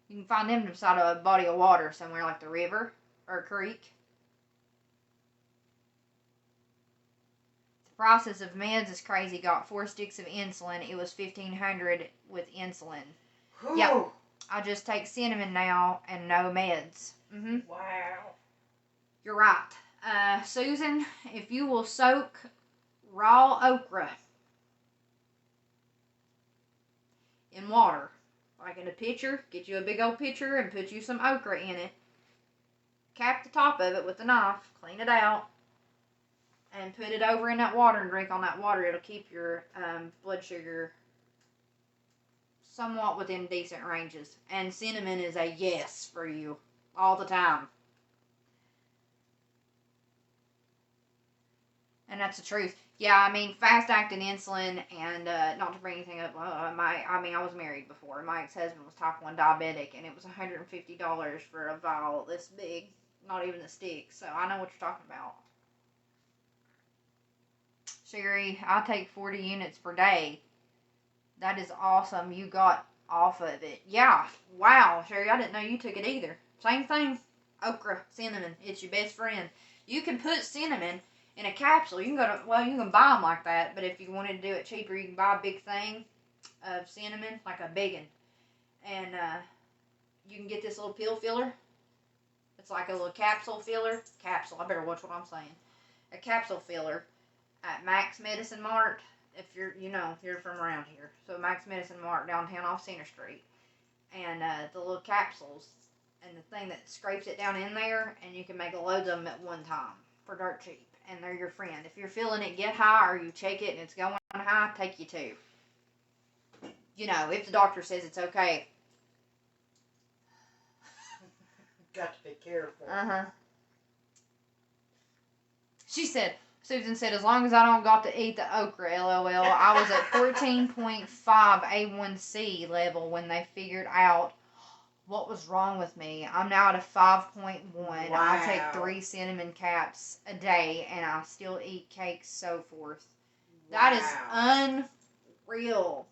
you can find them beside a body of water somewhere like the river or a creek. The process of meds is crazy. Got 4 sticks of insulin. It was $1,500 with insulin. Whew. Yep. I just take cinnamon now and no meds. Wow. You're right. Susan, if you will soak raw okra in water, like in a pitcher, get you a big old pitcher and put you some okra in it. Cap the top of it with a knife, clean it out, and put it over in that water and drink on that water. It'll keep your blood sugar somewhat within decent ranges. And cinnamon is a yes for you all the time. And that's the truth. Yeah, I mean, fast-acting insulin, and not to bring anything up, I was married before. My ex-husband was type 1 diabetic, and it was $150 for a vial this big. Not even the stick, so I know what you're talking about. Sherry, I take 40 units per day. That is awesome. You got off of it. Yeah, wow, Sherry, I didn't know you took it either. Same thing. Okra, cinnamon, it's your best friend. You can put cinnamon in a capsule. You can buy them like that, but if you wanted to do it cheaper, you can buy a big thing of cinnamon, like a big one. And you can get this little pill filler. It's like a little capsule filler. I better watch what I'm saying. A capsule filler at Max Medicine Mart. If you're from around here. So Max Medicine Mart downtown off Center Street. And the little capsules and the thing that scrapes it down in there, and you can make loads of them at one time for dirt cheap. and they're your friend. If you're feeling it get high, or you check it and it's going high, take you two. You know, if the doctor says it's okay. Got to be careful. Susan said, as long as I don't got to eat the okra, LOL. I was at 14.5 A1C level when they figured out what was wrong with me. I'm now at a 5.1. Wow. I take 3 cinnamon caps a day, and I still eat cakes, so forth. Wow. That is unreal.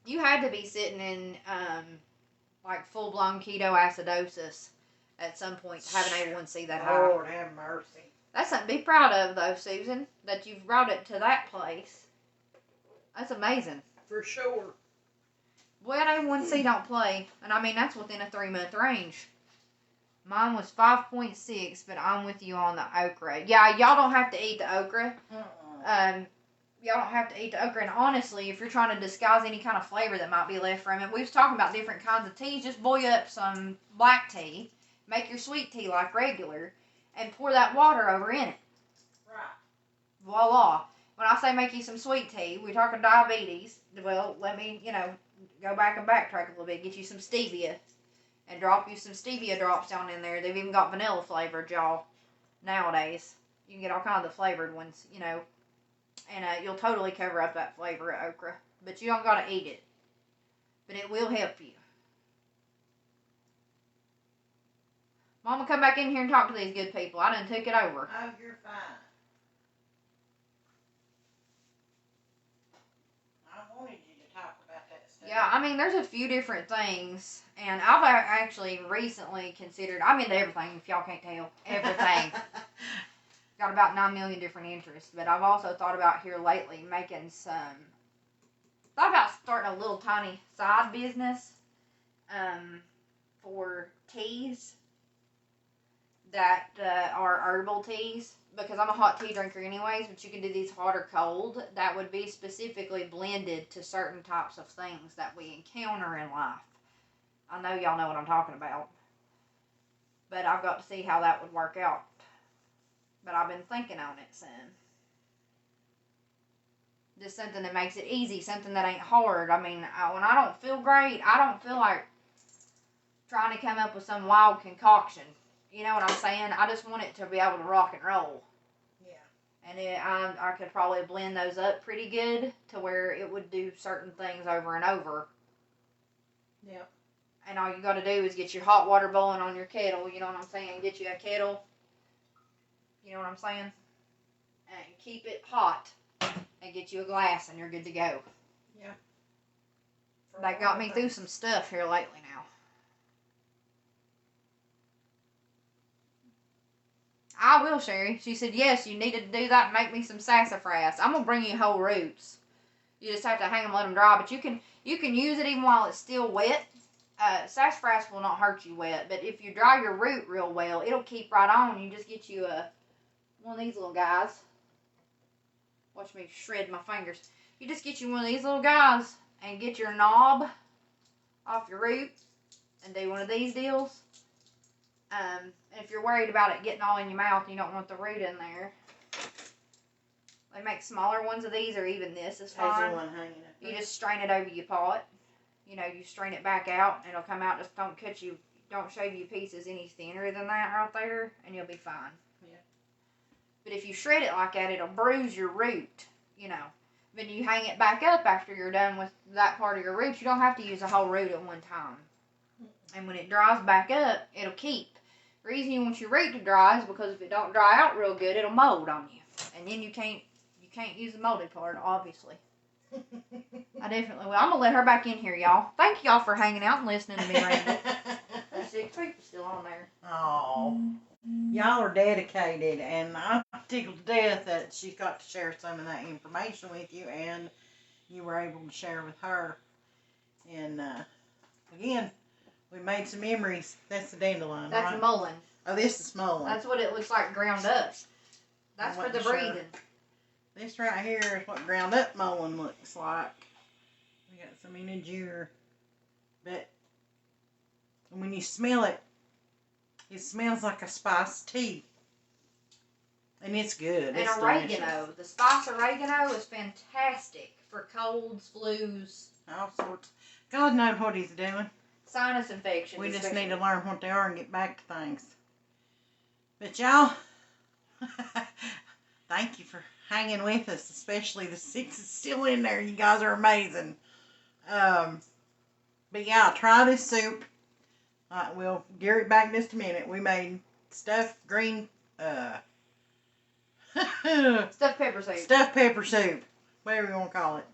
You had to be sitting in, like, full-blown ketoacidosis at some point to have an A1C that high. Lord have mercy. That's something to be proud of, though, Susan, that you've brought it to that place. That's amazing. For sure. Boy, that A1C don't play. And I mean, that's within a 3-month range. Mine was 5.6, but I'm with you on the okra. Yeah, y'all don't have to eat the okra. Y'all don't have to eat the okra. And honestly, if you're trying to disguise any kind of flavor that might be left from it, we was talking about different kinds of teas. Just boil up some black tea. Make your sweet tea like regular. And pour that water over in it. Right. Voila. When I say make you some sweet tea, we're talking diabetes. Well, let me, go back and backtrack a little bit. Get you some stevia. And drop you some stevia drops down in there. They've even got vanilla flavored, y'all, nowadays. You can get all kinds of flavored ones, And you'll totally cover up that flavor of okra. But you don't got to eat it. But it will help you. Mama, come back in here and talk to these good people. I done took it over. Oh, you're fine. I wanted you to talk about that stuff. Yeah, I mean, there's a few different things. And I've actually recently considered, I'm into everything, if y'all can't tell. Everything. Got about 9 million different interests. But I've also thought about here lately making thought about starting a little tiny side business for teas that are herbal teas, because I'm a hot tea drinker anyways, but you can do these hot or cold that would be specifically blended to certain types of things that we encounter in life. I know y'all know what I'm talking about, but I've got to see how that would work out. But I've been thinking on it some. Just something that makes it easy, something that ain't hard. I mean, when I don't feel great, I don't feel like trying to come up with some wild concoction. You know what I'm saying? I just want it to be able to rock and roll. Yeah. And I could probably blend those up pretty good to where it would do certain things over and over. Yep. And all you got to do is get your hot water boiling on your kettle. You know what I'm saying? Get you a kettle. You know what I'm saying? And keep it hot. And get you a glass and you're good to go. Yeah. That got me through some stuff here lately now. I will, Sherry. She said, yes, you needed to do that and make me some sassafras. I'm going to bring you whole roots. You just have to hang them, let them dry. But you can use it even while it's still wet. Sassafras will not hurt you wet. But if you dry your root real well, it'll keep right on. You just get you one of these little guys. Watch me shred my fingers. You just get you one of these little guys and get your knob off your root and do one of these deals. If you're worried about it getting all in your mouth and you don't want the root in there, they make smaller ones of these, or even this is fine. One hanging up there. You just strain it over your pot. You strain it back out and it'll come out. Just don't shave you pieces any thinner than that right there, and you'll be fine. Yeah. But if you shred it like that, it'll bruise your root, When you hang it back up after you're done with that part of your root, you don't have to use a whole root at one time. And when it dries back up, it'll keep. The reason you want your root to dry is because if it don't dry out real good, it'll mold on you. And then you can't use the moldy part, obviously. I definitely will. I'm going to let her back in here, y'all. Thank y'all for hanging out and listening to me ramble. There's 6 people still on there. Oh, y'all are dedicated, and I'm tickled to death that she got to share some of that information with you, and you were able to share with her. And again, we made some memories. That's the dandelion, That's right? mullein. Oh, this is mullein. That's what it looks like ground up. That's for the breathing. This right here is what ground up mullein looks like. We got some integer, but when you smell it, it smells like a spiced tea. And it's good. And It's oregano. delicious. The spice oregano is fantastic for colds, flus, All sorts. God knows what he's doing. sinus infections. We just especially. need to learn what they are and get back to things. But y'all, thank you for hanging with us, especially the 6 is still in there. You guys are amazing. But yeah, try this soup. We'll gear it back in just a minute. We made stuffed green, Stuffed pepper soup. stuffed pepper soup, whatever you want to call it.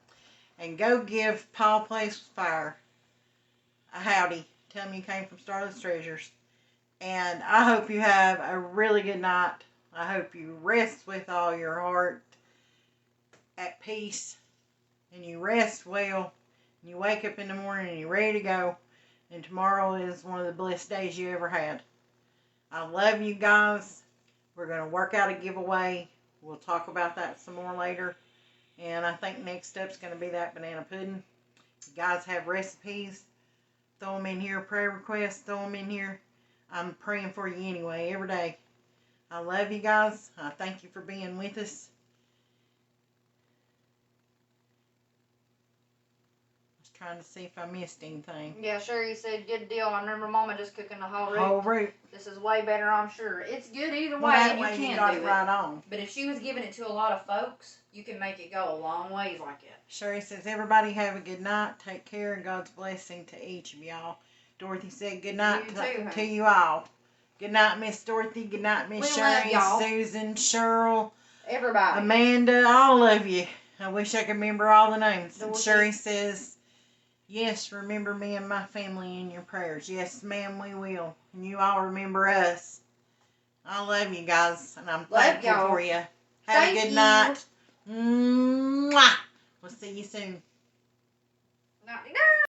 And go give Paul Place with Fire a howdy. Tell him you came from Starless Treasures. And I hope you have a really good night. I hope you rest with all your heart at peace. And you rest well. And you wake up in the morning and you're ready to go. And tomorrow is one of the best days you ever had. I love you guys. We're going to work out a giveaway. We'll talk about that some more later. And I think next step's going to be that banana pudding. If you guys have recipes, throw them in here. Prayer requests, throw them in here. I'm praying for you anyway, every day. I love you guys. I thank you for being with us. I was trying to see if I missed anything. Yeah, sure. You said good deal. I remember Mama just cooking the whole root. Whole root. This is way better, I'm sure. It's good either way, Well, that and you way can you got do it it. right on. But if she was giving it to a lot of folks, you can make it go a long ways like it. Sherry says, everybody have a good night. Take care and God's blessing to each of y'all. Dorothy said, good night You too, honey. to you all. Good night, Miss Dorothy. Good night, Miss We love Sherry, y'all. Susan, Cheryl, Everybody. Amanda, all of you. I wish I could remember all the names. And Dorothy. Sherry says, yes, remember me and my family in your prayers. Yes, ma'am, we will. And you all remember us. I love you guys, and I'm thankful y'all. for you. Have Thank a good you. night. Mwah. We'll see you soon. 99.